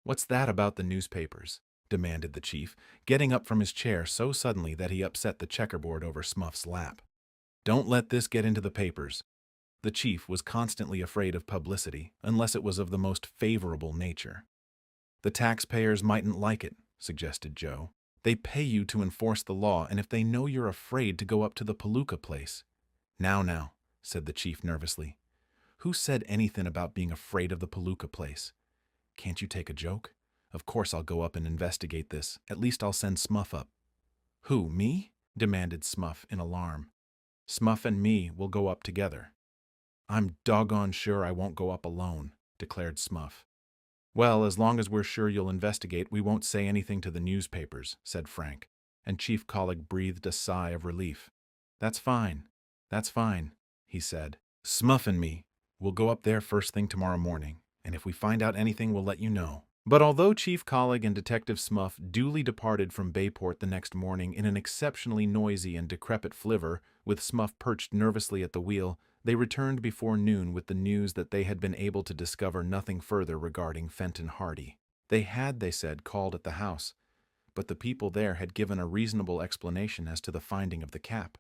What's that about the newspapers? Demanded the Chief, getting up from his chair so suddenly that he upset the checkerboard over Smuff's lap. Don't let this get into the papers. The Chief was constantly afraid of publicity, unless it was of the most favorable nature. The taxpayers mightn't like it, suggested Joe. They pay you to enforce the law, and if they know you're afraid to go up to the Palooka place. Now, said the Chief nervously. Who said anything about being afraid of the Palooka place? Can't you take a joke? Of course I'll go up and investigate this. At least I'll send Smuff up. Who, me? Demanded Smuff in alarm. Smuff and me will go up together. I'm doggone sure I won't go up alone, declared Smuff. Well, as long as we're sure you'll investigate, we won't say anything to the newspapers, said Frank, and Chief Colleague breathed a sigh of relief. That's fine, he said. Smuff and me will go up there first thing tomorrow morning, and if we find out anything, we'll let you know. But although Chief Colleague and Detective Smuff duly departed from Bayport the next morning in an exceptionally noisy and decrepit flivver, with Smuff perched nervously at the wheel, they returned before noon with the news that they had been able to discover nothing further regarding Fenton Hardy. They had, they said, called at the house, but the people there had given a reasonable explanation as to the finding of the cap.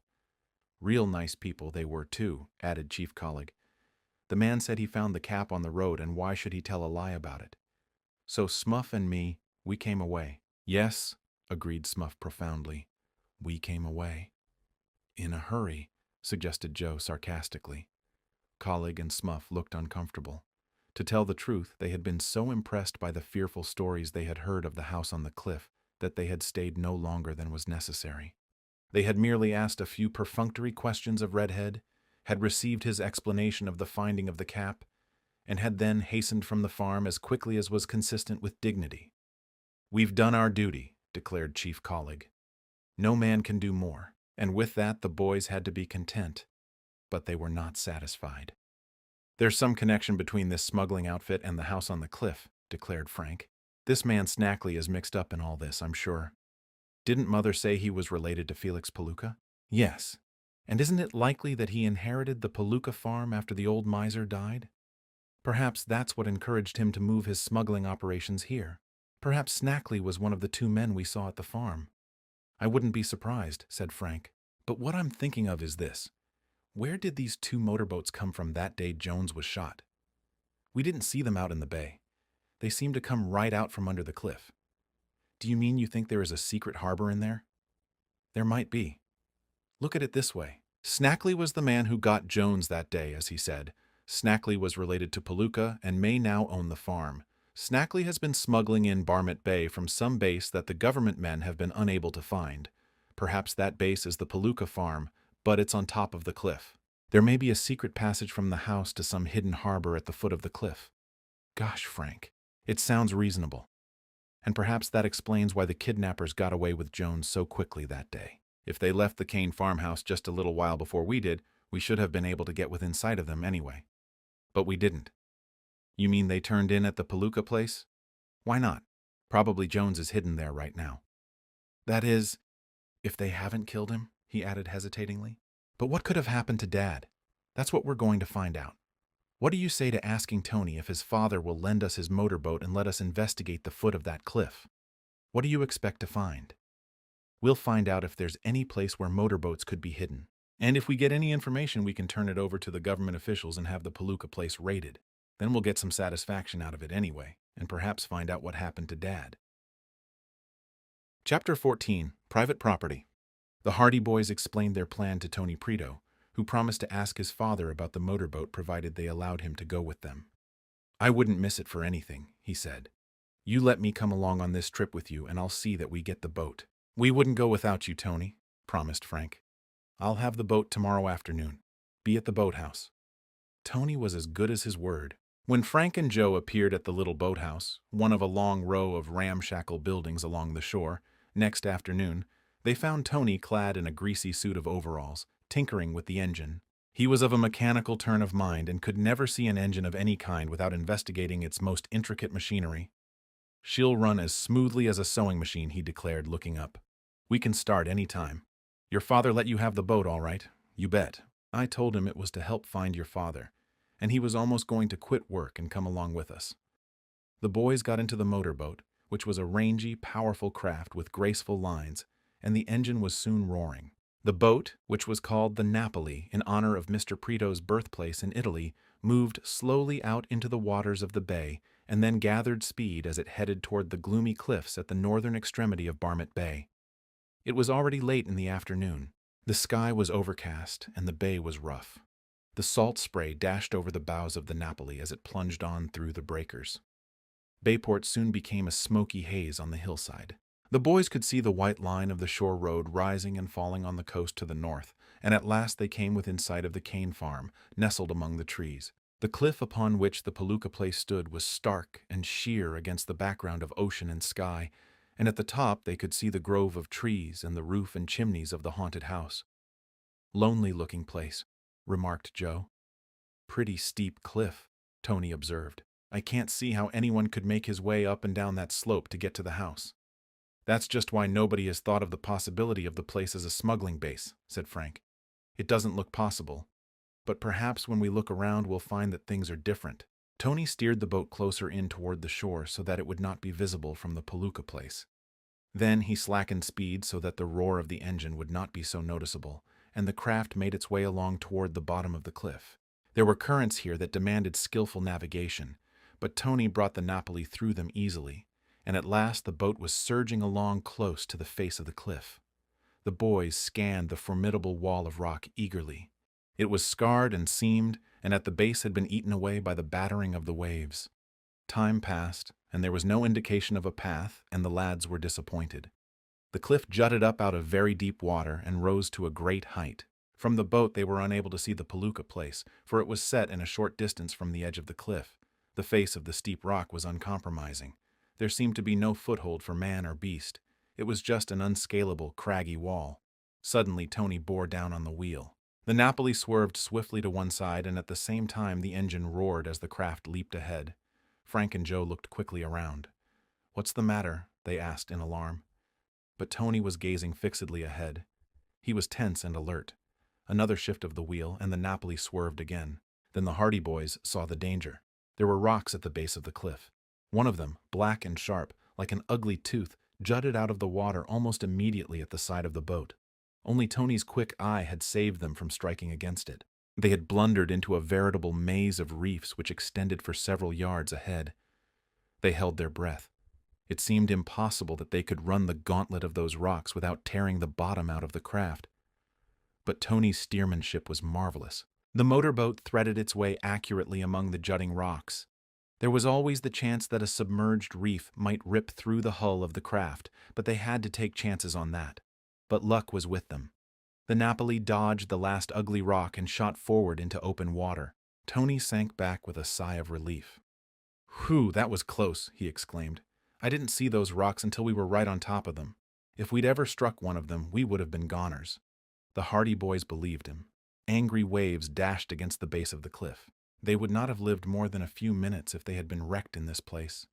Real nice people they were, too, added Chief Colleague. The man said he found the cap on the road, and why should he tell a lie about it? So Smuff and me, we came away. Yes, agreed Smuff profoundly. We came away. In a hurry, suggested Joe sarcastically. Colleague and Smuff looked uncomfortable. To tell the truth, they had been so impressed by the fearful stories they had heard of the house on the cliff that they had stayed no longer than was necessary. They had merely asked a few perfunctory questions of Redhead, had received his explanation of the finding of the cap, and had then hastened from the farm as quickly as was consistent with dignity. We've done our duty, declared Chief Colleague. No man can do more, and with that the boys had to be content, but they were not satisfied. There's some connection between this smuggling outfit and the house on the cliff, declared Frank. This man Snackley is mixed up in all this, I'm sure. Didn't Mother say he was related to Felix Palooka? Yes. And isn't it likely that he inherited the Palooka farm after the old miser died? Perhaps that's what encouraged him to move his smuggling operations here. Perhaps Snackley was one of the two men we saw at the farm. I wouldn't be surprised, said Frank. But what I'm thinking of is this. Where did these two motorboats come from that day Jones was shot? We didn't see them out in the bay. They seemed to come right out from under the cliff. Do you mean you think there is a secret harbor in there? There might be. Look at it this way. Snackley was the man who got Jones that day, as he said. Snackley was related to Palooka and may now own the farm. Snackley has been smuggling in Barmet Bay from some base that the government men have been unable to find. Perhaps that base is the Palooka farm, but it's on top of the cliff. There may be a secret passage from the house to some hidden harbor at the foot of the cliff. Gosh, Frank, it sounds reasonable. And perhaps that explains why the kidnappers got away with Jones so quickly that day. If they left the Kane farmhouse just a little while before we did, we should have been able to get within sight of them anyway. But we didn't. You mean they turned in at the Palooka place? Why not? Probably Jones is hidden there right now. That is, if they haven't killed him, he added hesitatingly. But what could have happened to Dad? That's what we're going to find out. What do you say to asking Tony if his father will lend us his motorboat and let us investigate the foot of that cliff? What do you expect to find? We'll find out if there's any place where motorboats could be hidden. And if we get any information, we can turn it over to the government officials and have the Palooka place raided. Then we'll get some satisfaction out of it anyway. and perhaps find out what happened to Dad. Chapter 14, Private Property. The Hardy Boys explained their plan to Tony Preto, who promised to ask his father about the motorboat provided they allowed him to go with them. "I wouldn't miss it for anything," he said. "You let me come along on this trip with you and I'll see that we get the boat." "We wouldn't go without you, Tony," promised Frank. "I'll have the boat tomorrow afternoon. Be at the boathouse." Tony was as good as his word. When Frank and Joe appeared at the little boathouse, one of a long row of ramshackle buildings along the shore, next afternoon, they found Tony clad in a greasy suit of overalls, tinkering with the engine. He was of a mechanical turn of mind and could never see an engine of any kind without investigating its most intricate machinery. "She'll run as smoothly as a sewing machine," he declared, looking up. "We can start any time. Your father let you have the boat, all right?" "You bet. I told him it was to help find your father, and he was almost going to quit work and come along with us." The boys got into the motorboat, which was a rangy, powerful craft with graceful lines, and the engine was soon roaring. The boat, which was called the Napoli in honor of Mr. Preto's birthplace in Italy, moved slowly out into the waters of the bay and then gathered speed as it headed toward the gloomy cliffs at the northern extremity of Barmet Bay. It was already late in the afternoon. The sky was overcast and the bay was rough. The salt spray dashed over the bows of the Napoli as it plunged on through the breakers. Bayport soon became a smoky haze on the hillside. The boys could see the white line of the shore road rising and falling on the coast to the north, and at last they came within sight of the cane farm, nestled among the trees. The cliff upon which the Palooka place stood was stark and sheer against the background of ocean and sky, and at the top they could see the grove of trees and the roof and chimneys of the haunted house. "Lonely-looking place," remarked Joe. "Pretty steep cliff," Tony observed. "I can't see how anyone could make his way up and down that slope to get to the house." "That's just why nobody has thought of the possibility of the place as a smuggling base," said Frank. "It doesn't look possible. But perhaps when we look around we'll find that things are different." Tony steered the boat closer in toward the shore so that it would not be visible from the Palooka place. Then he slackened speed so that the roar of the engine would not be so noticeable, and the craft made its way along toward the bottom of the cliff. There were currents here that demanded skillful navigation, but Tony brought the Napoli through them easily, and at last the boat was surging along close to the face of the cliff. The boys scanned the formidable wall of rock eagerly. It was scarred and seamed, and at the base had been eaten away by the battering of the waves. Time passed, and there was no indication of a path, and the lads were disappointed. The cliff jutted up out of very deep water and rose to a great height. From the boat they were unable to see the Palooka place, for it was set in a short distance from the edge of the cliff. The face of the steep rock was uncompromising. There seemed to be no foothold for man or beast. It was just an unscalable, craggy wall. Suddenly Tony bore down on the wheel. The Napoli swerved swiftly to one side, and at the same time the engine roared as the craft leaped ahead. Frank and Joe looked quickly around. "What's the matter?" they asked in alarm. But Tony was gazing fixedly ahead. He was tense and alert. Another shift of the wheel, and the Napoli swerved again. Then the Hardy Boys saw the danger. There were rocks at the base of the cliff. One of them, black and sharp, like an ugly tooth, jutted out of the water almost immediately at the side of the boat. Only Tony's quick eye had saved them from striking against it. They had blundered into a veritable maze of reefs which extended for several yards ahead. They held their breath. It seemed impossible that they could run the gauntlet of those rocks without tearing the bottom out of the craft. But Tony's steersmanship was marvelous. The motorboat threaded its way accurately among the jutting rocks. There was always the chance that a submerged reef might rip through the hull of the craft, but they had to take chances on that. But luck was with them. The Napoli dodged the last ugly rock and shot forward into open water. Tony sank back with a sigh of relief. "Whew, that was close," he exclaimed. "I didn't see those rocks until we were right on top of them. If we'd ever struck one of them, we would have been goners." The Hardy Boys believed him. Angry waves dashed against the base of the cliff. They would not have lived more than a few minutes if they had been wrecked in this place.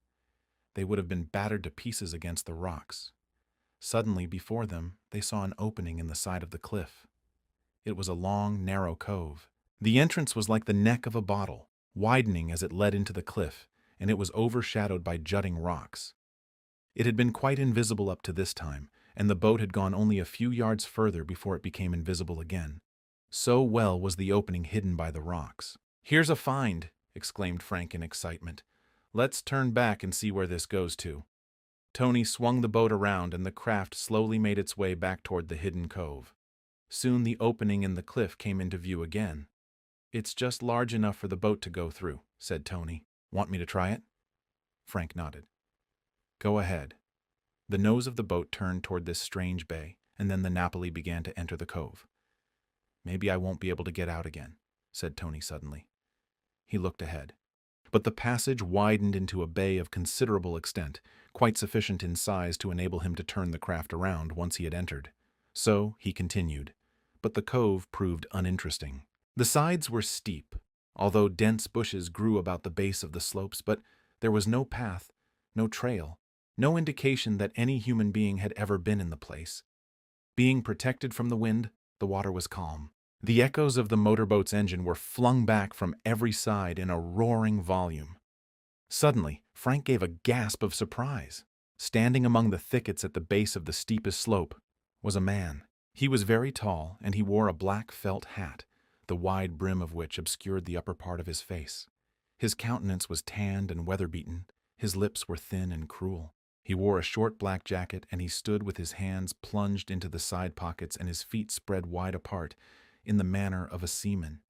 They would have been battered to pieces against the rocks. Suddenly, before them, they saw an opening in the side of the cliff. It was a long, narrow cove. The entrance was like the neck of a bottle, widening as it led into the cliff, and it was overshadowed by jutting rocks. It had been quite invisible up to this time, and the boat had gone only a few yards further before it became invisible again. So well was the opening hidden by the rocks. "Here's a find!" exclaimed Frank in excitement. Let's turn back and see where this goes to. Tony swung the boat around and the craft slowly made its way back toward the hidden cove. Soon the opening in the cliff came into view again. It's just large enough for the boat to go through, said Tony. Want me to try it? Frank nodded. Go ahead. The nose of the boat turned toward this strange bay, and then the Napoli began to enter the cove. Maybe I won't be able to get out again, said Tony suddenly. He looked ahead. But the passage widened into a bay of considerable extent, quite sufficient in size to enable him to turn the craft around once he had entered. So he continued, but the cove proved uninteresting. The sides were steep, although dense bushes grew about the base of the slopes, but there was no path, no trail, no indication that any human being had ever been in the place. Being protected from the wind, the water was calm. The echoes of the motorboat's engine were flung back from every side in a roaring volume. Suddenly, Frank gave a gasp of surprise. Standing among the thickets at the base of the steepest slope was a man. He was very tall, and he wore a black felt hat, the wide brim of which obscured the upper part of his face. His countenance was tanned and weather-beaten. His lips were thin and cruel. He wore a short black jacket, and he stood with his hands plunged into the side pockets and his feet spread wide apart, in the manner of a seaman.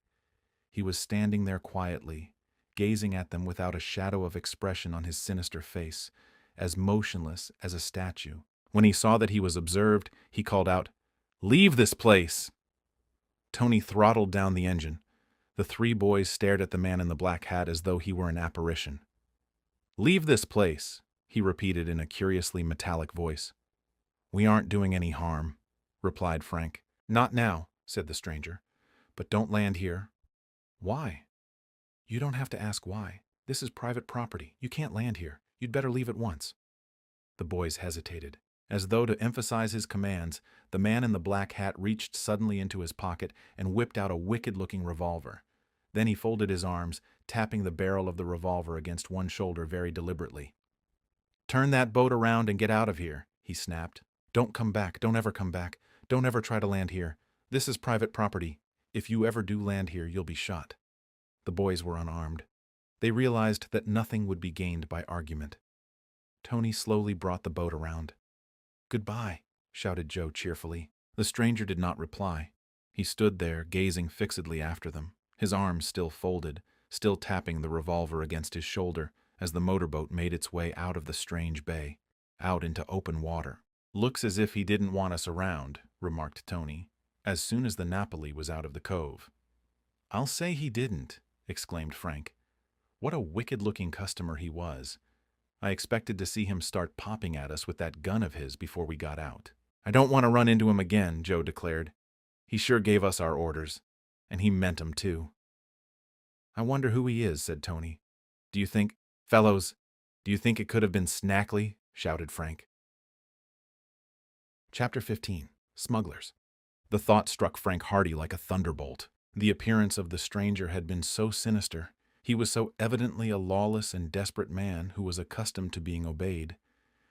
He was standing there quietly, gazing at them without a shadow of expression on his sinister face, as motionless as a statue. When he saw that he was observed, he called out, "Leave this place!" Tony throttled down the engine. The three boys stared at the man in the black hat as though he were an apparition. "Leave this place," he repeated in a curiously metallic voice. "We aren't doing any harm," replied Frank. "Not now," said the stranger. "But don't land here." "Why?" "You don't have to ask why. This is private property. You can't land here. You'd better leave at once." The boys hesitated. As though to emphasize his commands, the man in the black hat reached suddenly into his pocket and whipped out a wicked-looking revolver. Then he folded his arms, tapping the barrel of the revolver against one shoulder very deliberately. "Turn that boat around and get out of here," he snapped. "Don't come back. Don't ever come back. Don't ever try to land here. This is private property. If you ever do land here, you'll be shot." The boys were unarmed. They realized that nothing would be gained by argument. Tony slowly brought the boat around. "Goodbye," shouted Joe cheerfully. The stranger did not reply. He stood there, gazing fixedly after them, his arms still folded, still tapping the revolver against his shoulder as the motorboat made its way out of the strange bay, out into open water. "Looks as if he didn't want us around," remarked Tony, as soon as the Napoli was out of the cove. "I'll say he didn't," exclaimed Frank. "What a wicked-looking customer he was. I expected to see him start popping at us with that gun of his before we got out." "I don't want to run into him again," Joe declared. "He sure gave us our orders, and he meant 'em too." "I wonder who he is," said Tony. "Do you think, fellows, do you think it could have been Snackley?" shouted Frank. Chapter 15. Smugglers. The thought struck Frank Hardy like a thunderbolt. The appearance of the stranger had been so sinister. He was so evidently a lawless and desperate man who was accustomed to being obeyed,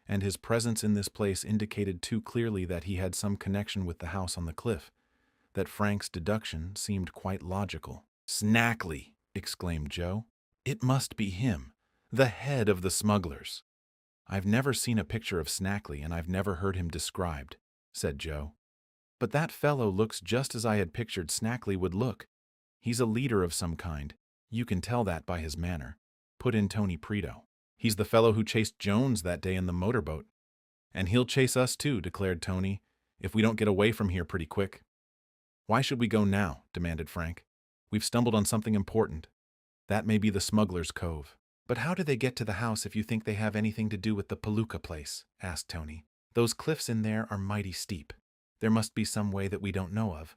and his presence in this place indicated too clearly that he had some connection with the house on the cliff, that Frank's deduction seemed quite logical. "Snackley!" exclaimed Joe. "It must be him, the head of the smugglers." "I've never seen a picture of Snackley, and I've never heard him described," said Joe. "But that fellow looks just as I had pictured Snackley would look. He's a leader of some kind. You can tell that by his manner," put in Tony Preto. "He's the fellow who chased Jones that day in the motorboat." "And he'll chase us too," declared Tony, "if we don't get away from here pretty quick." "Why should we go now?" demanded Frank. "We've stumbled on something important. That may be the Smugglers' Cove." "But how do they get to the house if you think they have anything to do with the Palooka place?" asked Tony. "Those cliffs in there are mighty steep. There must be some way that we don't know of.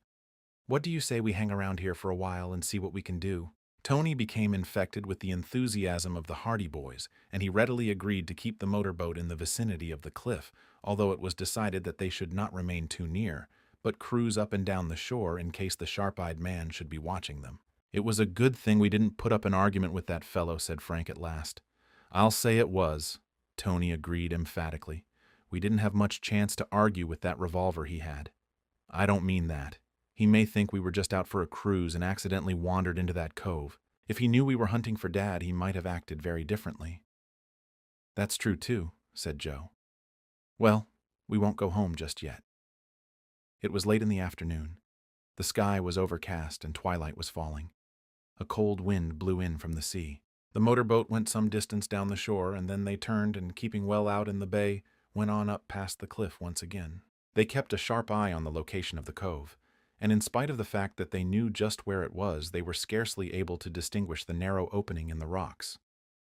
What do you say we hang around here for a while and see what we can do?" Tony became infected with the enthusiasm of the Hardy boys, and he readily agreed to keep the motorboat in the vicinity of the cliff, although it was decided that they should not remain too near, but cruise up and down the shore in case the sharp-eyed man should be watching them. "It was a good thing we didn't put up an argument with that fellow," said Frank at last. "I'll say it was," Tony agreed emphatically. "We didn't have much chance to argue with that revolver he had." "I don't mean that. He may think we were just out for a cruise and accidentally wandered into that cove. If he knew we were hunting for Dad, he might have acted very differently." "That's true too," said Joe. "Well, we won't go home just yet." It was late in the afternoon. The sky was overcast and twilight was falling. A cold wind blew in from the sea. The motorboat went some distance down the shore, and then they turned and, keeping well out in the bay, went on up past the cliff once again. They kept a sharp eye on the location of the cove, and in spite of the fact that they knew just where it was, they were scarcely able to distinguish the narrow opening in the rocks.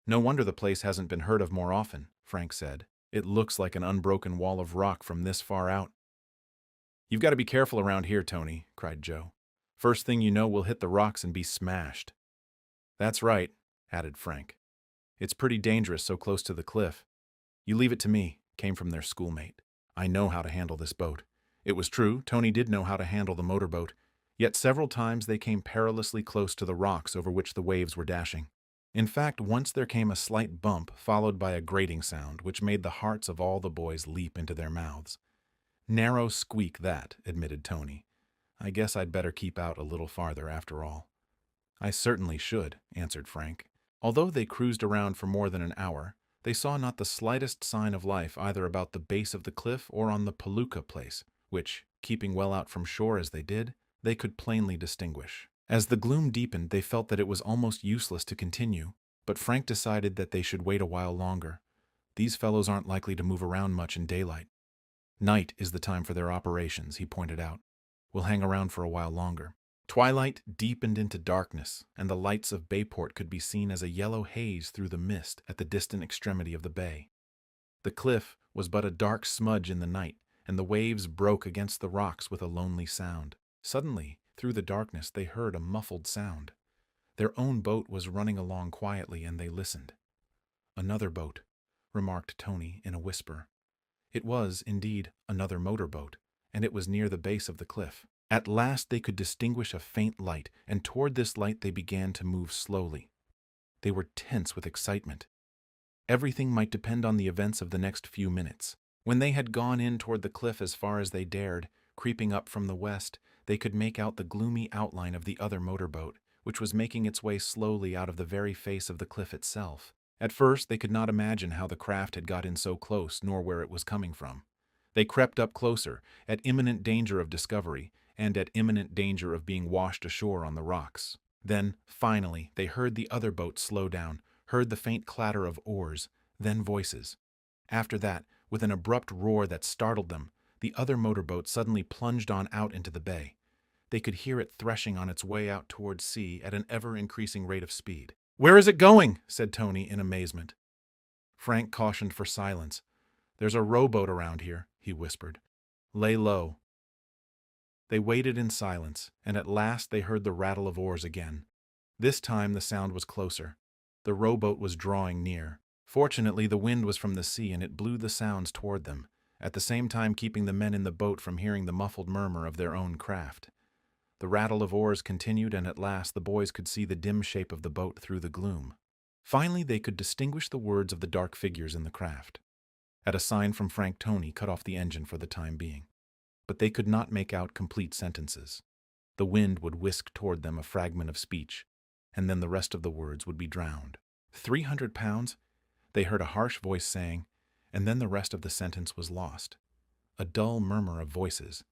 "No wonder the place hasn't been heard of more often," Frank said. "It looks like an unbroken wall of rock from this far out." "You've got to be careful around here, Tony," cried Joe. "First thing you know, we'll hit the rocks and be smashed." "That's right," added Frank. "It's pretty dangerous so close to the cliff." "You leave it to me," came from their schoolmate. "I know how to handle this boat." It was true, Tony did know how to handle the motorboat, yet several times they came perilously close to the rocks over which the waves were dashing. In fact, once there came a slight bump, followed by a grating sound, which made the hearts of all the boys leap into their mouths. "Narrow squeak, that," admitted Tony. "I guess I'd better keep out a little farther after all." "I certainly should," answered Frank. Although they cruised around for more than an hour, they saw not the slightest sign of life either about the base of the cliff or on the Palooka place, which, keeping well out from shore as they did, they could plainly distinguish. As the gloom deepened, they felt that it was almost useless to continue, but Frank decided that they should wait a while longer. These fellows aren't likely to move around much in daylight. Night is the time for their operations, he pointed out. We'll hang around for a while longer. Twilight deepened into darkness, and the lights of Bayport could be seen as a yellow haze through the mist at the distant extremity of the bay. The cliff was but a dark smudge in the night, and the waves broke against the rocks with a lonely sound. Suddenly, through the darkness, they heard a muffled sound. Their own boat was running along quietly, and they listened. "Another boat," remarked Tony in a whisper. It was, indeed, another motorboat, and it was near the base of the cliff. At last they could distinguish a faint light, and toward this light they began to move slowly. They were tense with excitement. Everything might depend on the events of the next few minutes. When they had gone in toward the cliff as far as they dared, creeping up from the west, they could make out the gloomy outline of the other motorboat, which was making its way slowly out of the very face of the cliff itself. At first, they could not imagine how the craft had got in so close, nor where it was coming from. They crept up closer, at imminent danger of discovery, and at imminent danger of being washed ashore on the rocks. Then, finally, they heard the other boat slow down, heard the faint clatter of oars, then voices. After that, with an abrupt roar that startled them, the other motorboat suddenly plunged on out into the bay. They could hear it threshing on its way out towards sea at an ever-increasing rate of speed. "Where is it going?" said Tony in amazement. Frank cautioned for silence. "There's a rowboat around here," he whispered. "Lay low." They waited in silence, and at last they heard the rattle of oars again. This time the sound was closer. The rowboat was drawing near. Fortunately, the wind was from the sea, and it blew the sounds toward them, at the same time keeping the men in the boat from hearing the muffled murmur of their own craft. The rattle of oars continued, and at last the boys could see the dim shape of the boat through the gloom. Finally, they could distinguish the words of the dark figures in the craft. At a sign from Frank, Tony cut off the engine for the time being. But they could not make out complete sentences. The wind would whisk toward them a fragment of speech, and then the rest of the words would be drowned. 300 pounds? They heard a harsh voice saying, and then the rest of the sentence was lost. A dull murmur of voices.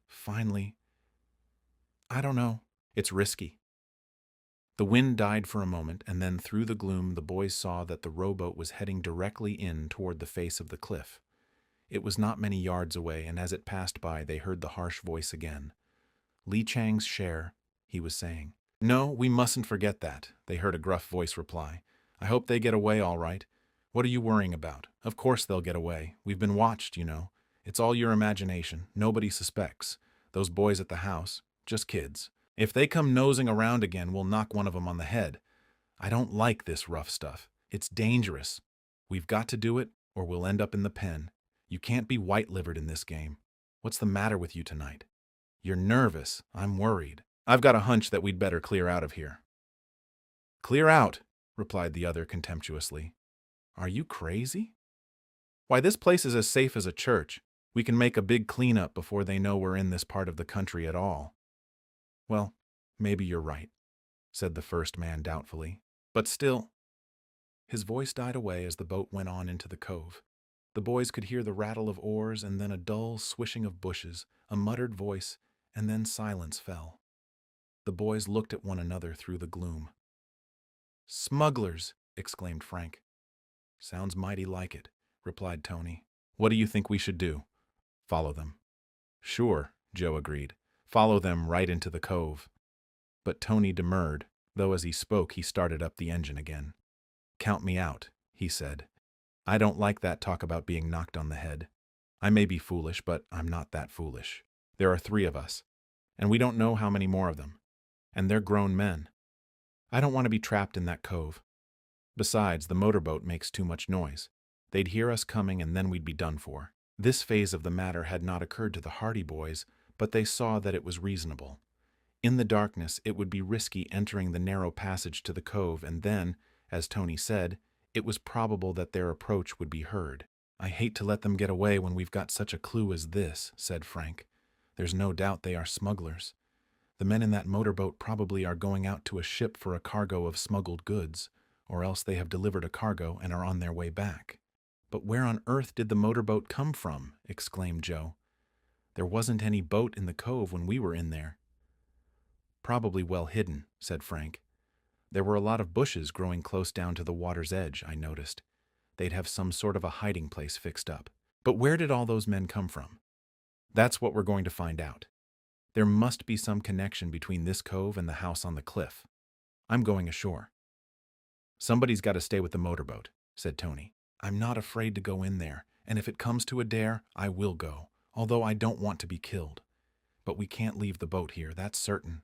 Finally, "I don't know. It's risky." The wind died for a moment, and then through the gloom the boys saw that the rowboat was heading directly in toward the face of the cliff. It was not many yards away, and as it passed by they heard the harsh voice again. "Li Chang's share," he was saying. "No, we mustn't forget that," they heard a gruff voice reply. "I hope they get away all right. What are you worrying about? Of course they'll get away. We've been watched, you know. It's all your imagination. Nobody suspects. Those boys at the house, just kids. If they come nosing around again, we'll knock one of them on the head. I don't like this rough stuff. It's dangerous. We've got to do it, or we'll end up in the pen. You can't be white-livered in this game. What's the matter with you tonight? You're nervous. I'm worried. I've got a hunch that we'd better clear out of here." "Clear out," replied the other contemptuously. "Are you crazy? Why, this place is as safe as a church. We can make a big cleanup before they know we're in this part of the country at all." "Well, maybe you're right. said the first man doubtfully. But still, his voice died away as the boat went on into the cove. The boys could hear the rattle of oars and then a dull swishing of bushes, a muttered voice, and then silence fell. The boys looked at one another through the gloom. "Smugglers!" exclaimed Frank. "Sounds mighty like it," replied Tony. "What do you think we should do?" "Follow them." "Sure," Joe agreed. "Follow them right into the cove." But Tony demurred, though as he spoke he started up the engine again. "Count me out," he said. "I don't like that talk about being knocked on the head. I may be foolish, but I'm not that foolish. There are 3 of us, and we don't know how many more of them. And they're grown men. I don't want to be trapped in that cove. Besides, the motorboat makes too much noise. They'd hear us coming and then we'd be done for." This phase of the matter had not occurred to the Hardy boys, but they saw that it was reasonable. In the darkness, it would be risky entering the narrow passage to the cove, and then, as Tony said, it was probable that their approach would be heard. "I hate to let them get away when we've got such a clue as this," said Frank. "There's no doubt they are smugglers. The men in that motorboat probably are going out to a ship for a cargo of smuggled goods, or else they have delivered a cargo and are on their way back." "But where on earth did the motorboat come from?" exclaimed Joe. "There wasn't any boat in the cove when we were in there." "Probably well hidden," said Frank. "There were a lot of bushes growing close down to the water's edge, I noticed. They'd have some sort of a hiding place fixed up. But where did all those men come from? That's what we're going to find out. There must be some connection between this cove and the house on the cliff. I'm going ashore." "Somebody's got to stay with the motorboat," said Tony. "I'm not afraid to go in there, and if it comes to a dare, I will go, although I don't want to be killed. But we can't leave the boat here, that's certain."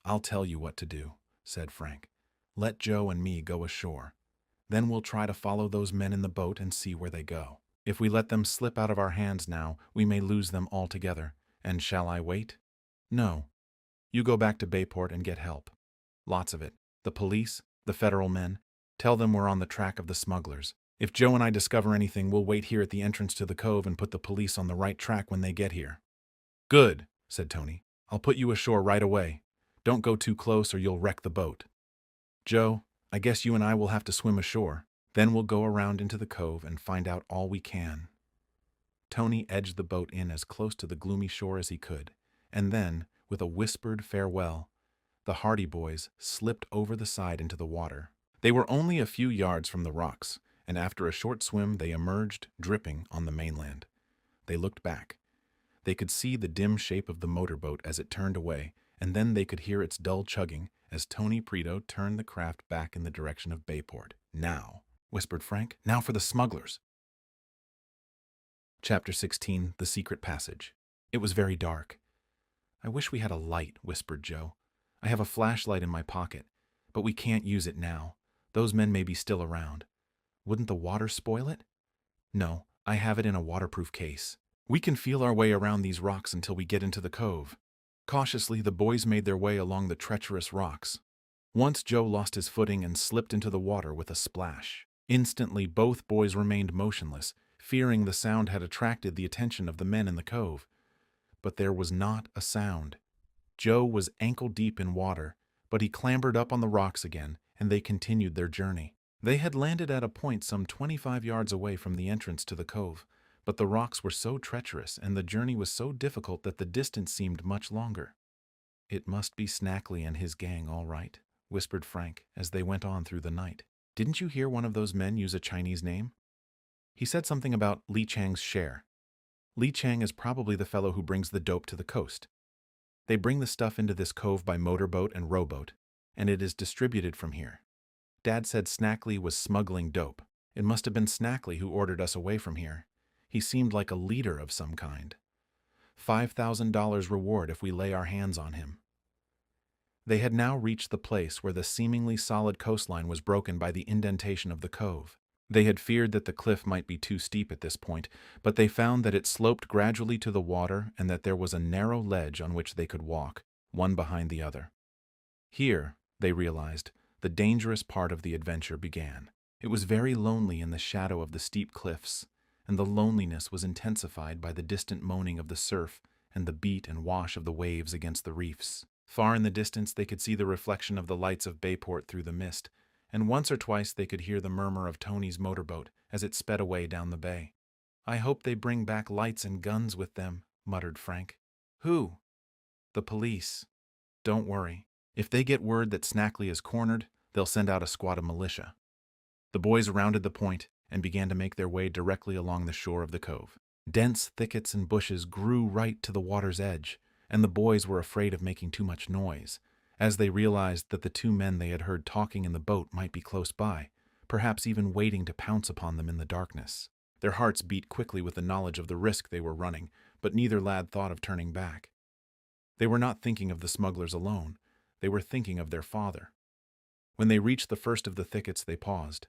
"I'll tell you what to do," said Frank. "Let Joe and me go ashore. Then we'll try to follow those men in the boat and see where they go. If we let them slip out of our hands now, we may lose them altogether. And shall I wait?" "No. You go back to Bayport and get help. Lots of it. The police, the federal men. Tell them we're on the track of the smugglers. If Joe and I discover anything, we'll wait here at the entrance to the cove and put the police on the right track when they get here." "Good," said Tony. "I'll put you ashore right away. Don't go too close or you'll wreck the boat. Joe, I guess you and I will have to swim ashore. Then we'll go around into the cove and find out all we can." Tony edged the boat in as close to the gloomy shore as he could, and then, with a whispered farewell, the Hardy boys slipped over the side into the water. They were only a few yards from the rocks, and after a short swim they emerged, dripping, on the mainland. They looked back. They could see the dim shape of the motorboat as it turned away, and then they could hear its dull chugging as Tony Preto turned the craft back in the direction of Bayport. "Now," whispered Frank, "now for the smugglers." Chapter 16, The Secret Passage. It was very dark. "I wish we had a light," whispered Joe. "I have a flashlight in my pocket, but we can't use it now. Those men may be still around. Wouldn't the water spoil it?" "No, I have it in a waterproof case. We can feel our way around these rocks until we get into the cove." Cautiously, the boys made their way along the treacherous rocks. Once Joe lost his footing and slipped into the water with a splash. Instantly, both boys remained motionless, fearing the sound had attracted the attention of the men in the cove. But there was not a sound. Joe was ankle-deep in water, but he clambered up on the rocks again, and they continued their journey. They had landed at a point some 25 yards away from the entrance to the cove, but the rocks were so treacherous and the journey was so difficult that the distance seemed much longer. "It must be Snackley and his gang, all right," whispered Frank as they went on through the night. "Didn't you hear one of those men use a Chinese name? He said something about Li Chang's share. Li Chang is probably the fellow who brings the dope to the coast. They bring the stuff into this cove by motorboat and rowboat, and it is distributed from here. Dad said Snackley was smuggling dope. It must have been Snackley who ordered us away from here. He seemed like a leader of some kind. $5,000 reward if we lay our hands on him." They had now reached the place where the seemingly solid coastline was broken by the indentation of the cove. They had feared that the cliff might be too steep at this point, but they found that it sloped gradually to the water and that there was a narrow ledge on which they could walk, one behind the other. Here, they realized, the dangerous part of the adventure began. It was very lonely in the shadow of the steep cliffs, and the loneliness was intensified by the distant moaning of the surf and the beat and wash of the waves against the reefs. Far in the distance they could see the reflection of the lights of Bayport through the mist, and once or twice they could hear the murmur of Tony's motorboat as it sped away down the bay. "I hope they bring back lights and guns with them," muttered Frank. "Who?" "The police. Don't worry. If they get word that Snackley is cornered, they'll send out a squad of militia." The boys rounded the point and began to make their way directly along the shore of the cove. Dense thickets and bushes grew right to the water's edge, and the boys were afraid of making too much noise, as they realized that the two men they had heard talking in the boat might be close by, perhaps even waiting to pounce upon them in the darkness. Their hearts beat quickly with the knowledge of the risk they were running, but neither lad thought of turning back. They were not thinking of the smugglers alone. They were thinking of their father. When they reached the first of the thickets, they paused.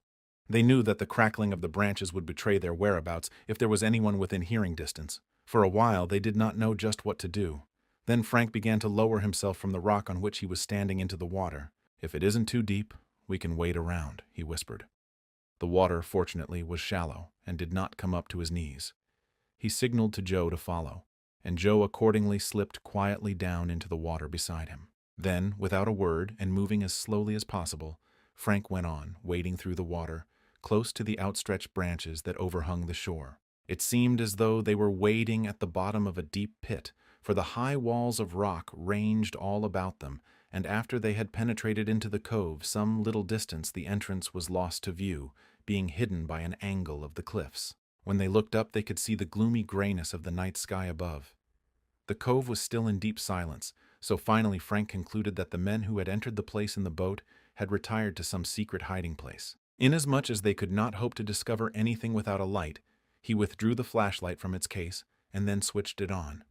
They knew that the crackling of the branches would betray their whereabouts if there was anyone within hearing distance. For a while, they did not know just what to do. Then Frank began to lower himself from the rock on which he was standing into the water. "If it isn't too deep, we can wade around," he whispered. The water, fortunately, was shallow and did not come up to his knees. He signaled to Joe to follow, and Joe accordingly slipped quietly down into the water beside him. Then, without a word and moving as slowly as possible, Frank went on, wading through the water, close to the outstretched branches that overhung the shore. It seemed as though they were wading at the bottom of a deep pit, for the high walls of rock ranged all about them, and after they had penetrated into the cove some little distance the entrance was lost to view, being hidden by an angle of the cliffs. When they looked up they could see the gloomy grayness of the night sky above. The cove was still in deep silence, so finally Frank concluded that the men who had entered the place in the boat had retired to some secret hiding place. Inasmuch as they could not hope to discover anything without a light, he withdrew the flashlight from its case and then switched it on.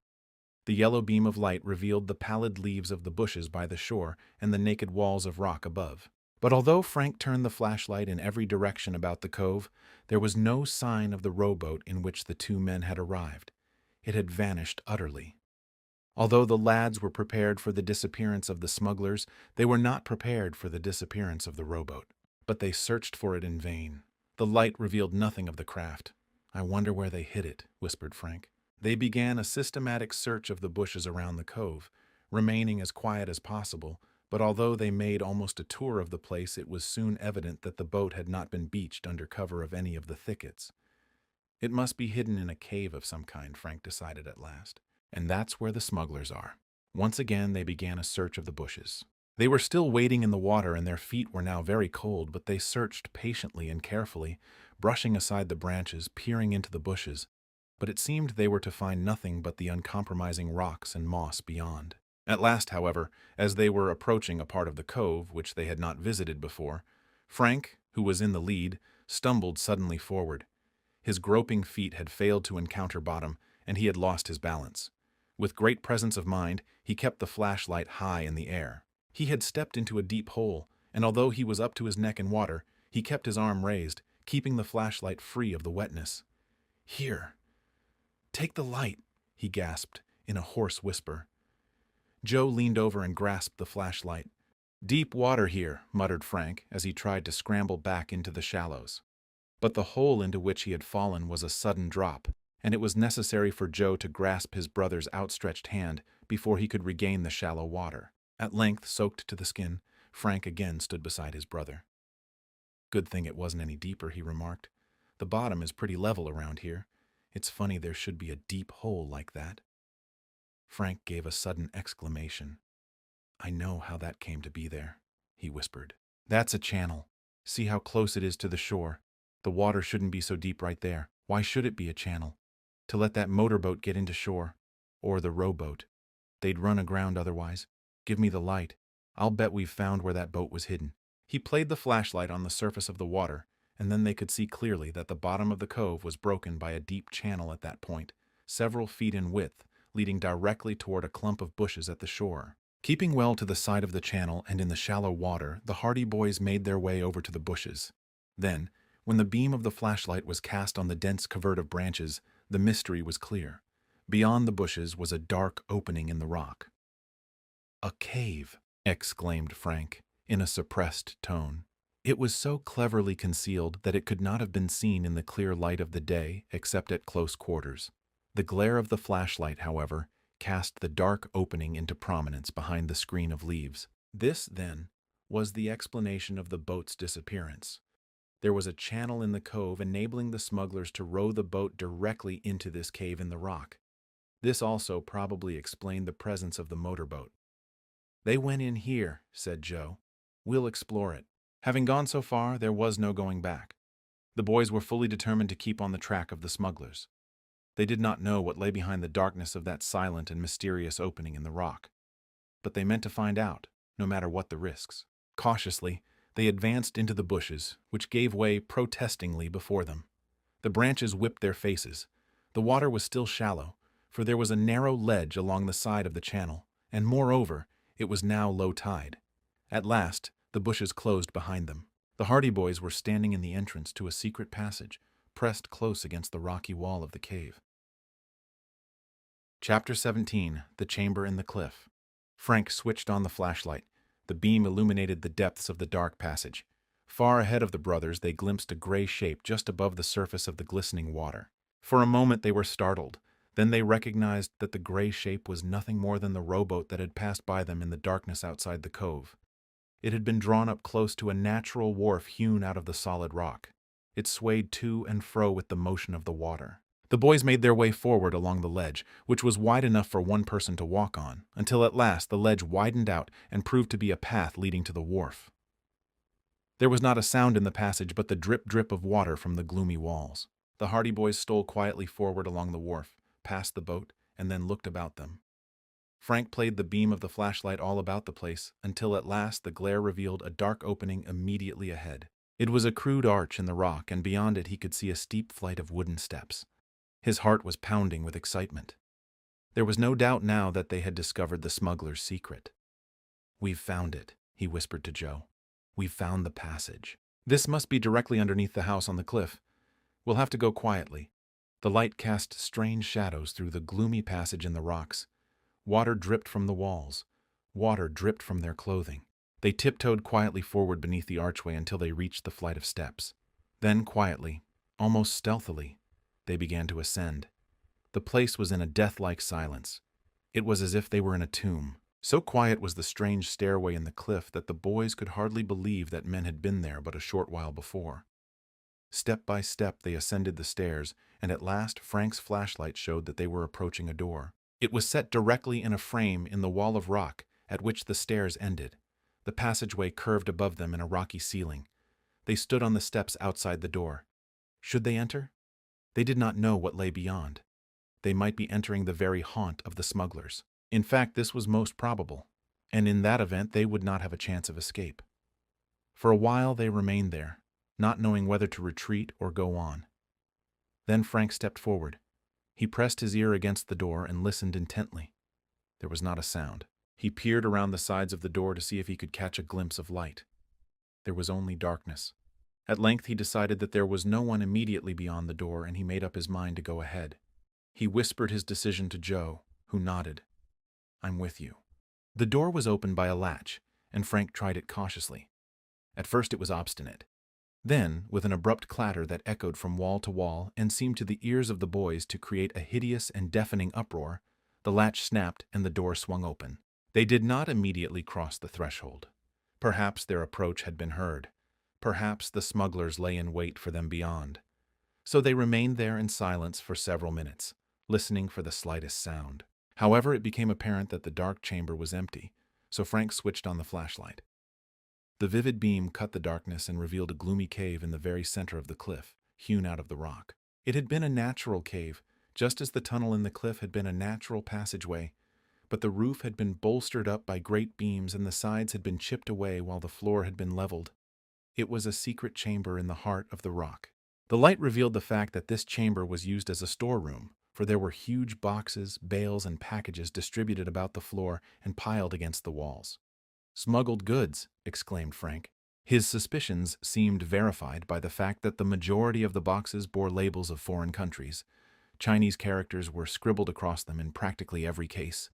The yellow beam of light revealed the pallid leaves of the bushes by the shore and the naked walls of rock above. But although Frank turned the flashlight in every direction about the cove, there was no sign of the rowboat in which the two men had arrived. It had vanished utterly. Although the lads were prepared for the disappearance of the smugglers, they were not prepared for the disappearance of the rowboat. But they searched for it in vain. The light revealed nothing of the craft. "I wonder where they hid it," whispered Frank. They began a systematic search of the bushes around the cove, remaining as quiet as possible, but although they made almost a tour of the place, it was soon evident that the boat had not been beached under cover of any of the thickets. "It must be hidden in a cave of some kind," Frank decided at last. "And that's where the smugglers are." Once again they began a search of the bushes. They were still wading in the water and their feet were now very cold, but they searched patiently and carefully, brushing aside the branches, peering into the bushes. But it seemed they were to find nothing but the uncompromising rocks and moss beyond. At last, however, as they were approaching a part of the cove which they had not visited before, Frank, who was in the lead, stumbled suddenly forward. His groping feet had failed to encounter bottom, and he had lost his balance. With great presence of mind, he kept the flashlight high in the air. He had stepped into a deep hole, and although he was up to his neck in water, he kept his arm raised, keeping the flashlight free of the wetness. "Here, take the light," he gasped in a hoarse whisper. Joe leaned over and grasped the flashlight. "Deep water here," muttered Frank as he tried to scramble back into the shallows. But the hole into which he had fallen was a sudden drop, and it was necessary for Joe to grasp his brother's outstretched hand before he could regain the shallow water. At length, soaked to the skin, Frank again stood beside his brother. "Good thing it wasn't any deeper," he remarked. "The bottom is pretty level around here. It's funny there should be a deep hole like that." Frank gave a sudden exclamation. "I know how that came to be there," he whispered. "That's a channel. See how close it is to the shore. The water shouldn't be so deep right there. Why should it be a channel? To let that motorboat get into shore. Or the rowboat. They'd run aground otherwise. Give me the light. I'll bet we've found where that boat was hidden." He played the flashlight on the surface of the water, and then they could see clearly that the bottom of the cove was broken by a deep channel at that point, several feet in width, leading directly toward a clump of bushes at the shore. Keeping well to the side of the channel and in the shallow water, the hardy boys made their way over to the bushes. Then, when the beam of the flashlight was cast on the dense covert of branches, the mystery was clear. Beyond the bushes was a dark opening in the rock. "A cave!" exclaimed Frank, in a suppressed tone. It was so cleverly concealed that it could not have been seen in the clear light of the day except at close quarters. The glare of the flashlight, however, cast the dark opening into prominence behind the screen of leaves. This, then, was the explanation of the boat's disappearance. There was a channel in the cove enabling the smugglers to row the boat directly into this cave in the rock. This also probably explained the presence of the motorboat. "They went in here," said Joe. "We'll explore it." Having gone so far, there was no going back. The boys were fully determined to keep on the track of the smugglers. They did not know what lay behind the darkness of that silent and mysterious opening in the rock. But they meant to find out, no matter what the risks. Cautiously, they advanced into the bushes, which gave way protestingly before them. The branches whipped their faces. The water was still shallow, for there was a narrow ledge along the side of the channel, and moreover, it was now low tide. At last, the bushes closed behind them. The Hardy Boys were standing in the entrance to a secret passage, pressed close against the rocky wall of the cave. Chapter 17. The Chamber in the Cliff. Frank switched on the flashlight. The beam illuminated the depths of the dark passage. Far ahead of the brothers, they glimpsed a gray shape just above the surface of the glistening water. For a moment they were startled. Then they recognized that the gray shape was nothing more than the rowboat that had passed by them in the darkness outside the cove. It had been drawn up close to a natural wharf hewn out of the solid rock. It swayed to and fro with the motion of the water. The boys made their way forward along the ledge, which was wide enough for one person to walk on, until at last the ledge widened out and proved to be a path leading to the wharf. There was not a sound in the passage but the drip-drip of water from the gloomy walls. The Hardy Boys stole quietly forward along the wharf, past the boat, and then looked about them. Frank played the beam of the flashlight all about the place, until at last the glare revealed a dark opening immediately ahead. It was a crude arch in the rock, and beyond it he could see a steep flight of wooden steps. His heart was pounding with excitement. There was no doubt now that they had discovered the smuggler's secret. "We've found it," he whispered to Joe. "We've found the passage. This must be directly underneath the house on the cliff. We'll have to go quietly." The light cast strange shadows through the gloomy passage in the rocks. Water dripped from the walls. Water dripped from their clothing. They tiptoed quietly forward beneath the archway until they reached the flight of steps. Then quietly, almost stealthily, they began to ascend. The place was in a death-like silence. It was as if they were in a tomb. So quiet was the strange stairway in the cliff that the boys could hardly believe that men had been there but a short while before. Step by step they ascended the stairs, and at last Frank's flashlight showed that they were approaching a door. It was set directly in a frame in the wall of rock at which the stairs ended. The passageway curved above them in a rocky ceiling. They stood on the steps outside the door. Should they enter? They did not know what lay beyond. They might be entering the very haunt of the smugglers. In fact, this was most probable, and in that event they would not have a chance of escape. For a while they remained there, not knowing whether to retreat or go on. Then Frank stepped forward. He pressed his ear against the door and listened intently. There was not a sound. He peered around the sides of the door to see if he could catch a glimpse of light. There was only darkness. At length he decided that there was no one immediately beyond the door, and he made up his mind to go ahead. He whispered his decision to Joe, who nodded. "I'm with you." The door was opened by a latch, and Frank tried it cautiously. At first it was obstinate. Then, with an abrupt clatter that echoed from wall to wall and seemed to the ears of the boys to create a hideous and deafening uproar, the latch snapped and the door swung open. They did not immediately cross the threshold. Perhaps their approach had been heard. Perhaps the smugglers lay in wait for them beyond. So they remained there in silence for several minutes, listening for the slightest sound. However, it became apparent that the dark chamber was empty, so Frank switched on the flashlight. The vivid beam cut the darkness and revealed a gloomy cave in the very center of the cliff, hewn out of the rock. It had been a natural cave, just as the tunnel in the cliff had been a natural passageway, but the roof had been bolstered up by great beams and the sides had been chipped away while the floor had been leveled. It was a secret chamber in the heart of the rock. The light revealed the fact that this chamber was used as a storeroom, for there were huge boxes, bales, and packages distributed about the floor and piled against the walls. "Smuggled goods," exclaimed Frank. His suspicions seemed verified by the fact that the majority of the boxes bore labels of foreign countries. Chinese characters were scribbled across them in practically every case.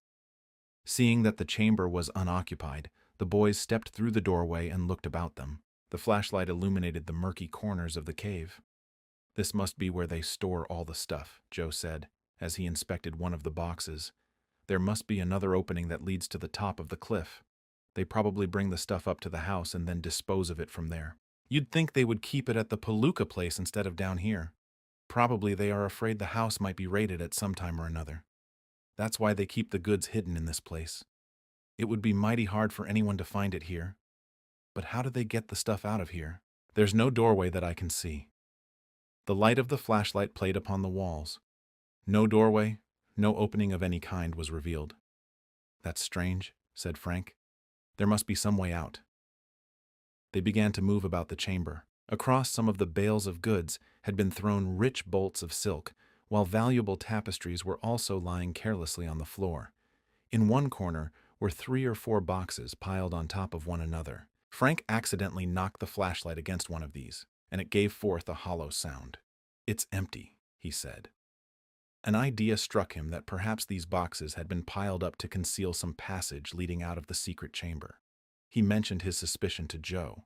Seeing that the chamber was unoccupied, the boys stepped through the doorway and looked about them. The flashlight illuminated the murky corners of the cave. "This must be where they store all the stuff," Joe said, as he inspected one of the boxes. There must be another opening that leads to the top of the cliff. They probably bring the stuff up to the house and then dispose of it from there. You'd think they would keep it at the Palooka place instead of down here. Probably they are afraid the house might be raided at some time or another. That's why they keep the goods hidden in this place. It would be mighty hard for anyone to find it here. But how do they get the stuff out of here? There's no doorway that I can see. The light of the flashlight played upon the walls. No doorway, no opening of any kind was revealed. That's strange, said Frank. There must be some way out. They began to move about the chamber. Across some of the bales of goods had been thrown rich bolts of silk, while valuable tapestries were also lying carelessly on the floor. In one corner were 3 or 4 boxes piled on top of one another. Frank accidentally knocked the flashlight against one of these, and it gave forth a hollow sound. "It's empty," he said. An idea struck him that perhaps these boxes had been piled up to conceal some passage leading out of the secret chamber. He mentioned his suspicion to Joe.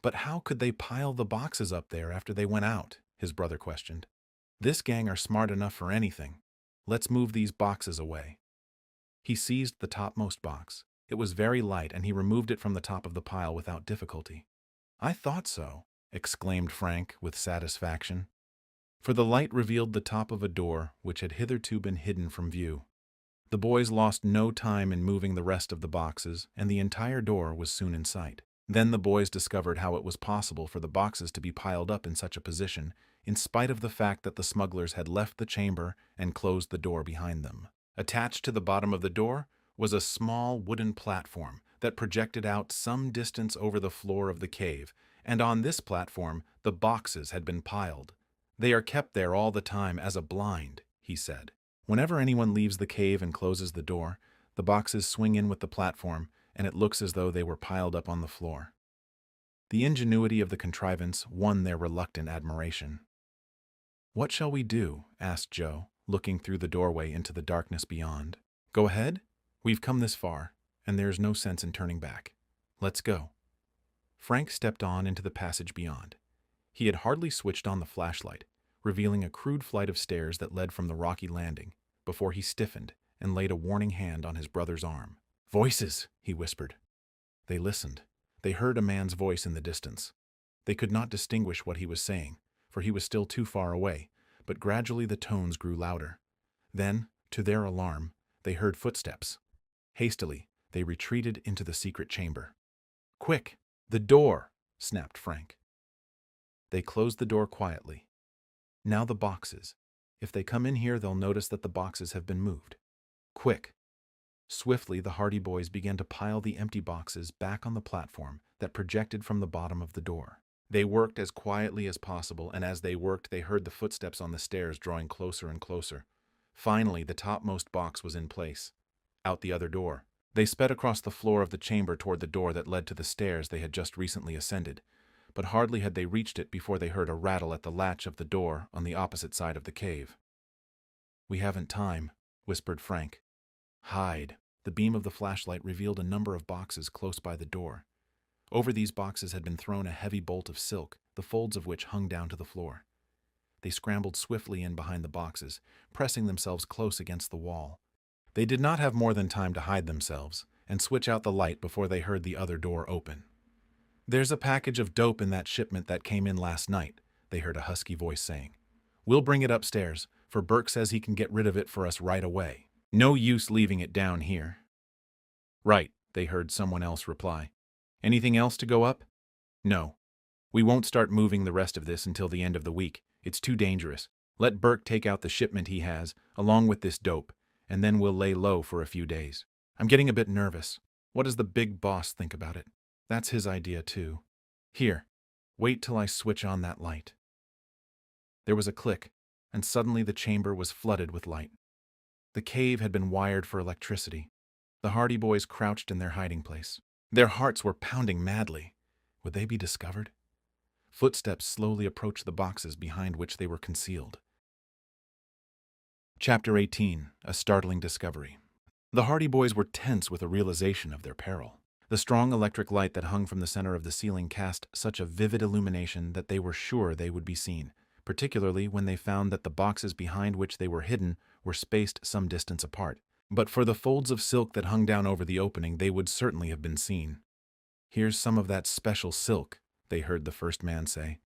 "But how could they pile the boxes up there after they went out?" his brother questioned. "This gang are smart enough for anything. Let's move these boxes away." He seized the topmost box. It was very light, and he removed it from the top of the pile without difficulty. "I thought so," exclaimed Frank with satisfaction. For the light revealed the top of a door which had hitherto been hidden from view. The boys lost no time in moving the rest of the boxes, and the entire door was soon in sight. Then the boys discovered how it was possible for the boxes to be piled up in such a position, in spite of the fact that the smugglers had left the chamber and closed the door behind them. Attached to the bottom of the door was a small wooden platform that projected out some distance over the floor of the cave, and on this platform the boxes had been piled. "They are kept there all the time as a blind," he said. "Whenever anyone leaves the cave and closes the door, the boxes swing in with the platform, and it looks as though they were piled up on the floor." The ingenuity of the contrivance won their reluctant admiration. "What shall we do?" asked Joe, looking through the doorway into the darkness beyond. "Go ahead? We've come this far, and there's no sense in turning back. Let's go." Frank stepped on into the passage beyond. He had hardly switched on the flashlight, revealing a crude flight of stairs that led from the rocky landing, before he stiffened and laid a warning hand on his brother's arm. "Voices," he whispered. They listened. They heard a man's voice in the distance. They could not distinguish what he was saying, for he was still too far away, but gradually the tones grew louder. Then, to their alarm, they heard footsteps. Hastily, they retreated into the secret chamber. "Quick! The door!" snapped Frank. They closed the door quietly. "Now the boxes. If they come in here, they'll notice that the boxes have been moved. Quick!" Swiftly, the Hardy Boys began to pile the empty boxes back on the platform that projected from the bottom of the door. They worked as quietly as possible, and as they worked, they heard the footsteps on the stairs drawing closer and closer. Finally, the topmost box was in place. Out the other door. They sped across the floor of the chamber toward the door that led to the stairs they had just recently ascended. But hardly had they reached it before they heard a rattle at the latch of the door on the opposite side of the cave. "We haven't time," whispered Frank. "Hide." The beam of the flashlight revealed a number of boxes close by the door. Over these boxes had been thrown a heavy bolt of silk, the folds of which hung down to the floor. They scrambled swiftly in behind the boxes, pressing themselves close against the wall. They did not have more than time to hide themselves and switch out the light before they heard the other door open. "There's a package of dope in that shipment that came in last night," they heard a husky voice saying. "We'll bring it upstairs, for Burke says he can get rid of it for us right away. No use leaving it down here." "Right," they heard someone else reply. "Anything else to go up?" "No. We won't start moving the rest of this until the end of the week. It's too dangerous. Let Burke take out the shipment he has, along with this dope, and then we'll lay low for a few days. I'm getting a bit nervous. What does the big boss think about it? That's his idea, too. Here, wait till I switch on that light." There was a click, and suddenly the chamber was flooded with light. The cave had been wired for electricity. The Hardy Boys crouched in their hiding place. Their hearts were pounding madly. Would they be discovered? Footsteps slowly approached the boxes behind which they were concealed. Chapter 18. A Startling Discovery. The Hardy Boys were tense with a realization of their peril. The strong electric light that hung from the center of the ceiling cast such a vivid illumination that they were sure they would be seen, particularly when they found that the boxes behind which they were hidden were spaced some distance apart. But for the folds of silk that hung down over the opening, they would certainly have been seen. "Here's some of that special silk," they heard the first man say.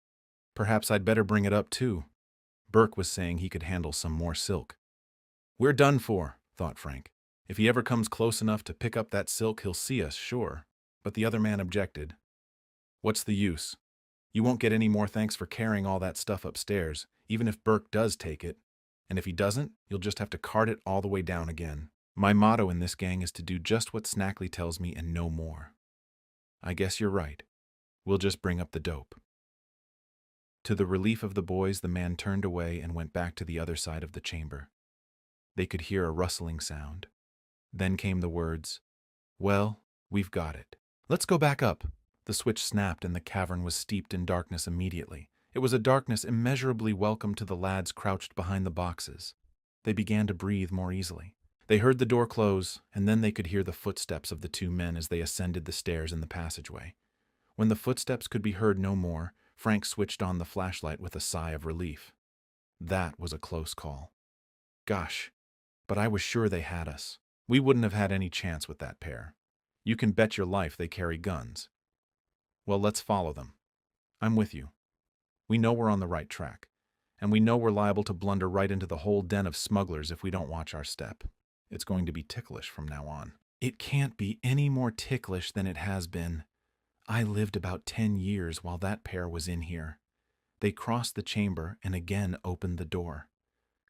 "Perhaps I'd better bring it up, too." Burke was saying he could handle some more silk. "We're done for," thought Frank. "If he ever comes close enough to pick up that silk, he'll see us, sure." But the other man objected. "What's the use? You won't get any more thanks for carrying all that stuff upstairs, even if Burke does take it. And if he doesn't, you'll just have to cart it all the way down again. My motto in this gang is to do just what Snackley tells me and no more." "I guess you're right. We'll just bring up the dope." To the relief of the boys, the man turned away and went back to the other side of the chamber. They could hear a rustling sound. Then came the words, "Well, we've got it. Let's go back up." The switch snapped and the cavern was steeped in darkness immediately. It was a darkness immeasurably welcome to the lads crouched behind the boxes. They began to breathe more easily. They heard the door close, and then they could hear the footsteps of the two men as they ascended the stairs in the passageway. When the footsteps could be heard no more, Frank switched on the flashlight with a sigh of relief. That was a close call. Gosh, but I was sure they had us. We wouldn't have had any chance with that pair. You can bet your life they carry guns. Well, let's follow them. I'm with you. We know we're on the right track, and we know we're liable to blunder right into the whole den of smugglers if we don't watch our step. It's going to be ticklish from now on. It can't be any more ticklish than it has been. I lived about 10 years while that pair was in here. They crossed the chamber and again opened the door.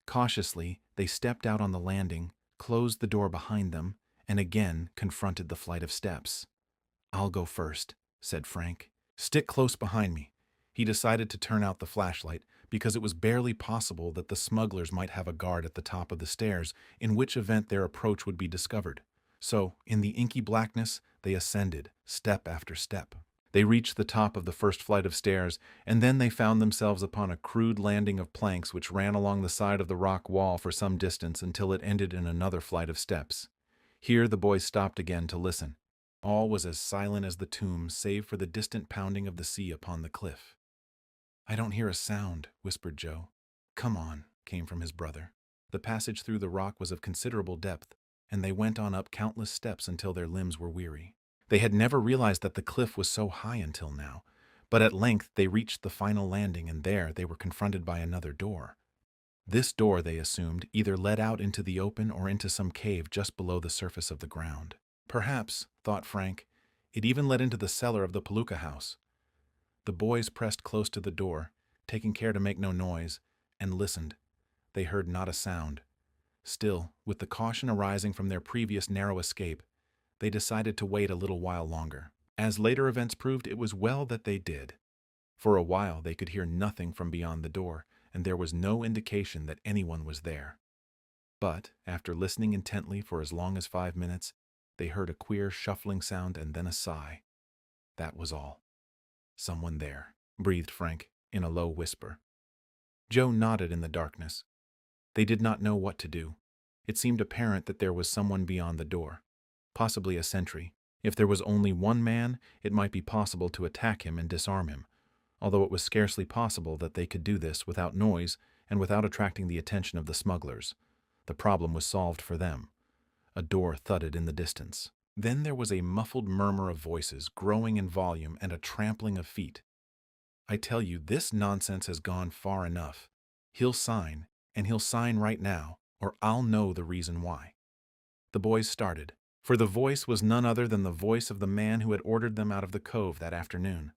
Cautiously, they stepped out on the landing, closed the door behind them, and again confronted the flight of steps. "I'll go first," said Frank. "Stick close behind me." He decided to turn out the flashlight because it was barely possible that the smugglers might have a guard at the top of the stairs, in which event their approach would be discovered. So, in the inky blackness, they ascended, step after step. They reached the top of the first flight of stairs, and then they found themselves upon a crude landing of planks which ran along the side of the rock wall for some distance until it ended in another flight of steps. Here the boys stopped again to listen. All was as silent as the tomb, save for the distant pounding of the sea upon the cliff. "I don't hear a sound," whispered Joe. "Come on," came from his brother. The passage through the rock was of considerable depth, and they went on up countless steps until their limbs were weary. They had never realized that the cliff was so high until now, but at length they reached the final landing, and there they were confronted by another door. This door, they assumed, either led out into the open or into some cave just below the surface of the ground. Perhaps, thought Frank, it even led into the cellar of the Palooka house. The boys pressed close to the door, taking care to make no noise, and listened. They heard not a sound. Still, with the caution arising from their previous narrow escape, they decided to wait a little while longer. As later events proved, it was well that they did. For a while they could hear nothing from beyond the door, and there was no indication that anyone was there. But, after listening intently for as long as 5 minutes, they heard a queer shuffling sound and then a sigh. That was all. "Someone there," breathed Frank, in a low whisper. Joe nodded in the darkness. They did not know what to do. It seemed apparent that there was someone beyond the door, possibly a sentry. If there was only one man, it might be possible to attack him and disarm him, although it was scarcely possible that they could do this without noise and without attracting the attention of the smugglers. The problem was solved for them. A door thudded in the distance. Then there was a muffled murmur of voices, growing in volume, and a trampling of feet. "I tell you, this nonsense has gone far enough. He'll sign, and he'll sign right now, or I'll know the reason why." The boys started, for the voice was none other than the voice of the man who had ordered them out of the cove that afternoon.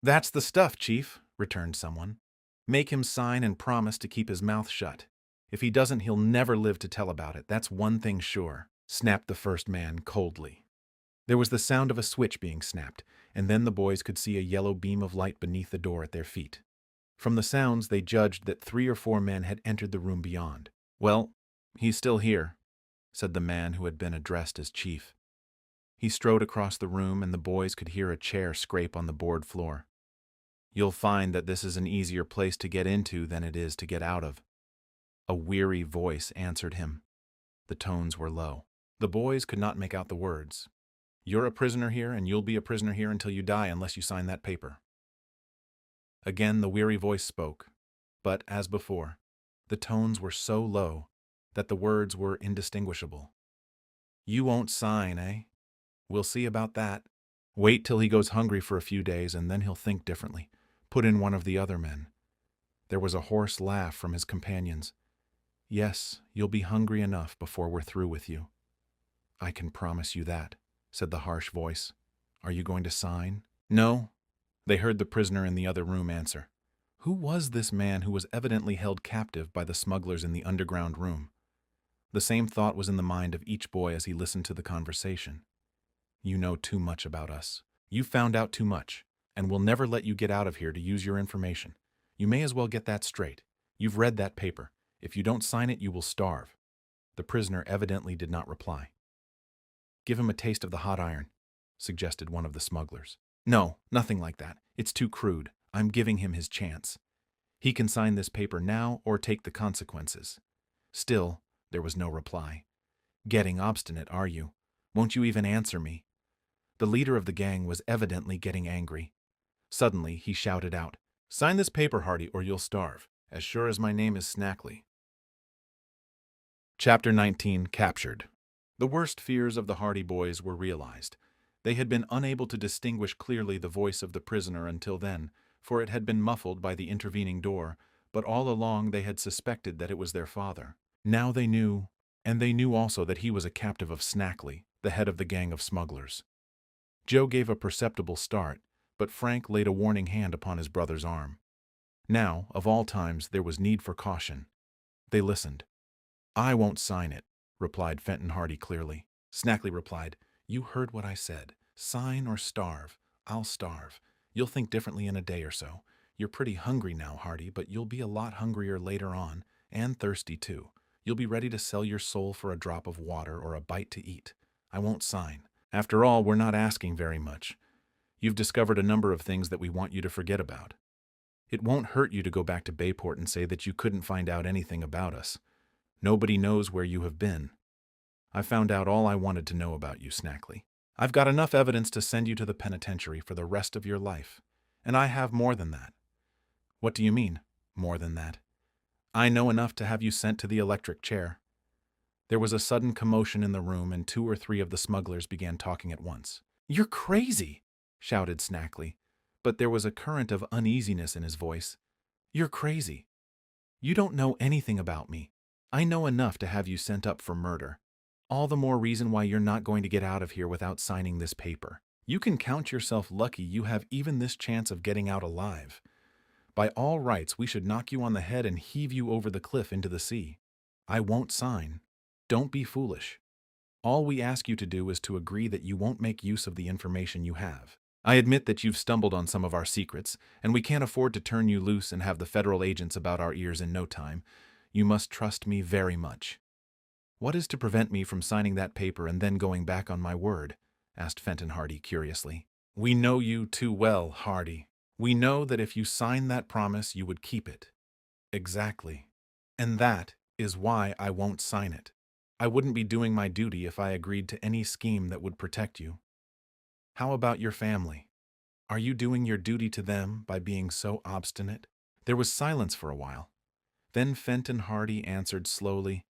"That's the stuff, Chief," returned someone. "Make him sign and promise to keep his mouth shut. If he doesn't, he'll never live to tell about it. That's one thing sure," snapped the first man coldly. There was the sound of a switch being snapped, and then the boys could see a yellow beam of light beneath the door at their feet. From the sounds, they judged that 3 or 4 men had entered the room beyond. "Well, he's still here," said the man who had been addressed as Chief. He strode across the room, and the boys could hear a chair scrape on the board floor. "You'll find that this is an easier place to get into than it is to get out of." A weary voice answered him. The tones were low. The boys could not make out the words. "You're a prisoner here, and you'll be a prisoner here until you die unless you sign that paper." Again the weary voice spoke, but, as before, the tones were so low that the words were indistinguishable. "You won't sign, eh? We'll see about that. Wait till he goes hungry for a few days, and then he'll think differently," put in one of the other men. There was a hoarse laugh from his companions. "Yes, you'll be hungry enough before we're through with you." "I can promise you that," said the harsh voice. "Are you going to sign?" "No," they heard the prisoner in the other room answer. Who was this man who was evidently held captive by the smugglers in the underground room? The same thought was in the mind of each boy as he listened to the conversation. "You know too much about us. You found out too much, and we'll never let you get out of here to use your information. You may as well get that straight. You've read that paper. If you don't sign it, you will starve." The prisoner evidently did not reply. "Give him a taste of the hot iron," suggested one of the smugglers. "No, nothing like that. It's too crude. I'm giving him his chance. He can sign this paper now or take the consequences." Still, there was no reply. "Getting obstinate, are you? Won't you even answer me?" The leader of the gang was evidently getting angry. Suddenly, he shouted out, "Sign this paper, Hardy, or you'll starve, as sure as my name is Snackley." Chapter 19, Captured. The worst fears of the Hardy boys were realized. They had been unable to distinguish clearly the voice of the prisoner until then, for it had been muffled by the intervening door, but all along they had suspected that it was their father. Now they knew, and they knew also that he was a captive of Snackley, the head of the gang of smugglers. Joe gave a perceptible start, but Frank laid a warning hand upon his brother's arm. Now, of all times, there was need for caution. They listened. "I won't sign it," replied Fenton Hardy clearly. Snackley replied, "You heard what I said. Sign or starve. I'll starve. You'll think differently in a day or so. You're pretty hungry now, Hardy, but you'll be a lot hungrier later on, and thirsty too. You'll be ready to sell your soul for a drop of water or a bite to eat. I won't sign. After all, we're not asking very much. You've discovered a number of things that we want you to forget about. It won't hurt you to go back to Bayport and say that you couldn't find out anything about us. Nobody knows where you have been. I found out all I wanted to know about you, Snackley. I've got enough evidence to send you to the penitentiary for the rest of your life. And I have more than that." "What do you mean, more than that?" "I know enough to have you sent to the electric chair." There was a sudden commotion in the room, and 2 or 3 of the smugglers began talking at once. "You're crazy!" shouted Snackley, but there was a current of uneasiness in his voice. "You're crazy. You don't know anything about me. I know enough to have you sent up for murder. All the more reason why you're not going to get out of here without signing this paper. You can count yourself lucky you have even this chance of getting out alive. By all rights, we should knock you on the head and heave you over the cliff into the sea. I won't sign. Don't be foolish. All we ask you to do is to agree that you won't make use of the information you have. I admit that you've stumbled on some of our secrets, and we can't afford to turn you loose and have the federal agents about our ears in no time. You must trust me very much." "What is to prevent me from signing that paper and then going back on my word?" asked Fenton Hardy curiously. "We know you too well, Hardy. We know that if you signed that promise, you would keep it." "Exactly. And that is why I won't sign it. I wouldn't be doing my duty if I agreed to any scheme that would protect you. How about your family? Are you doing your duty to them by being so obstinate?" There was silence for a while. Then Fenton Hardy answered slowly,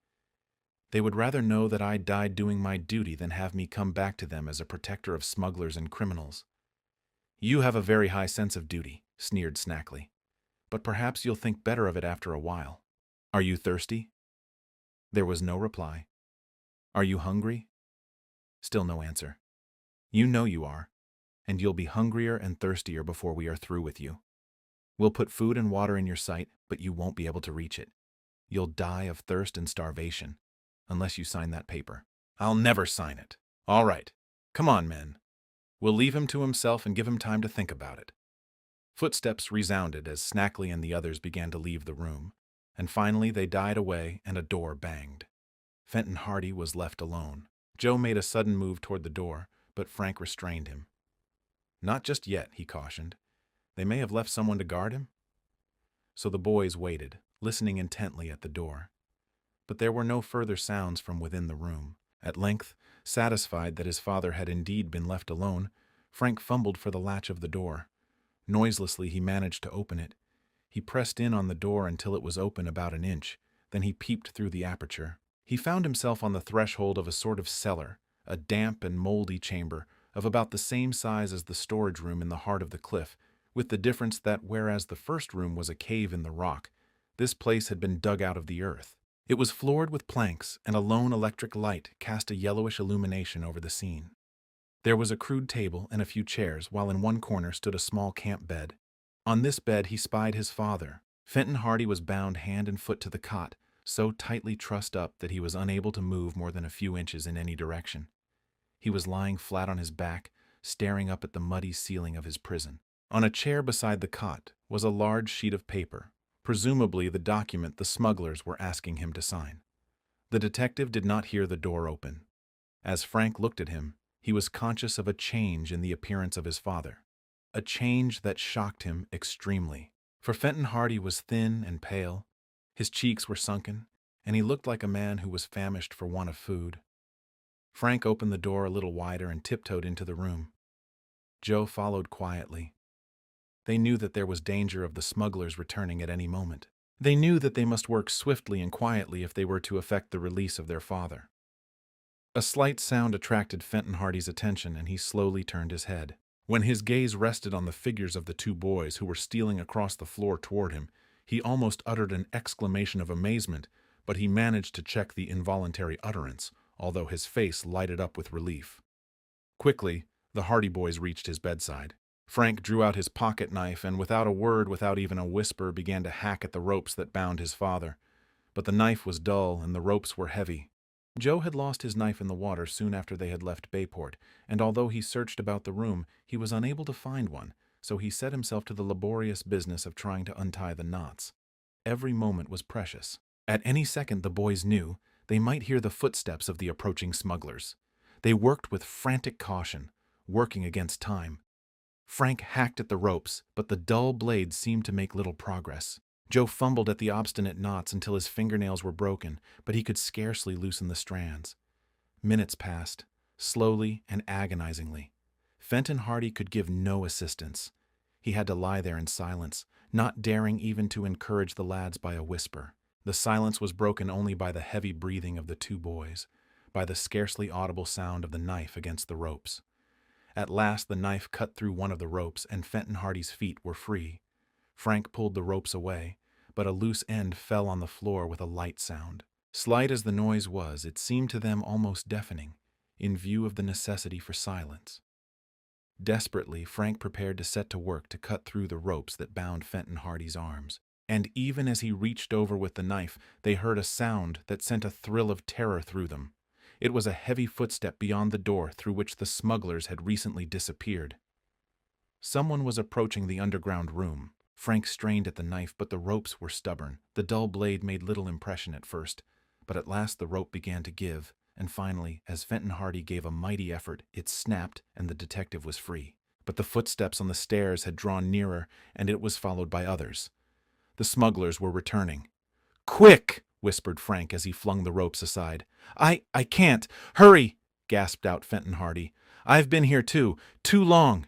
"They would rather know that I died doing my duty than have me come back to them as a protector of smugglers and criminals." "You have a very high sense of duty," sneered Snackley. "But perhaps you'll think better of it after a while. Are you thirsty?" There was no reply. "Are you hungry?" Still no answer. "You know you are, and you'll be hungrier and thirstier before we are through with you. We'll put food and water in your sight, but you won't be able to reach it. You'll die of thirst and starvation, unless you sign that paper." "I'll never sign it." "All right. Come on, men. We'll leave him to himself and give him time to think about it." Footsteps resounded as Snackley and the others began to leave the room, and finally they died away and a door banged. Fenton Hardy was left alone. Joe made a sudden move toward the door, but Frank restrained him. "Not just yet," he cautioned. "They may have left someone to guard him." So the boys waited, listening intently at the door. But there were no further sounds from within the room. At length, satisfied that his father had indeed been left alone, Frank fumbled for the latch of the door. Noiselessly he managed to open it. He pressed in on the door until it was open about an inch, then he peeped through the aperture. He found himself on the threshold of a sort of cellar, a damp and moldy chamber of about the same size as the storage room in the heart of the cliff, with the difference that whereas the first room was a cave in the rock, this place had been dug out of the earth. It was floored with planks, and a lone electric light cast a yellowish illumination over the scene. There was a crude table and a few chairs, while in one corner stood a small camp bed. On this bed he spied his father. Fenton Hardy was bound hand and foot to the cot, so tightly trussed up that he was unable to move more than a few inches in any direction. He was lying flat on his back, staring up at the muddy ceiling of his prison. On a chair beside the cot was a large sheet of paper, presumably the document the smugglers were asking him to sign. The detective did not hear the door open. As Frank looked at him, he was conscious of a change in the appearance of his father, a change that shocked him extremely. For Fenton Hardy was thin and pale, his cheeks were sunken, and he looked like a man who was famished for want of food. Frank opened the door a little wider and tiptoed into the room. Joe followed quietly. They knew that there was danger of the smugglers returning at any moment. They knew that they must work swiftly and quietly if they were to effect the release of their father. A slight sound attracted Fenton Hardy's attention, and he slowly turned his head. When his gaze rested on the figures of the two boys who were stealing across the floor toward him, he almost uttered an exclamation of amazement, but he managed to check the involuntary utterance, although his face lighted up with relief. Quickly, the Hardy boys reached his bedside. Frank drew out his pocket knife and, without a word, without even a whisper, began to hack at the ropes that bound his father. But the knife was dull and the ropes were heavy. Joe had lost his knife in the water soon after they had left Bayport, and although he searched about the room, he was unable to find one, so he set himself to the laborious business of trying to untie the knots. Every moment was precious. At any second, the boys knew, they might hear the footsteps of the approaching smugglers. They worked with frantic caution, working against time. Frank hacked at the ropes, but the dull blades seemed to make little progress. Joe fumbled at the obstinate knots until his fingernails were broken, but he could scarcely loosen the strands. Minutes passed, slowly and agonizingly. Fenton Hardy could give no assistance. He had to lie there in silence, not daring even to encourage the lads by a whisper. The silence was broken only by the heavy breathing of the two boys, by the scarcely audible sound of the knife against the ropes. At last the knife cut through one of the ropes, and Fenton Hardy's feet were free. Frank pulled the ropes away, but a loose end fell on the floor with a light sound. Slight as the noise was, it seemed to them almost deafening, in view of the necessity for silence. Desperately, Frank prepared to set to work to cut through the ropes that bound Fenton Hardy's arms. And even as he reached over with the knife, they heard a sound that sent a thrill of terror through them. It was a heavy footstep beyond the door through which the smugglers had recently disappeared. Someone was approaching the underground room. Frank strained at the knife, but the ropes were stubborn. The dull blade made little impression at first, but at last the rope began to give, and finally, as Fenton Hardy gave a mighty effort, it snapped and the detective was free. But the footsteps on the stairs had drawn nearer, and it was followed by others. The smugglers were returning. "Quick!" whispered Frank as he flung the ropes aside. I can't! Hurry!" gasped out Fenton Hardy. "I've been here too long."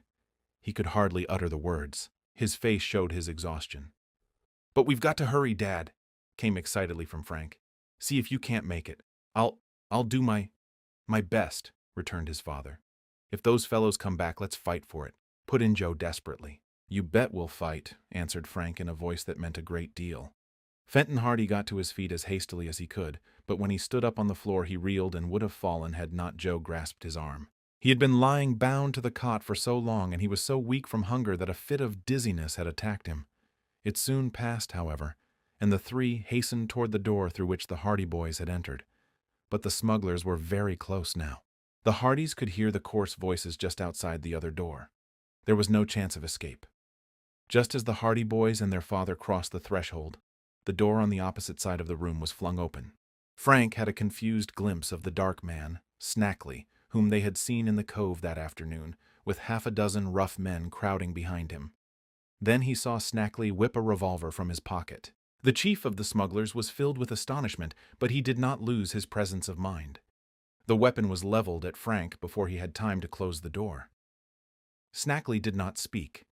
He could hardly utter the words. His face showed his exhaustion. "But we've got to hurry, Dad," came excitedly from Frank. "See if you can't make it." I'll do my best," returned his father. "If those fellows come back, let's fight for it," put in Joe desperately. "You bet we'll fight," answered Frank in a voice that meant a great deal. Fenton Hardy got to his feet as hastily as he could, but when he stood up on the floor he reeled and would have fallen had not Joe grasped his arm. He had been lying bound to the cot for so long, and he was so weak from hunger that a fit of dizziness had attacked him. It soon passed, however, and the three hastened toward the door through which the Hardy boys had entered. But the smugglers were very close now. The Hardys could hear the coarse voices just outside the other door. There was no chance of escape. Just as the Hardy boys and their father crossed the threshold, the door on the opposite side of the room was flung open. Frank had a confused glimpse of the dark man, Snackley, whom they had seen in the cove that afternoon, with half a dozen rough men crowding behind him. Then he saw Snackley whip a revolver from his pocket. The chief of the smugglers was filled with astonishment, but he did not lose his presence of mind. The weapon was leveled at Frank before he had time to close the door. Snackley did not speak.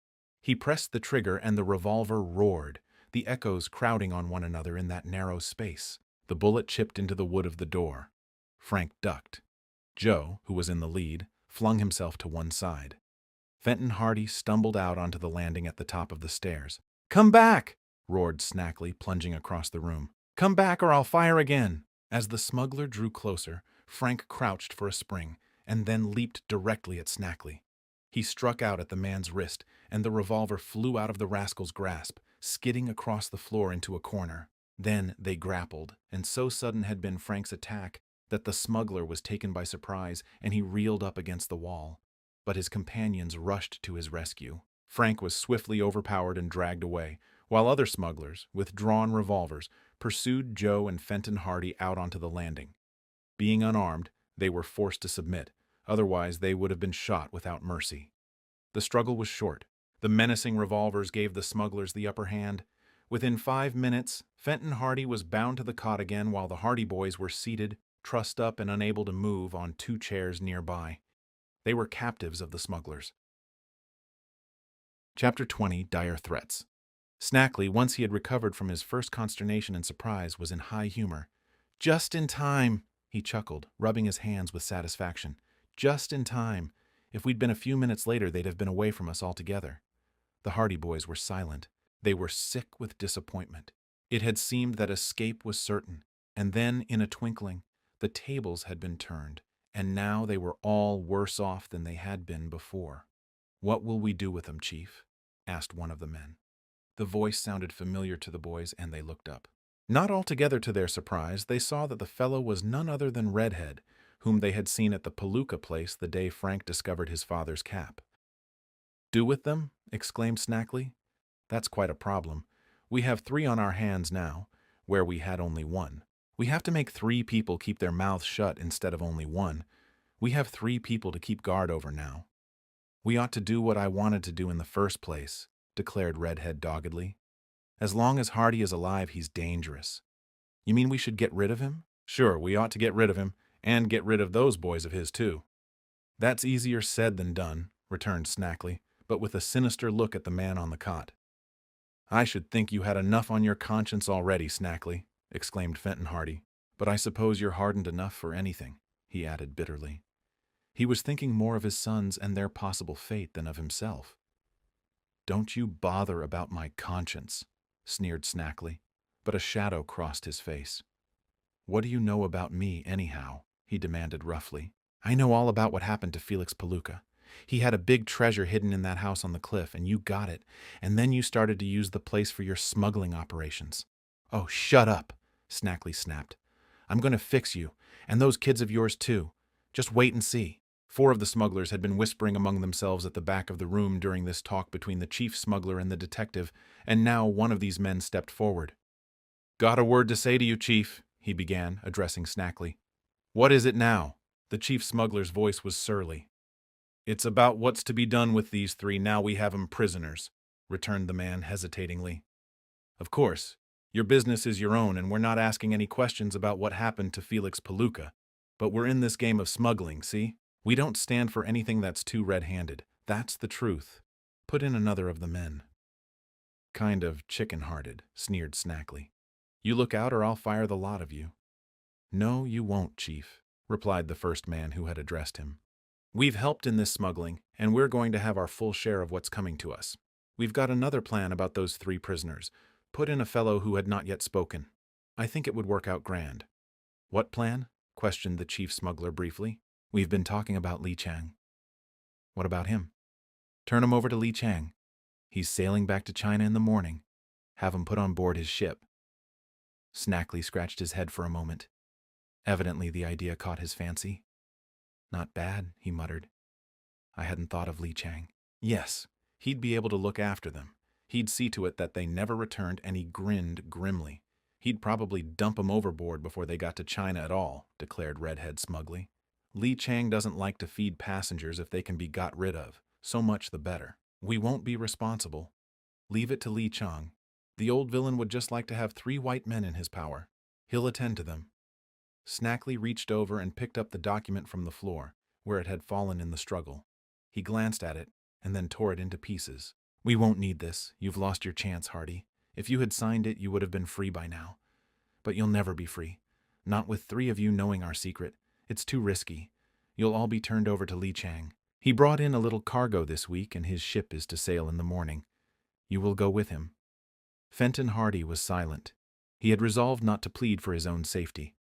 He pressed the trigger and the revolver roared, the echoes crowding on one another in that narrow space. The bullet chipped into the wood of the door. Frank ducked. Joe, who was in the lead, flung himself to one side. Fenton Hardy stumbled out onto the landing at the top of the stairs. "Come back!" roared Snackley, plunging across the room. "Come back or I'll fire again!" As the smuggler drew closer, Frank crouched for a spring and then leaped directly at Snackley. He struck out at the man's wrist, and the revolver flew out of the rascal's grasp, skidding across the floor into a corner. Then they grappled, and so sudden had been Frank's attack that the smuggler was taken by surprise and he reeled up against the wall. But his companions rushed to his rescue. Frank was swiftly overpowered and dragged away, while other smugglers, with drawn revolvers, pursued Joe and Fenton Hardy out onto the landing. Being unarmed, they were forced to submit, otherwise they would have been shot without mercy. The struggle was short. The menacing revolvers gave the smugglers the upper hand. Within 5 minutes, Fenton Hardy was bound to the cot again while the Hardy boys were seated, trussed up and unable to move on 2 chairs nearby. They were captives of the smugglers. Chapter 20, Dire Threats. Snackley, once he had recovered from his first consternation and surprise, was in high humor. "Just in time," he chuckled, rubbing his hands with satisfaction. "Just in time. If we'd been a few minutes later, they'd have been away from us altogether." The Hardy boys were silent. They were sick with disappointment. It had seemed that escape was certain, and then, in a twinkling, the tables had been turned, and now they were all worse off than they had been before. "What will we do with them, Chief?" asked one of the men. The voice sounded familiar to the boys, and they looked up. Not altogether to their surprise, they saw that the fellow was none other than Redhead, whom they had seen at the Palooka place the day Frank discovered his father's cap. "Do with them?" exclaimed Snackley. "That's quite a problem. We have 3 on our hands now, where we had only 1. We have to make 3 people keep their mouths shut instead of only 1. We have 3 people to keep guard over now." "We ought to do what I wanted to do in the first place," declared Redhead doggedly. "As long as Hardy is alive, he's dangerous." "You mean we should get rid of him?" "Sure, we ought to get rid of him, and get rid of those boys of his, too." "That's easier said than done," returned Snackley, but with a sinister look at the man on the cot. "I should think you had enough on your conscience already, Snackley," exclaimed Fenton Hardy. "But I suppose you're hardened enough for anything," he added bitterly. He was thinking more of his sons and their possible fate than of himself. "Don't you bother about my conscience," sneered Snackley, but a shadow crossed his face. "What do you know about me, anyhow?" he demanded roughly. "I know all about what happened to Felix Palooka. He had a big treasure hidden in that house on the cliff, and you got it, and then you started to use the place for your smuggling operations." "Oh, shut up," Snackley snapped. "I'm going to fix you, and those kids of yours too. Just wait and see." 4 of the smugglers had been whispering among themselves at the back of the room during this talk between the chief smuggler and the detective, and now one of these men stepped forward. "Got a word to say to you, Chief," he began, addressing Snackley. "What is it now?" The chief smuggler's voice was surly. "It's about what's to be done with these 3 now we have 'em prisoners," returned the man hesitatingly. "Of course, your business is your own, and we're not asking any questions about what happened to Felix Palooka, but we're in this game of smuggling, see? We don't stand for anything that's too red-handed. That's the truth," put in another of the men. "Kind of chicken-hearted," sneered Snackley. "You look out or I'll fire the lot of you." "No, you won't, Chief," replied the first man who had addressed him. "We've helped in this smuggling, and we're going to have our full share of what's coming to us. We've got another plan about those 3 prisoners," put in a fellow who had not yet spoken. "I think it would work out grand." "What plan?" questioned the chief smuggler briefly. "We've been talking about Li Chang." "What about him?" "Turn him over to Li Chang. He's sailing back to China in the morning. Have him put on board his ship." Snackley scratched his head for a moment. Evidently the idea caught his fancy. "Not bad," he muttered. "I hadn't thought of Li Chang." "Yes, he'd be able to look after them. He'd see to it that they never returned, and he grinned grimly. He'd probably dump 'em overboard before they got to China at all," declared Redhead smugly. "Li Chang doesn't like to feed passengers if they can be got rid of. So much the better. We won't be responsible. Leave it to Li Chang. The old villain would just like to have 3 white men in his power. He'll attend to them." Snackley reached over and picked up the document from the floor, where it had fallen in the struggle. He glanced at it, and then tore it into pieces. "We won't need this. You've lost your chance, Hardy. If you had signed it, you would have been free by now. But you'll never be free. Not with 3 of you knowing our secret. It's too risky. You'll all be turned over to Li Chang. He brought in a little cargo this week, and his ship is to sail in the morning. You will go with him." Fenton Hardy was silent. He had resolved not to plead for his own safety.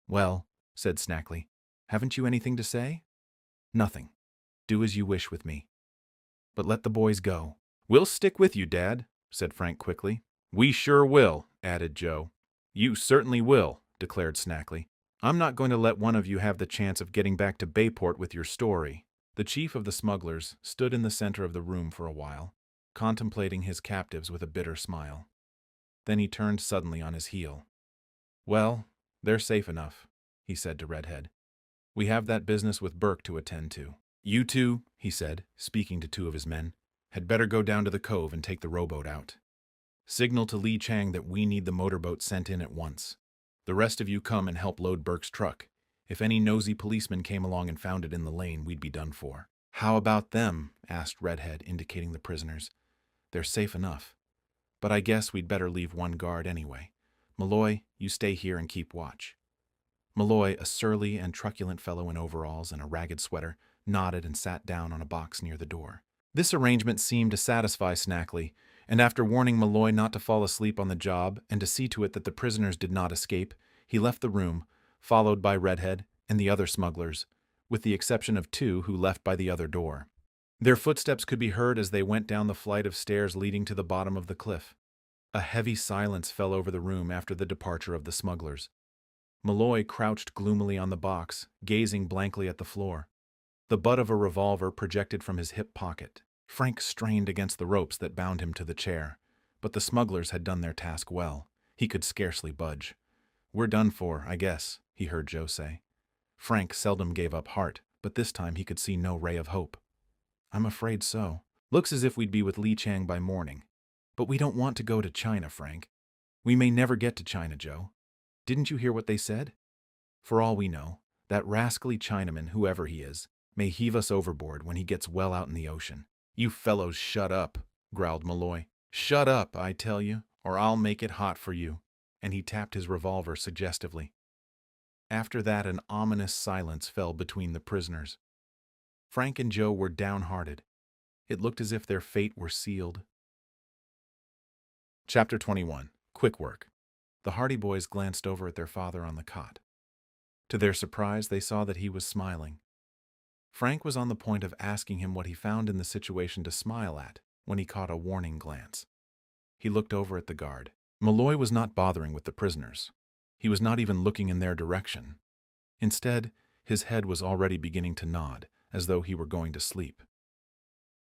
"Well," said Snackley, "haven't you anything to say?" "Nothing. Do as you wish with me. But let the boys go." "We'll stick with you, Dad," said Frank quickly. "We sure will," added Joe. "You certainly will," declared Snackley. "I'm not going to let one of you have the chance of getting back to Bayport with your story." The chief of the smugglers stood in the center of the room for a while, contemplating his captives with a bitter smile. Then he turned suddenly on his heel. "Well, they're safe enough," he said to Redhead. "We have that business with Burke to attend to. You two," he said, speaking to 2 of his men, "had better go down to the cove and take the rowboat out. Signal to Li Chang that we need the motorboat sent in at once. The rest of you come and help load Burke's truck. If any nosy policeman came along and found it in the lane, we'd be done for." "How about them?" asked Redhead, indicating the prisoners. "They're safe enough. But I guess we'd better leave one guard anyway. Malloy, you stay here and keep watch." Malloy, a surly and truculent fellow in overalls and a ragged sweater, nodded and sat down on a box near the door. This arrangement seemed to satisfy Snackley, and after warning Malloy not to fall asleep on the job and to see to it that the prisoners did not escape, he left the room, followed by Redhead and the other smugglers, with the exception of 2 who left by the other door. Their footsteps could be heard as they went down the flight of stairs leading to the bottom of the cliff. A heavy silence fell over the room after the departure of the smugglers. Malloy crouched gloomily on the box, gazing blankly at the floor. The butt of a revolver projected from his hip pocket. Frank strained against the ropes that bound him to the chair, but the smugglers had done their task well. He could scarcely budge. "We're done for, I guess," he heard Joe say. Frank seldom gave up heart, but this time he could see no ray of hope. "I'm afraid so. Looks as if we'd be with Li Chang by morning. But we don't want to go to China, Frank. We may never get to China, Joe. Didn't you hear what they said? For all we know, that rascally Chinaman, whoever he is, may heave us overboard when he gets well out in the ocean." "You fellows shut up," growled Malloy. "Shut up, I tell you, or I'll make it hot for you." And he tapped his revolver suggestively. After that, an ominous silence fell between the prisoners. Frank and Joe were downhearted. It looked as if their fate were sealed. Chapter 21. Quick Work. The Hardy boys glanced over at their father on the cot. To their surprise, they saw that he was smiling. Frank was on the point of asking him what he found in the situation to smile at when he caught a warning glance. He looked over at the guard. Malloy was not bothering with the prisoners. He was not even looking in their direction. Instead, his head was already beginning to nod, as though he were going to sleep.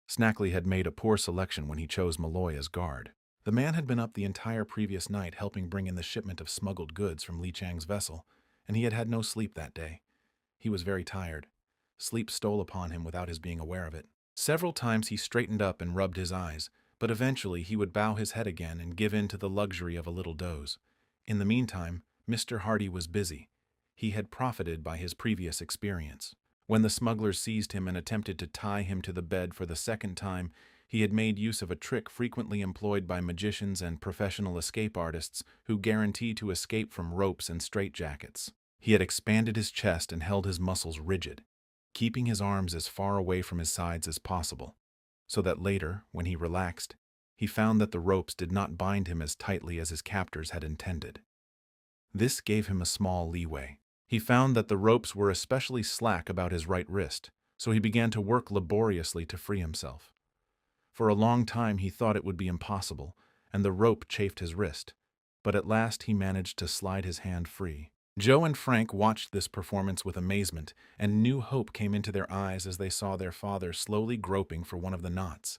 Snackley had made a poor selection when he chose Malloy as guard. The man had been up the entire previous night helping bring in the shipment of smuggled goods from Li Chang's vessel, and he had had no sleep that day. He was very tired. Sleep stole upon him without his being aware of it. Several times he straightened up and rubbed his eyes, but eventually he would bow his head again and give in to the luxury of a little doze. In the meantime, Mr. Hardy was busy. He had profited by his previous experience. When the smugglers seized him and attempted to tie him to the bed for the second time, he had made use of a trick frequently employed by magicians and professional escape artists who guarantee to escape from ropes and straitjackets. He had expanded his chest and held his muscles rigid, keeping his arms as far away from his sides as possible, so that later, when he relaxed, he found that the ropes did not bind him as tightly as his captors had intended. This gave him a small leeway. He found that the ropes were especially slack about his right wrist, so he began to work laboriously to free himself. For a long time he thought it would be impossible, and the rope chafed his wrist, but at last he managed to slide his hand free. Joe and Frank watched this performance with amazement, and new hope came into their eyes as they saw their father slowly groping for one of the knots.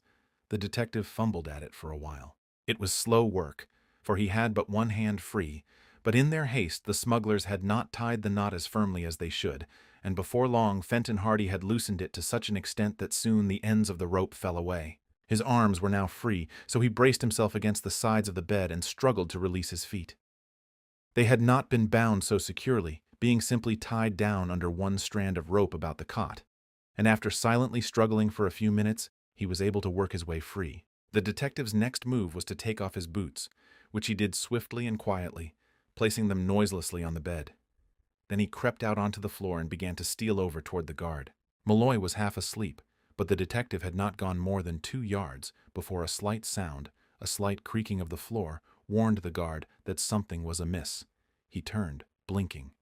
The detective fumbled at it for a while. It was slow work, for he had but one hand free, but in their haste the smugglers had not tied the knot as firmly as they should, and before long Fenton Hardy had loosened it to such an extent that soon the ends of the rope fell away. His arms were now free, so he braced himself against the sides of the bed and struggled to release his feet. They had not been bound so securely, being simply tied down under one strand of rope about the cot, and after silently struggling for a few minutes, he was able to work his way free. The detective's next move was to take off his boots, which he did swiftly and quietly, placing them noiselessly on the bed. Then he crept out onto the floor and began to steal over toward the guard. Malloy was half asleep, but the detective had not gone more than 2 yards before a slight sound, a slight creaking of the floor, warned the guard that something was amiss. He turned, blinking.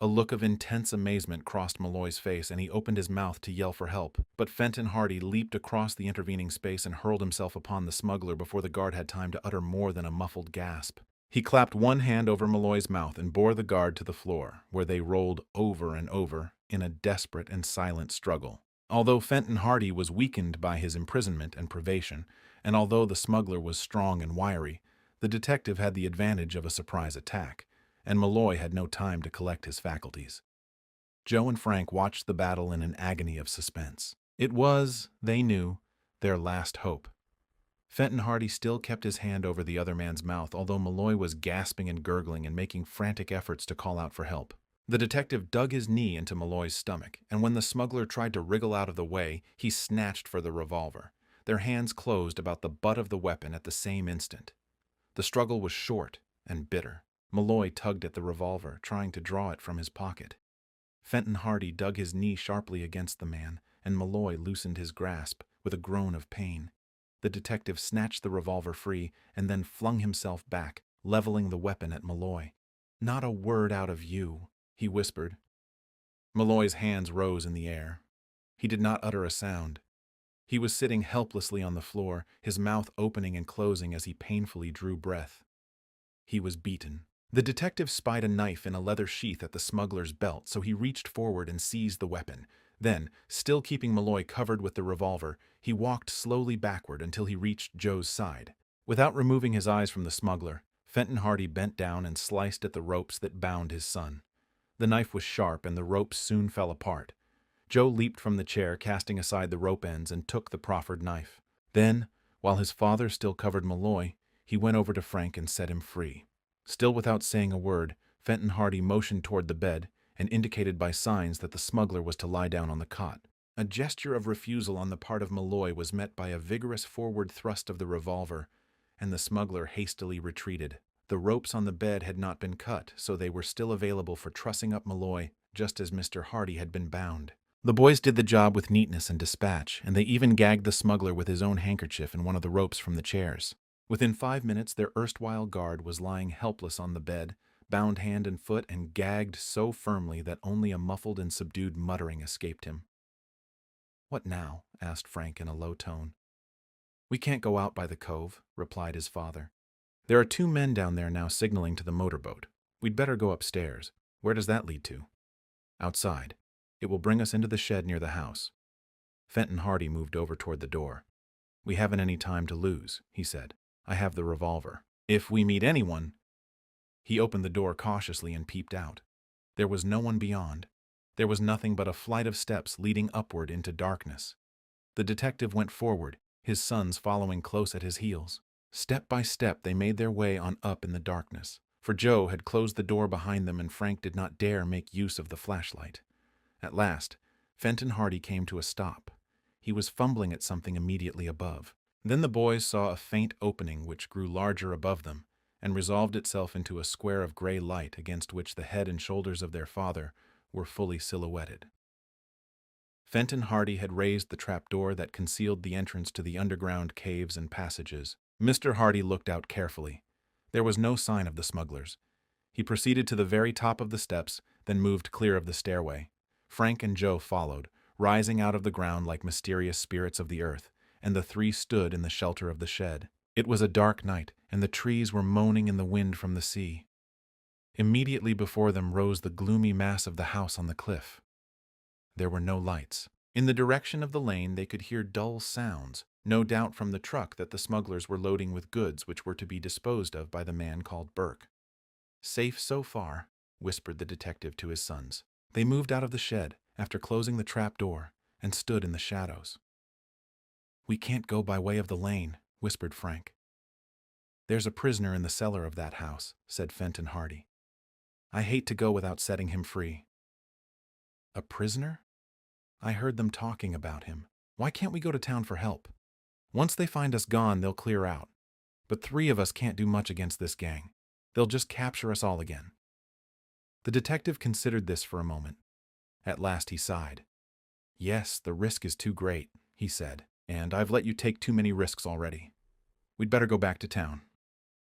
A look of intense amazement crossed Malloy's face, and he opened his mouth to yell for help. But Fenton Hardy leaped across the intervening space and hurled himself upon the smuggler before the guard had time to utter more than a muffled gasp. He clapped one hand over Malloy's mouth and bore the guard to the floor, where they rolled over and over in a desperate and silent struggle. Although Fenton Hardy was weakened by his imprisonment and privation, and although the smuggler was strong and wiry, the detective had the advantage of a surprise attack, and Malloy had no time to collect his faculties. Joe and Frank watched the battle in an agony of suspense. It was, they knew, their last hope. Fenton Hardy still kept his hand over the other man's mouth, although Malloy was gasping and gurgling and making frantic efforts to call out for help. The detective dug his knee into Malloy's stomach, and when the smuggler tried to wriggle out of the way, he snatched for the revolver. Their hands closed about the butt of the weapon at the same instant. The struggle was short and bitter. Malloy tugged at the revolver, trying to draw it from his pocket. Fenton Hardy dug his knee sharply against the man, and Malloy loosened his grasp with a groan of pain. The detective snatched the revolver free and then flung himself back, leveling the weapon at Malloy. "Not a word out of you," he whispered. Malloy's hands rose in the air. He did not utter a sound. He was sitting helplessly on the floor, his mouth opening and closing as he painfully drew breath. He was beaten. The detective spied a knife in a leather sheath at the smuggler's belt, so he reached forward and seized the weapon. Then, still keeping Malloy covered with the revolver, he walked slowly backward until he reached Joe's side. Without removing his eyes from the smuggler, Fenton Hardy bent down and sliced at the ropes that bound his son. The knife was sharp, and the ropes soon fell apart. Joe leaped from the chair, casting aside the rope ends, and took the proffered knife. Then, while his father still covered Malloy, he went over to Frank and set him free. Still without saying a word, Fenton Hardy motioned toward the bed and indicated by signs that the smuggler was to lie down on the cot. A gesture of refusal on the part of Malloy was met by a vigorous forward thrust of the revolver, and the smuggler hastily retreated. The ropes on the bed had not been cut, so they were still available for trussing up Malloy, just as Mr. Hardy had been bound. The boys did the job with neatness and dispatch, and they even gagged the smuggler with his own handkerchief and one of the ropes from the chairs. Within 5 minutes, their erstwhile guard was lying helpless on the bed, bound hand and foot, and gagged so firmly that only a muffled and subdued muttering escaped him. "What now?" asked Frank in a low tone. "We can't go out by the cove," replied his father. "There are 2 men down there now signaling to the motorboat. We'd better go upstairs. Where does that lead to?" "Outside. It will bring us into the shed near the house." Fenton Hardy moved over toward the door. "We haven't any time to lose," he said. "I have the revolver. If we meet anyone—" He opened the door cautiously and peeped out. There was no one beyond. There was nothing but a flight of steps leading upward into darkness. The detective went forward, his sons following close at his heels. Step by step they made their way on up in the darkness, for Joe had closed the door behind them and Frank did not dare make use of the flashlight. At last, Fenton Hardy came to a stop. He was fumbling at something immediately above. Then the boys saw a faint opening which grew larger above them and resolved itself into a square of gray light against which the head and shoulders of their father were fully silhouetted. Fenton Hardy had raised the trapdoor that concealed the entrance to the underground caves and passages. Mr. Hardy looked out carefully. There was no sign of the smugglers. He proceeded to the very top of the steps, then moved clear of the stairway. Frank and Joe followed, rising out of the ground like mysterious spirits of the earth, and the 3 stood in the shelter of the shed. It was a dark night, and the trees were moaning in the wind from the sea. Immediately before them rose the gloomy mass of the house on the cliff. There were no lights. In the direction of the lane they could hear dull sounds, no doubt from the truck that the smugglers were loading with goods which were to be disposed of by the man called Burke. "Safe so far," whispered the detective to his sons. They moved out of the shed, after closing the trap door, and stood in the shadows. "We can't go by way of the lane," whispered Frank. "There's a prisoner in the cellar of that house," said Fenton Hardy. "I hate to go without setting him free." "A prisoner? I heard them talking about him. Why can't we go to town for help? Once they find us gone, they'll clear out. But 3 of us can't do much against this gang. They'll just capture us all again." The detective considered this for a moment. At last he sighed. "Yes, the risk is too great," he said, "and I've let you take too many risks already. We'd better go back to town."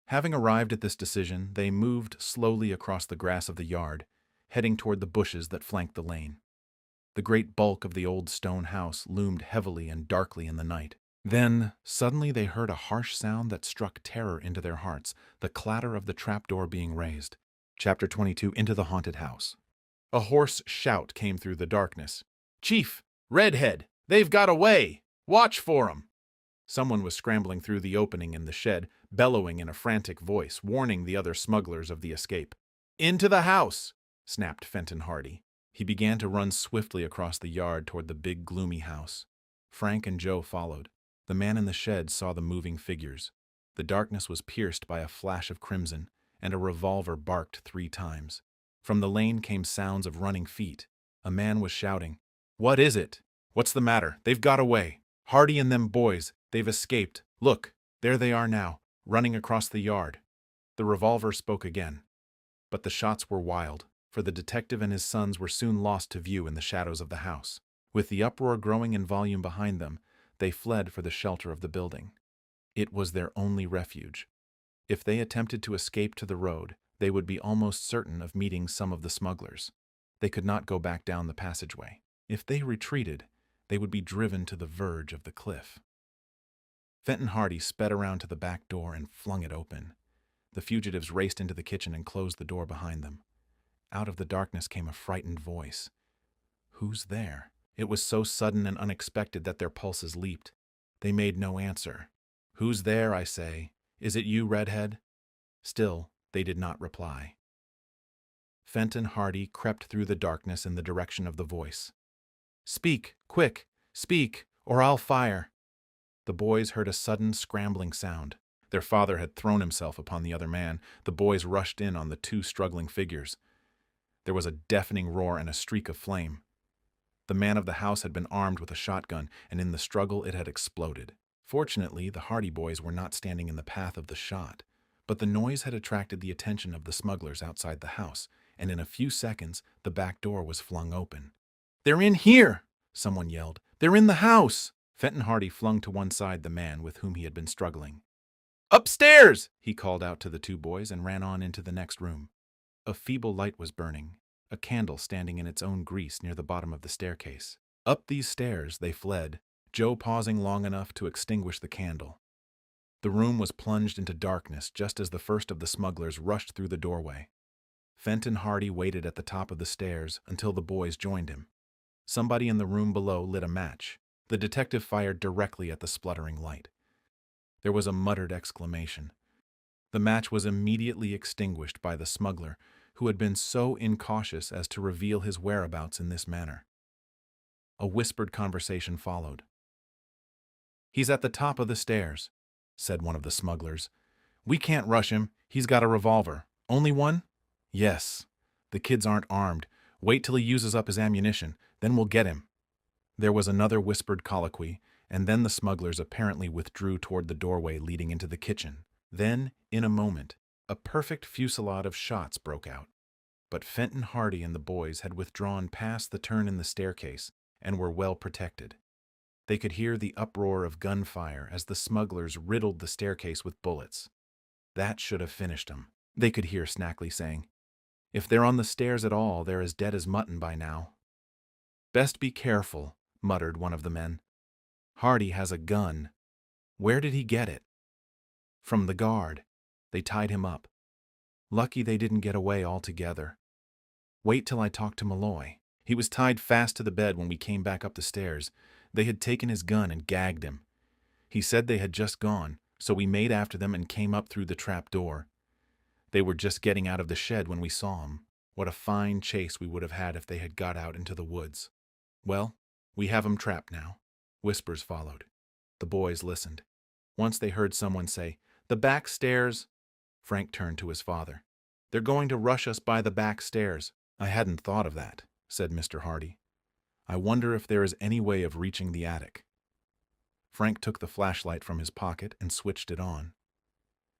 Having arrived at this decision, they moved slowly across the grass of the yard, heading toward the bushes that flanked the lane. The great bulk of the old stone house loomed heavily and darkly in the night. Then, suddenly they heard a harsh sound that struck terror into their hearts, the clatter of the trapdoor being raised. Chapter 22, Into the Haunted House. A hoarse shout came through the darkness. "Chief! Redhead! They've got away! Watch for 'em!" Someone was scrambling through the opening in the shed, bellowing in a frantic voice, warning the other smugglers of the escape. "Into the house!" snapped Fenton Hardy. He began to run swiftly across the yard toward the big, gloomy house. Frank and Joe followed. The man in the shed saw the moving figures. The darkness was pierced by a flash of crimson, and a revolver barked 3 times. From the lane came sounds of running feet. A man was shouting, "What is it? What's the matter? They've got away. Hardy and them boys, they've escaped. Look, there they are now, running across the yard." The revolver spoke again. But the shots were wild, for the detective and his sons were soon lost to view in the shadows of the house. With the uproar growing in volume behind them, they fled for the shelter of the building. It was their only refuge. If they attempted to escape to the road, they would be almost certain of meeting some of the smugglers. They could not go back down the passageway. If they retreated, they would be driven to the verge of the cliff. Fenton Hardy sped around to the back door and flung it open. The fugitives raced into the kitchen and closed the door behind them. Out of the darkness came a frightened voice. "Who's there?" It was so sudden and unexpected that their pulses leaped. They made no answer. "Who's there, I say? Is it you, Redhead?" Still, they did not reply. Fenton Hardy crept through the darkness in the direction of the voice. "Speak, quick, speak, or I'll fire." The boys heard a sudden scrambling sound. Their father had thrown himself upon the other man. The boys rushed in on the 2 struggling figures. There was a deafening roar and a streak of flame. The man of the house had been armed with a shotgun, and in the struggle it had exploded. Fortunately, the Hardy boys were not standing in the path of the shot, but the noise had attracted the attention of the smugglers outside the house, and in a few seconds the back door was flung open. "They're in here!" someone yelled. "They're in the house!" Fenton Hardy flung to one side the man with whom he had been struggling. "Upstairs!" he called out to the 2 boys and ran on into the next room. A feeble light was burning, a candle standing in its own grease near the bottom of the staircase. Up these stairs they fled, Joe pausing long enough to extinguish the candle. The room was plunged into darkness just as the first of the smugglers rushed through the doorway. Fenton Hardy waited at the top of the stairs until the boys joined him. Somebody in the room below lit a match. The detective fired directly at the spluttering light. There was a muttered exclamation. The match was immediately extinguished by the smuggler, who had been so incautious as to reveal his whereabouts in this manner. A whispered conversation followed. "He's at the top of the stairs," said one of the smugglers. "We can't rush him. He's got a revolver. Only one?" "Yes. The kids aren't armed. Wait till he uses up his ammunition, then we'll get him." There was another whispered colloquy, and then the smugglers apparently withdrew toward the doorway leading into the kitchen. Then, in a moment, a perfect fusillade of shots broke out. But Fenton Hardy and the boys had withdrawn past the turn in the staircase and were well protected. They could hear the uproar of gunfire as the smugglers riddled the staircase with bullets. "That should have finished 'em," they could hear Snackley saying. "If they're on the stairs at all, they're as dead as mutton by now." "Best be careful," muttered one of the men. "Hardy has a gun. Where did he get it?" "From the guard. They tied him up. Lucky they didn't get away altogether. Wait till I talk to Malloy. He was tied fast to the bed when we came back up the stairs. They had taken his gun and gagged him. He said they had just gone, so we made after them and came up through the trap door. They were just getting out of the shed when we saw 'em. What a fine chase we would have had if they had got out into the woods. Well, we have 'em trapped now." Whispers followed. The boys listened. Once they heard someone say, "The back stairs." Frank turned to his father. "They're going to rush us by the back stairs." "I hadn't thought of that," said Mr. Hardy. "I wonder if there is any way of reaching the attic." Frank took the flashlight from his pocket and switched it on.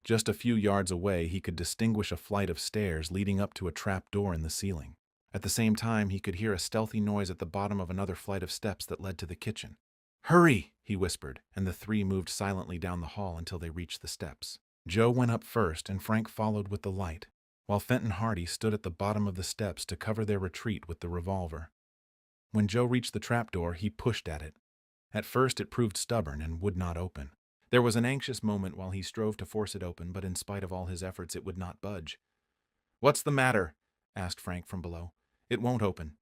Just a few yards away, he could distinguish a flight of stairs leading up to a trap door in the ceiling. At the same time, he could hear a stealthy noise at the bottom of another flight of steps that led to the kitchen. "Hurry!" he whispered, and the three moved silently down the hall until they reached the steps. Joe went up first, and Frank followed with the light, while Fenton Hardy stood at the bottom of the steps to cover their retreat with the revolver. When Joe reached the trapdoor, he pushed at it. At first, it proved stubborn and would not open. There was an anxious moment while he strove to force it open, but in spite of all his efforts, it would not budge. "What's the matter?" asked Frank from below. "It won't open."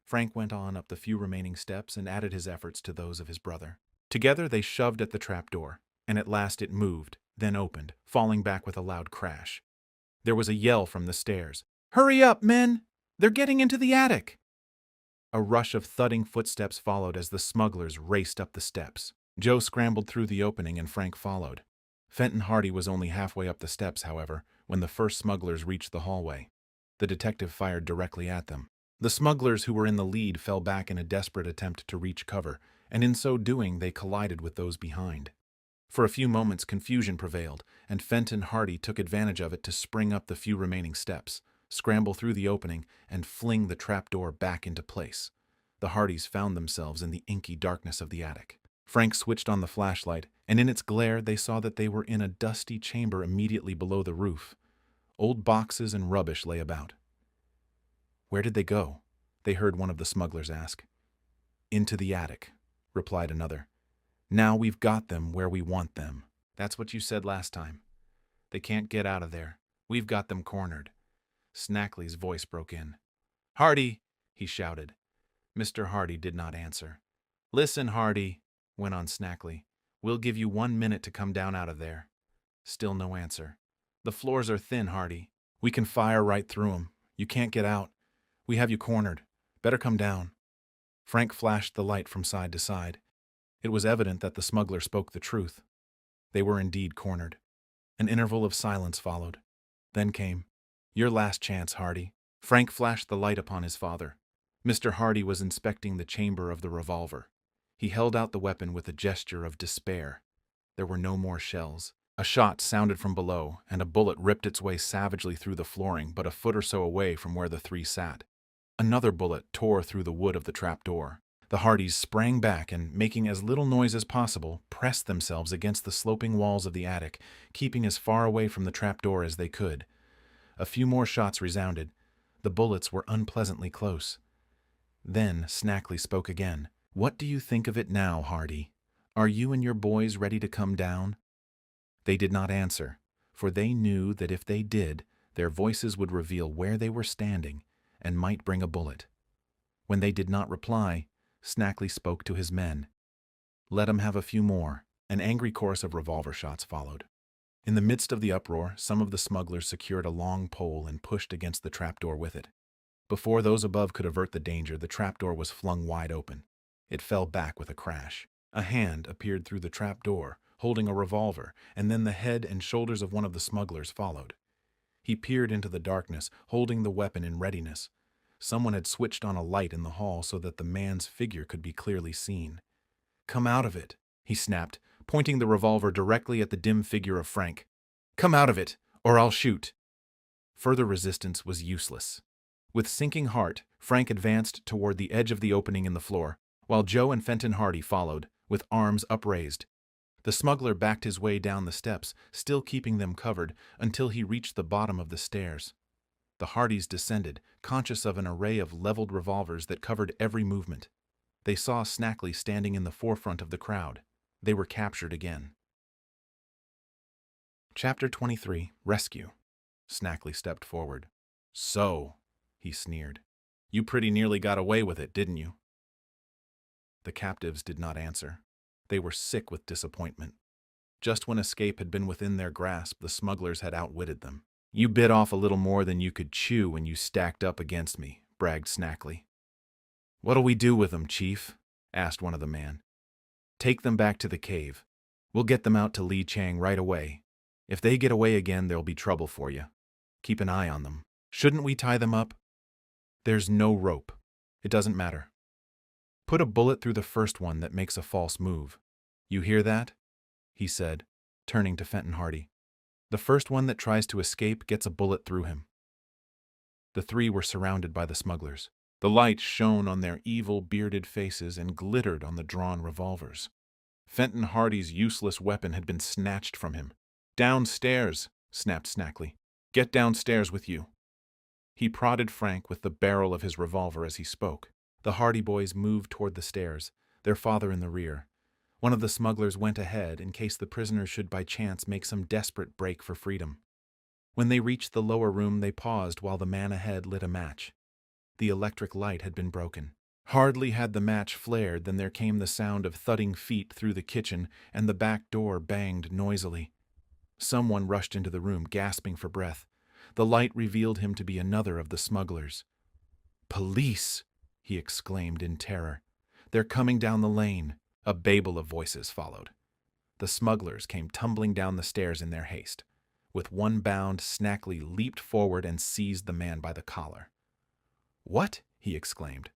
Frank went on up the few remaining steps and added his efforts to those of his brother. Together they shoved at the trapdoor, and at last it moved, then opened, falling back with a loud crash. There was a yell from the stairs. "Hurry up, men! They're getting into the attic!" A rush of thudding footsteps followed as the smugglers raced up the steps. Joe scrambled through the opening and Frank followed. Fenton Hardy was only halfway up the steps, however, when the first smugglers reached the hallway. The detective fired directly at them. The smugglers who were in the lead fell back in a desperate attempt to reach cover, and in so doing they collided with those behind. For a few moments confusion prevailed, and Fenton Hardy took advantage of it to spring up the few remaining steps, scramble through the opening, and fling the trapdoor back into place. The Hardys found themselves in the inky darkness of the attic. Frank switched on the flashlight, and in its glare they saw that they were in a dusty chamber immediately below the roof. Old boxes and rubbish lay about. "Where did they go?" they heard one of the smugglers ask. "Into the attic," replied another. "Now we've got them where we want them." "That's what you said last time. They can't get out of there. We've got them cornered." Snackley's voice broke in. "Hardy!" he shouted. Mr. Hardy did not answer. "Listen, Hardy," went on Snackley. "We'll give you 1 minute to come down out of there." Still no answer. "The floors are thin, Hardy. We can fire right through 'em. You can't get out. We have you cornered. Better come down." Frank flashed the light from side to side. It was evident that the smuggler spoke the truth. They were indeed cornered. An interval of silence followed. Then came, "Your last chance, Hardy." Frank flashed the light upon his father. Mr. Hardy was inspecting the chamber of the revolver. He held out the weapon with a gesture of despair. There were no more shells. A shot sounded from below, and a bullet ripped its way savagely through the flooring, but a foot or so away from where the three sat. Another bullet tore through the wood of the trapdoor. The Hardys sprang back and, making as little noise as possible, pressed themselves against the sloping walls of the attic, keeping as far away from the trapdoor as they could. A few more shots resounded. The bullets were unpleasantly close. Then Snackley spoke again. "What do you think of it now, Hardy? Are you and your boys ready to come down?" They did not answer, for they knew that if they did, their voices would reveal where they were standing and might bring a bullet. When they did not reply, Snackley spoke to his men. "Let 'em have a few more." An angry chorus of revolver shots followed. In the midst of the uproar, some of the smugglers secured a long pole and pushed against the trapdoor with it. Before those above could avert the danger, the trapdoor was flung wide open. It fell back with a crash. A hand appeared through the trapdoor, holding a revolver, and then the head and shoulders of one of the smugglers followed. He peered into the darkness, holding the weapon in readiness. Someone had switched on a light in the hall so that the man's figure could be clearly seen. "Come out of it," he snapped, pointing the revolver directly at the dim figure of Frank. "Come out of it, or I'll shoot." Further resistance was useless. With sinking heart, Frank advanced toward the edge of the opening in the floor, while Joe and Fenton Hardy followed, with arms upraised. The smuggler backed his way down the steps, still keeping them covered, until he reached the bottom of the stairs. The Hardys descended, conscious of an array of leveled revolvers that covered every movement. They saw Snackley standing in the forefront of the crowd. They were captured again. Chapter 23. Rescue. Snackley stepped forward. "So," he sneered, "you pretty nearly got away with it, didn't you?" The captives did not answer. They were sick with disappointment. Just when escape had been within their grasp, the smugglers had outwitted them. "You bit off a little more than you could chew when you stacked up against me," bragged Snackley. "What'll we do with them, Chief?" asked one of the men. "Take them back to the cave. We'll get them out to Lee Chang right away. If they get away again, there'll be trouble for you. Keep an eye on them. Shouldn't we tie them up?" "There's no rope. It doesn't matter. Put a bullet through the first one that makes a false move. You hear that?" he said, turning to Fenton Hardy. The first one that tries to escape gets a bullet through him. The three were surrounded by the smugglers. The light shone on their evil, bearded faces and glittered on the drawn revolvers. Fenton Hardy's useless weapon had been snatched from him. "Downstairs!" snapped Snackley. "Get downstairs with you." He prodded Frank with the barrel of his revolver as he spoke. The Hardy boys moved toward the stairs, their father in the rear. One of the smugglers went ahead in case the prisoners should by chance make some desperate break for freedom. When they reached the lower room, they paused while the man ahead lit a match. The electric light had been broken. Hardly had the match flared than there came the sound of thudding feet through the kitchen, and the back door banged noisily. Someone rushed into the room, gasping for breath. The light revealed him to be another of the smugglers. "Police!" he exclaimed in terror. "They're coming down the lane." A babel of voices followed. The smugglers came tumbling down the stairs in their haste. With one bound, Snackley leaped forward and seized the man by the collar. "What?" he exclaimed.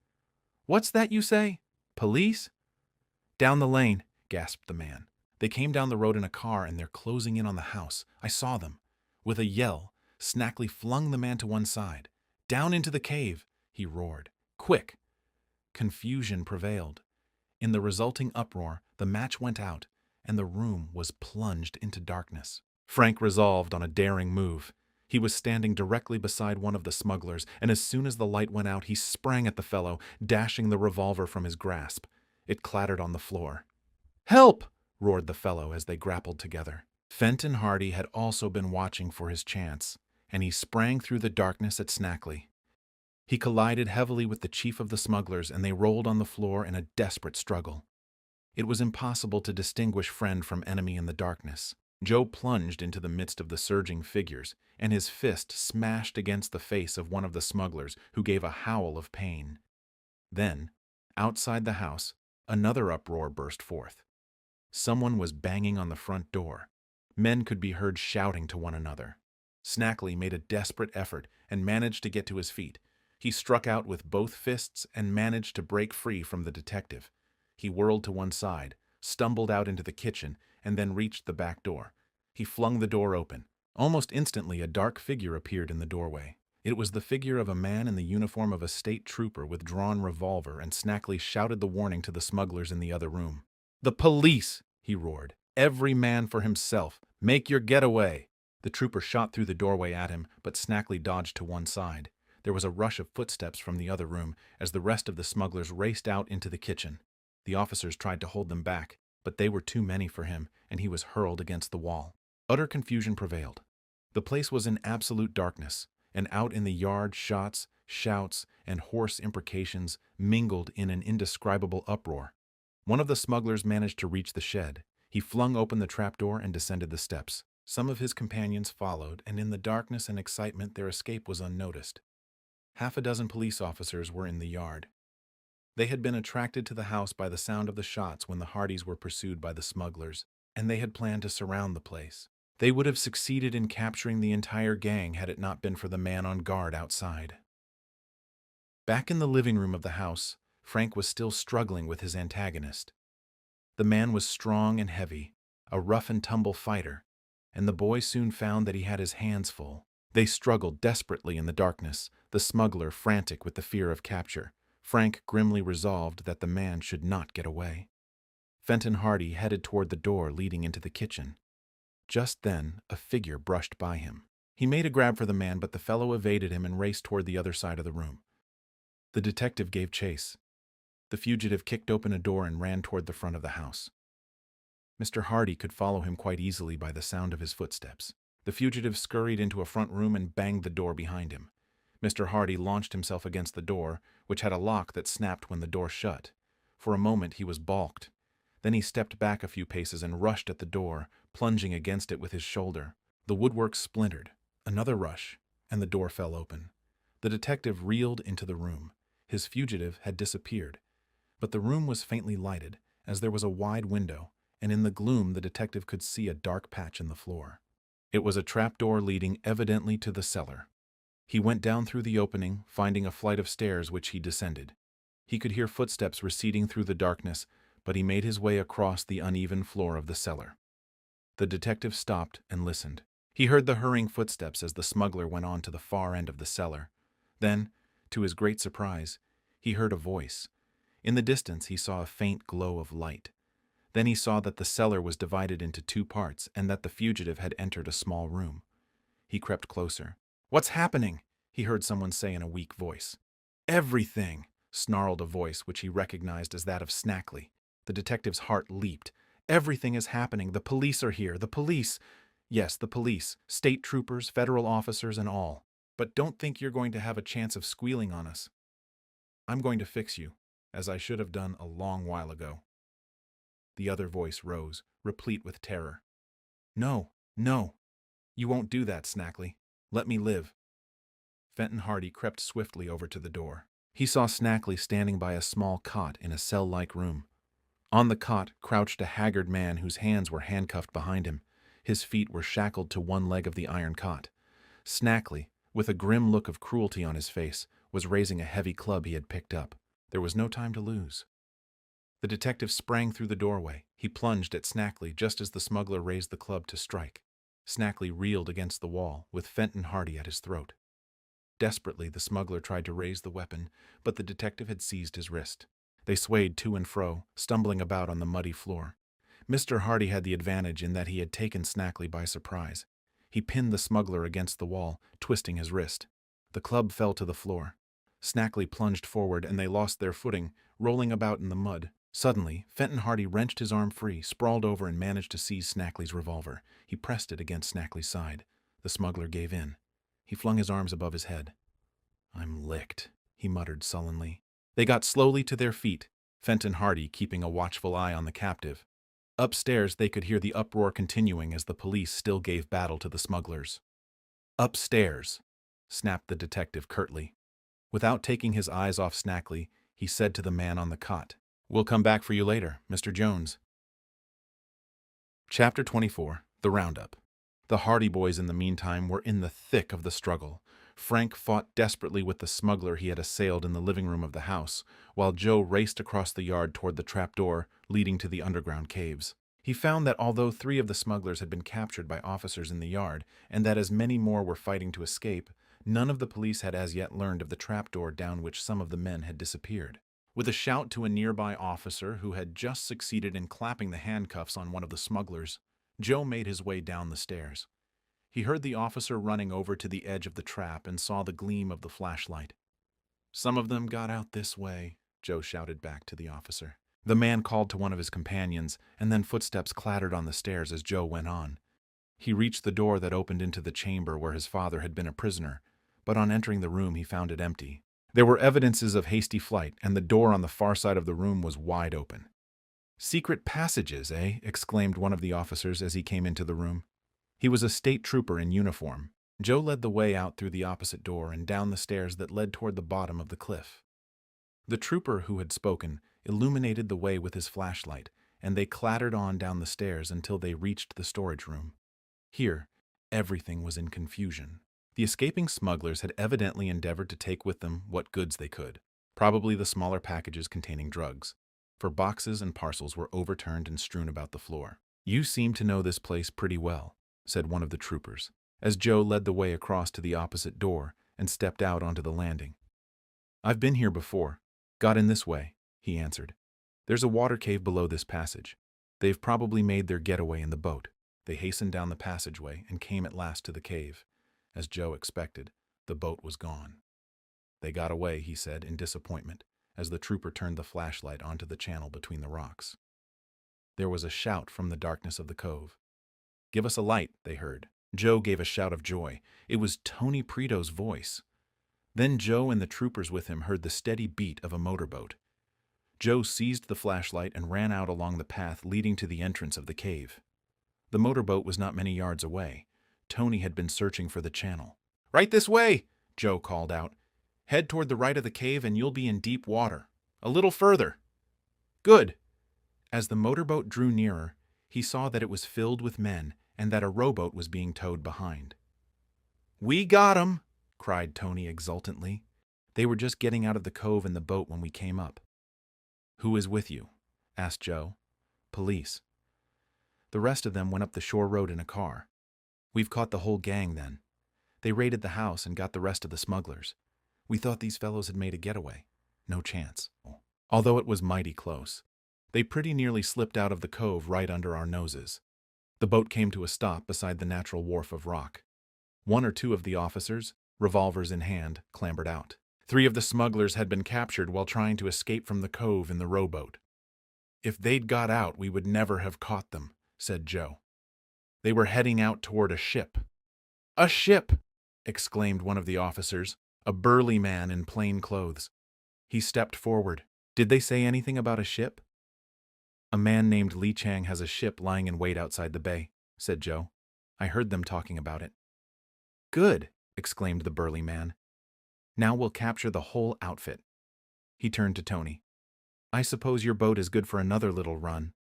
"What's that you say? Police?" "Down the lane," gasped the man. "They came down the road in a car and they're closing in on the house. I saw them." With a yell, Snackley flung the man to one side. "Down into the cave," he roared. "Quick!" Confusion prevailed. In the resulting uproar, the match went out, and the room was plunged into darkness. Frank resolved on a daring move. He was standing directly beside one of the smugglers, and as soon as the light went out, he sprang at the fellow, dashing the revolver from his grasp. It clattered on the floor. "Help!" roared the fellow as they grappled together. Fenton Hardy had also been watching for his chance, and he sprang through the darkness at Snackley. He collided heavily with the chief of the smugglers, and they rolled on the floor in a desperate struggle. It was impossible to distinguish friend from enemy in the darkness. Joe plunged into the midst of the surging figures, and his fist smashed against the face of one of the smugglers, who gave a howl of pain. Then, outside the house, another uproar burst forth. Someone was banging on the front door. Men could be heard shouting to one another. Snackley made a desperate effort and managed to get to his feet. He struck out with both fists and managed to break free from the detective. He whirled to one side, stumbled out into the kitchen, and then reached the back door. He flung the door open. Almost instantly, a dark figure appeared in the doorway. It was the figure of a man in the uniform of a state trooper with drawn revolver, and Snackley shouted the warning to the smugglers in the other room. "The police!" he roared. "Every man for himself! Make your getaway!" The trooper shot through the doorway at him, but Snackley dodged to one side. There was a rush of footsteps from the other room as the rest of the smugglers raced out into the kitchen. The officers tried to hold them back, but they were too many for him, and he was hurled against the wall. Utter confusion prevailed. The place was in absolute darkness, and out in the yard shots, shouts, and hoarse imprecations mingled in an indescribable uproar. One of the smugglers managed to reach the shed. He flung open the trapdoor and descended the steps. Some of his companions followed, and in the darkness and excitement their escape was unnoticed. Half a dozen police officers were in the yard. They had been attracted to the house by the sound of the shots when the Hardys were pursued by the smugglers, and they had planned to surround the place. They would have succeeded in capturing the entire gang had it not been for the man on guard outside. Back in the living room of the house, Frank was still struggling with his antagonist. The man was strong and heavy, a rough-and-tumble fighter, and the boy soon found that he had his hands full. They struggled desperately in the darkness, the smuggler frantic with the fear of capture, Frank grimly resolved that the man should not get away. Fenton Hardy headed toward the door leading into the kitchen. Just then, a figure brushed by him. He made a grab for the man, but the fellow evaded him and raced toward the other side of the room. The detective gave chase. The fugitive kicked open a door and ran toward the front of the house. Mr. Hardy could follow him quite easily by the sound of his footsteps. The fugitive scurried into a front room and banged the door behind him. Mr. Hardy launched himself against the door, which had a lock that snapped when the door shut. For a moment he was balked. Then he stepped back a few paces and rushed at the door, plunging against it with his shoulder. The woodwork splintered. Another rush, and the door fell open. The detective reeled into the room. His fugitive had disappeared. But the room was faintly lighted, as there was a wide window, and in the gloom the detective could see a dark patch in the floor. It was a trapdoor leading evidently to the cellar. He went down through the opening, finding a flight of stairs which he descended. He could hear footsteps receding through the darkness, but he made his way across the uneven floor of the cellar. The detective stopped and listened. He heard the hurrying footsteps as the smuggler went on to the far end of the cellar. Then, to his great surprise, he heard a voice. In the distance, he saw a faint glow of light. Then he saw that the cellar was divided into two parts and that the fugitive had entered a small room. He crept closer. "What's happening?" he heard someone say in a weak voice. "Everything," snarled a voice which he recognized as that of Snackley. The detective's heart leaped. "Everything is happening. The police are here. The police." "Yes, the police. State troopers, federal officers, and all. But don't think you're going to have a chance of squealing on us. I'm going to fix you, as I should have done a long while ago." The other voice rose, replete with terror. "No, no. You won't do that, Snackley. Let me live." Fenton Hardy crept swiftly over to the door. He saw Snackley standing by a small cot in a cell-like room. On the cot crouched a haggard man whose hands were handcuffed behind him. His feet were shackled to one leg of the iron cot. Snackley, with a grim look of cruelty on his face, was raising a heavy club he had picked up. There was no time to lose. The detective sprang through the doorway. He plunged at Snackley just as the smuggler raised the club to strike. Snackley reeled against the wall, with Fenton Hardy at his throat. Desperately, the smuggler tried to raise the weapon, but the detective had seized his wrist. They swayed to and fro, stumbling about on the muddy floor. Mr. Hardy had the advantage in that he had taken Snackley by surprise. He pinned the smuggler against the wall, twisting his wrist. The club fell to the floor. Snackley plunged forward, and they lost their footing, rolling about in the mud. Suddenly, Fenton Hardy wrenched his arm free, sprawled over, and managed to seize Snackley's revolver. He pressed it against Snackley's side. The smuggler gave in. He flung his arms above his head. "I'm licked," he muttered sullenly. They got slowly to their feet, Fenton Hardy keeping a watchful eye on the captive. Upstairs, they could hear the uproar continuing as the police still gave battle to the smugglers. "Upstairs," snapped the detective curtly. Without taking his eyes off Snackley, he said to the man on the cot, "We'll come back for you later, Mr. Jones." Chapter 24. The Roundup. The Hardy boys in the meantime were in the thick of the struggle. Frank fought desperately with the smuggler he had assailed in the living room of the house, while Joe raced across the yard toward the trapdoor leading to the underground caves. He found that although 3 of the smugglers had been captured by officers in the yard, and that as many more were fighting to escape, none of the police had as yet learned of the trapdoor down which some of the men had disappeared. With a shout to a nearby officer who had just succeeded in clapping the handcuffs on one of the smugglers, Joe made his way down the stairs. He heard the officer running over to the edge of the trap and saw the gleam of the flashlight. "Some of them got out this way," Joe shouted back to the officer. The man called to one of his companions, and then footsteps clattered on the stairs as Joe went on. He reached the door that opened into the chamber where his father had been a prisoner, but on entering the room he found it empty. There were evidences of hasty flight, and the door on the far side of the room was wide open. "Secret passages, eh?" exclaimed one of the officers as he came into the room. He was a state trooper in uniform. Joe led the way out through the opposite door and down the stairs that led toward the bottom of the cliff. The trooper who had spoken illuminated the way with his flashlight, and they clattered on down the stairs until they reached the storage room. Here, everything was in confusion. The escaping smugglers had evidently endeavored to take with them what goods they could, probably the smaller packages containing drugs, for boxes and parcels were overturned and strewn about the floor. "You seem to know this place pretty well," said one of the troopers, as Joe led the way across to the opposite door and stepped out onto the landing. "I've been here before. Got in this way," he answered. "There's a water cave below this passage. They've probably made their getaway in the boat." They hastened down the passageway and came at last to the cave. As Joe expected, the boat was gone. "They got away," he said in disappointment, as the trooper turned the flashlight onto the channel between the rocks. There was a shout from the darkness of the cove. "Give us a light," they heard. Joe gave a shout of joy. It was Tony Preto's voice. Then Joe and the troopers with him heard the steady beat of a motorboat. Joe seized the flashlight and ran out along the path leading to the entrance of the cave. The motorboat was not many yards away. Tony had been searching for the channel. "Right this way," Joe called out. "Head toward the right of the cave and you'll be in deep water. A little further." "Good." As the motorboat drew nearer, he saw that it was filled with men and that a rowboat was being towed behind. "We got 'em!" cried Tony exultantly. "They were just getting out of the cove in the boat when we came up." "Who is with you?" asked Joe. "Police. The rest of them went up the shore road in a car." We've caught the whole gang then. They raided the house and got the rest of the smugglers. We thought these fellows had made a getaway. No chance. Although it was mighty close. They pretty nearly slipped out of the cove right under our noses. The boat came to a stop beside the natural wharf of rock. One or two of the officers, revolvers in hand, clambered out. 3 of the smugglers had been captured while trying to escape from the cove in the rowboat. If they'd got out, we would never have caught them, said Joe. They were heading out toward a ship. A ship! Exclaimed one of the officers, a burly man in plain clothes. He stepped forward. Did they say anything about a ship? A man named Li Chang has a ship lying in wait outside the bay, said Joe. I heard them talking about it. Good, exclaimed the burly man. Now we'll capture the whole outfit. He turned to Tony. I suppose your boat is good for another little run.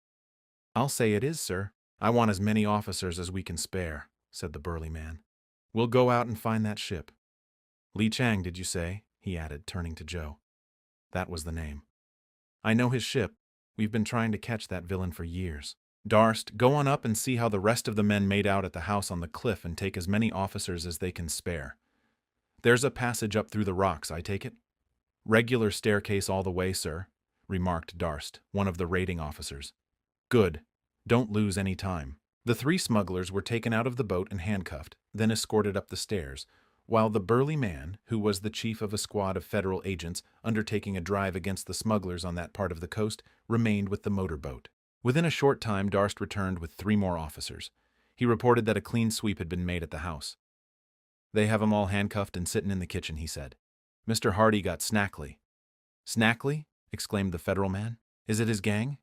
I'll say it is, sir. I want as many officers as we can spare, said the burly man. We'll go out and find that ship. Li Chang, did you say? He added, turning to Joe. That was the name. I know his ship. We've been trying to catch that villain for years. Darst, go on up and see how the rest of the men made out at the house on the cliff and take as many officers as they can spare. There's a passage up through the rocks, I take it? Regular staircase all the way, sir, remarked Darst, one of the raiding officers. Good. Don't lose any time. The 3 smugglers were taken out of the boat and handcuffed, then escorted up the stairs, while the burly man, who was the chief of a squad of federal agents undertaking a drive against the smugglers on that part of the coast, remained with the motorboat. Within a short time, Darst returned with 3 more officers. He reported that a clean sweep had been made at the house. They have 'em all handcuffed and sitting in the kitchen, he said. Mr. Hardy got Snackley. Snackley? Exclaimed the federal man. Is it his gang?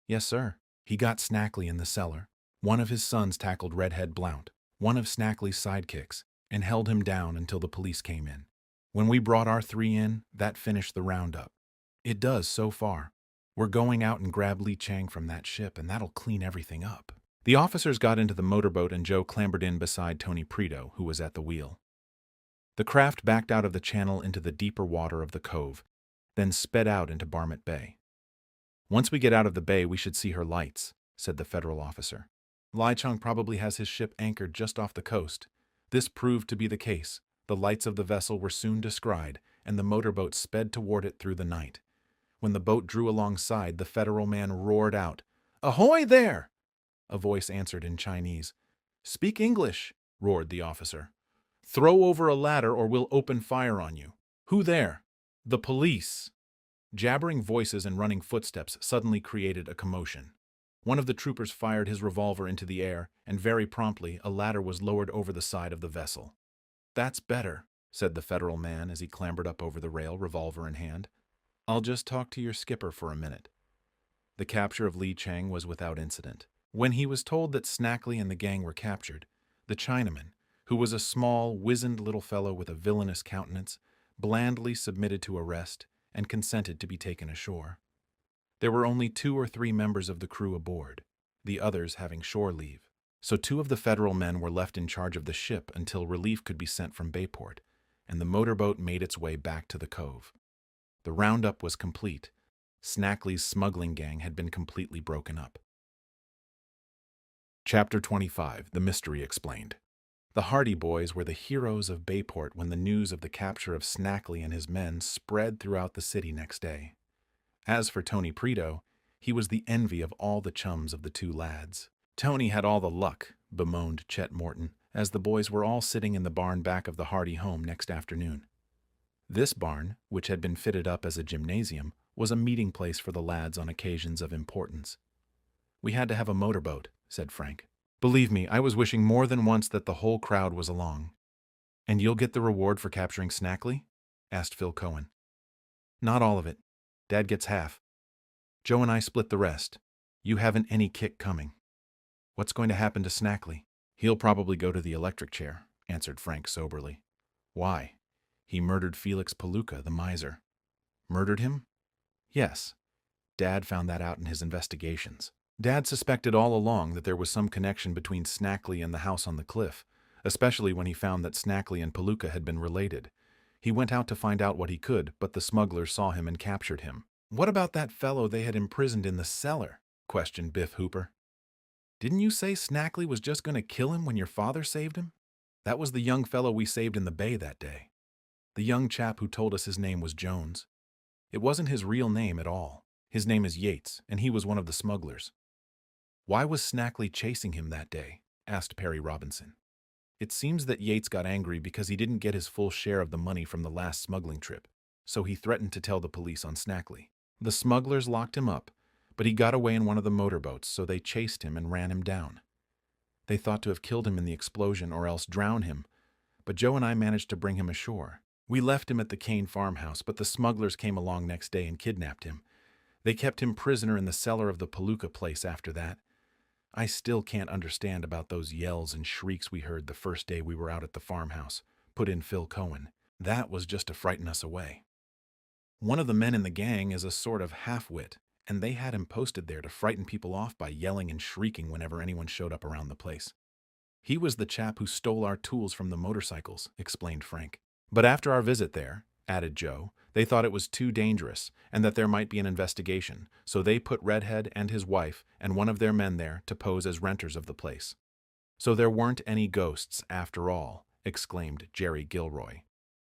Yes, sir. He got Snackley in the cellar. One of his sons tackled Redhead Blount, one of Snackley's sidekicks, and held him down until the police came in. When we brought our 3 in, that finished the roundup. It does so far. We're going out and grab Li Chang from that ship, and that'll clean everything up. The officers got into the motorboat and Joe clambered in beside Tony Preto, who was at the wheel. The craft backed out of the channel into the deeper water of the cove, then sped out into Barmet Bay. Once we get out of the bay, we should see her lights, said the federal officer. Li Chang probably has his ship anchored just off the coast. This proved to be the case. The lights of the vessel were soon descried, and the motorboat sped toward it through the night. When the boat drew alongside, the federal man roared out, "Ahoy there!" A voice answered in Chinese. "Speak English," roared the officer. "Throw over a ladder or we'll open fire on you." "Who there?" "The police." Jabbering voices and running footsteps suddenly created a commotion. One of the troopers fired his revolver into the air, and very promptly a ladder was lowered over the side of the vessel. "That's better," said the federal man as he clambered up over the rail, revolver in hand. "I'll just talk to your skipper for a minute." The capture of Li Chang was without incident. When he was told that Snackley and the gang were captured, the Chinaman, who was a small, wizened little fellow with a villainous countenance, blandly submitted to arrest and consented to be taken ashore. There were only 2 or 3 members of the crew aboard, the others having shore leave, so 2 of the federal men were left in charge of the ship until relief could be sent from Bayport, and the motorboat made its way back to the cove. The roundup was complete. Snackley's smuggling gang had been completely broken up. Chapter 25, The Mystery Explained. The Hardy boys were the heroes of Bayport when the news of the capture of Snackley and his men spread throughout the city next day. As for Tony Preto, he was the envy of all the chums of the 2 lads. Tony had all the luck, bemoaned Chet Morton, as the boys were all sitting in the barn back of the Hardy home next afternoon. This barn, which had been fitted up as a gymnasium, was a meeting place for the lads on occasions of importance. "We had to have a motorboat," said Frank. "Believe me, I was wishing more than once that the whole crowd was along." "And you'll get the reward for capturing Snackley?" asked Phil Cohen. "Not all of it. Dad gets half. Joe and I split the rest. You haven't any kick coming." "What's going to happen to Snackley?" "He'll probably go to the electric chair," answered Frank soberly. "Why? He murdered Felix Palooka, the miser." "Murdered him?" "Yes. Dad found that out in his investigations. Dad suspected all along that there was some connection between Snackley and the house on the cliff, especially when he found that Snackley and Palooka had been related. He went out to find out what he could, but the smugglers saw him and captured him." "What about that fellow they had imprisoned in the cellar?" questioned Biff Hooper. Didn't you say Snackley was just going to kill him when your father saved him? That was the young fellow we saved in the bay that day. The young chap who told us his name was Jones. It wasn't his real name at all. His name is Yates, and he was one of the smugglers. Why was Snackley chasing him that day? Asked Perry Robinson. It seems that Yates got angry because he didn't get his full share of the money from the last smuggling trip, so he threatened to tell the police on Snackley. The smugglers locked him up, but he got away in one of the motorboats, so they chased him and ran him down. They thought to have killed him in the explosion or else drown him, but Joe and I managed to bring him ashore. We left him at the Kane farmhouse, but the smugglers came along next day and kidnapped him. They kept him prisoner in the cellar of the Palooka place after that. I still can't understand about those yells and shrieks we heard the first day we were out at the farmhouse, put in Phil Cohen. That was just to frighten us away. One of the men in the gang is a sort of half-wit, and they had him posted there to frighten people off by yelling and shrieking whenever anyone showed up around the place. He was the chap who stole our tools from the motorcycles, explained Frank. But after our visit there, added Joe, they thought it was too dangerous and that there might be an investigation, so they put Redhead and his wife and one of their men there to pose as renters of the place. So there weren't any ghosts after all, exclaimed Jerry Gilroy.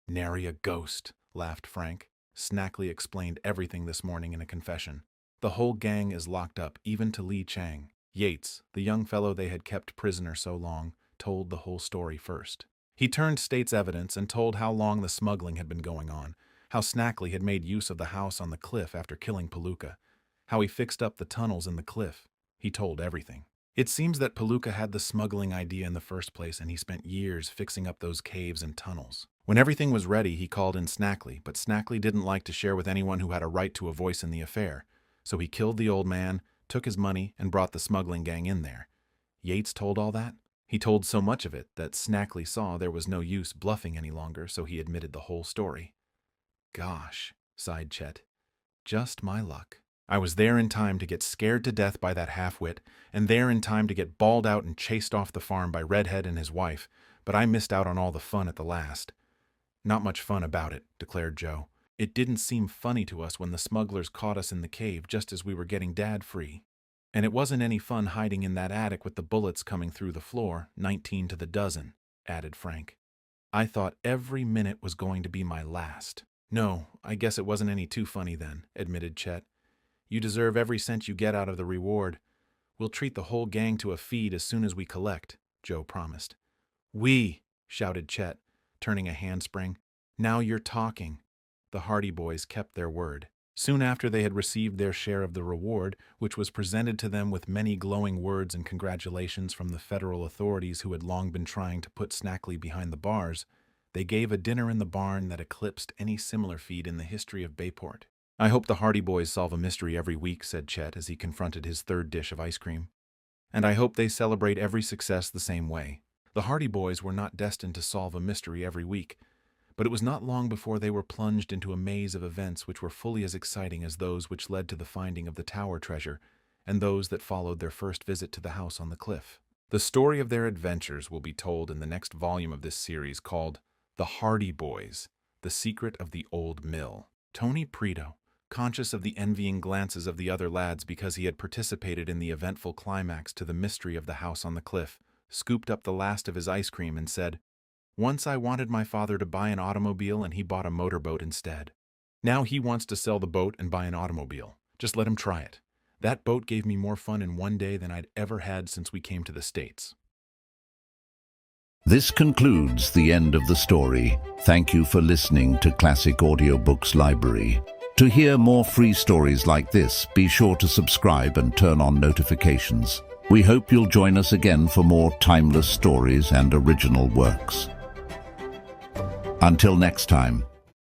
Nary a ghost, laughed Frank. Snackley explained everything this morning in a confession. The whole gang is locked up, even to Lee Chang. Yates, the young fellow they had kept prisoner so long, told the whole story first. He turned state's evidence and told how long the smuggling had been going on, how Snackley had made use of the house on the cliff after killing Palooka, how he fixed up the tunnels in the cliff. He told everything. It seems that Palooka had the smuggling idea in the first place, and he spent years fixing up those caves and tunnels. When everything was ready, he called in Snackley, but Snackley didn't like to share with anyone who had a right to a voice in the affair, so he killed the old man, took his money, and brought the smuggling gang in there. Yates told all that? He told so much of it that Snackley saw there was no use bluffing any longer, so he admitted the whole story. Gosh, sighed Chet. Just my luck. I was there in time to get scared to death by that half-wit, and there in time to get bawled out and chased off the farm by Redhead and his wife, but I missed out on all the fun at the last. Not much fun about it, declared Joe. It didn't seem funny to us when the smugglers caught us in the cave just as we were getting Dad free. And it wasn't any fun hiding in that attic with the bullets coming through the floor, 19 to the dozen, added Frank. I thought every minute was going to be my last. No, I guess it wasn't any too funny then, admitted Chet. You deserve every cent you get out of the reward. We'll treat the whole gang to a feed as soon as we collect, Joe promised. We, shouted Chet, turning a handspring. Now you're talking. The Hardy Boys kept their word. Soon after they had received their share of the reward, which was presented to them with many glowing words and congratulations from the federal authorities who had long been trying to put Snackley behind the bars, they gave a dinner in the barn that eclipsed any similar feat in the history of Bayport. I hope the Hardy Boys solve a mystery every week, said Chet as he confronted his third dish of ice cream. And I hope they celebrate every success the same way. The Hardy Boys were not destined to solve a mystery every week, but it was not long before they were plunged into a maze of events which were fully as exciting as those which led to the finding of the Tower treasure and those that followed their first visit to the house on the cliff. The story of their adventures will be told in the next volume of this series called The Hardy Boys, The Secret of the Old Mill. Tony Preto, conscious of the envying glances of the other lads because he had participated in the eventful climax to the mystery of the house on the cliff, scooped up the last of his ice cream and said, "Once I wanted my father to buy an automobile and he bought a motorboat instead. Now he wants to sell the boat and buy an automobile. Just let him try it. That boat gave me more fun in one day than I'd ever had since we came to the States." This concludes the end of the story. Thank you for listening to Classic Audiobooks Library. To hear more free stories like this, be sure to subscribe and turn on notifications. We hope you'll join us again for more timeless stories and original works. Until next time.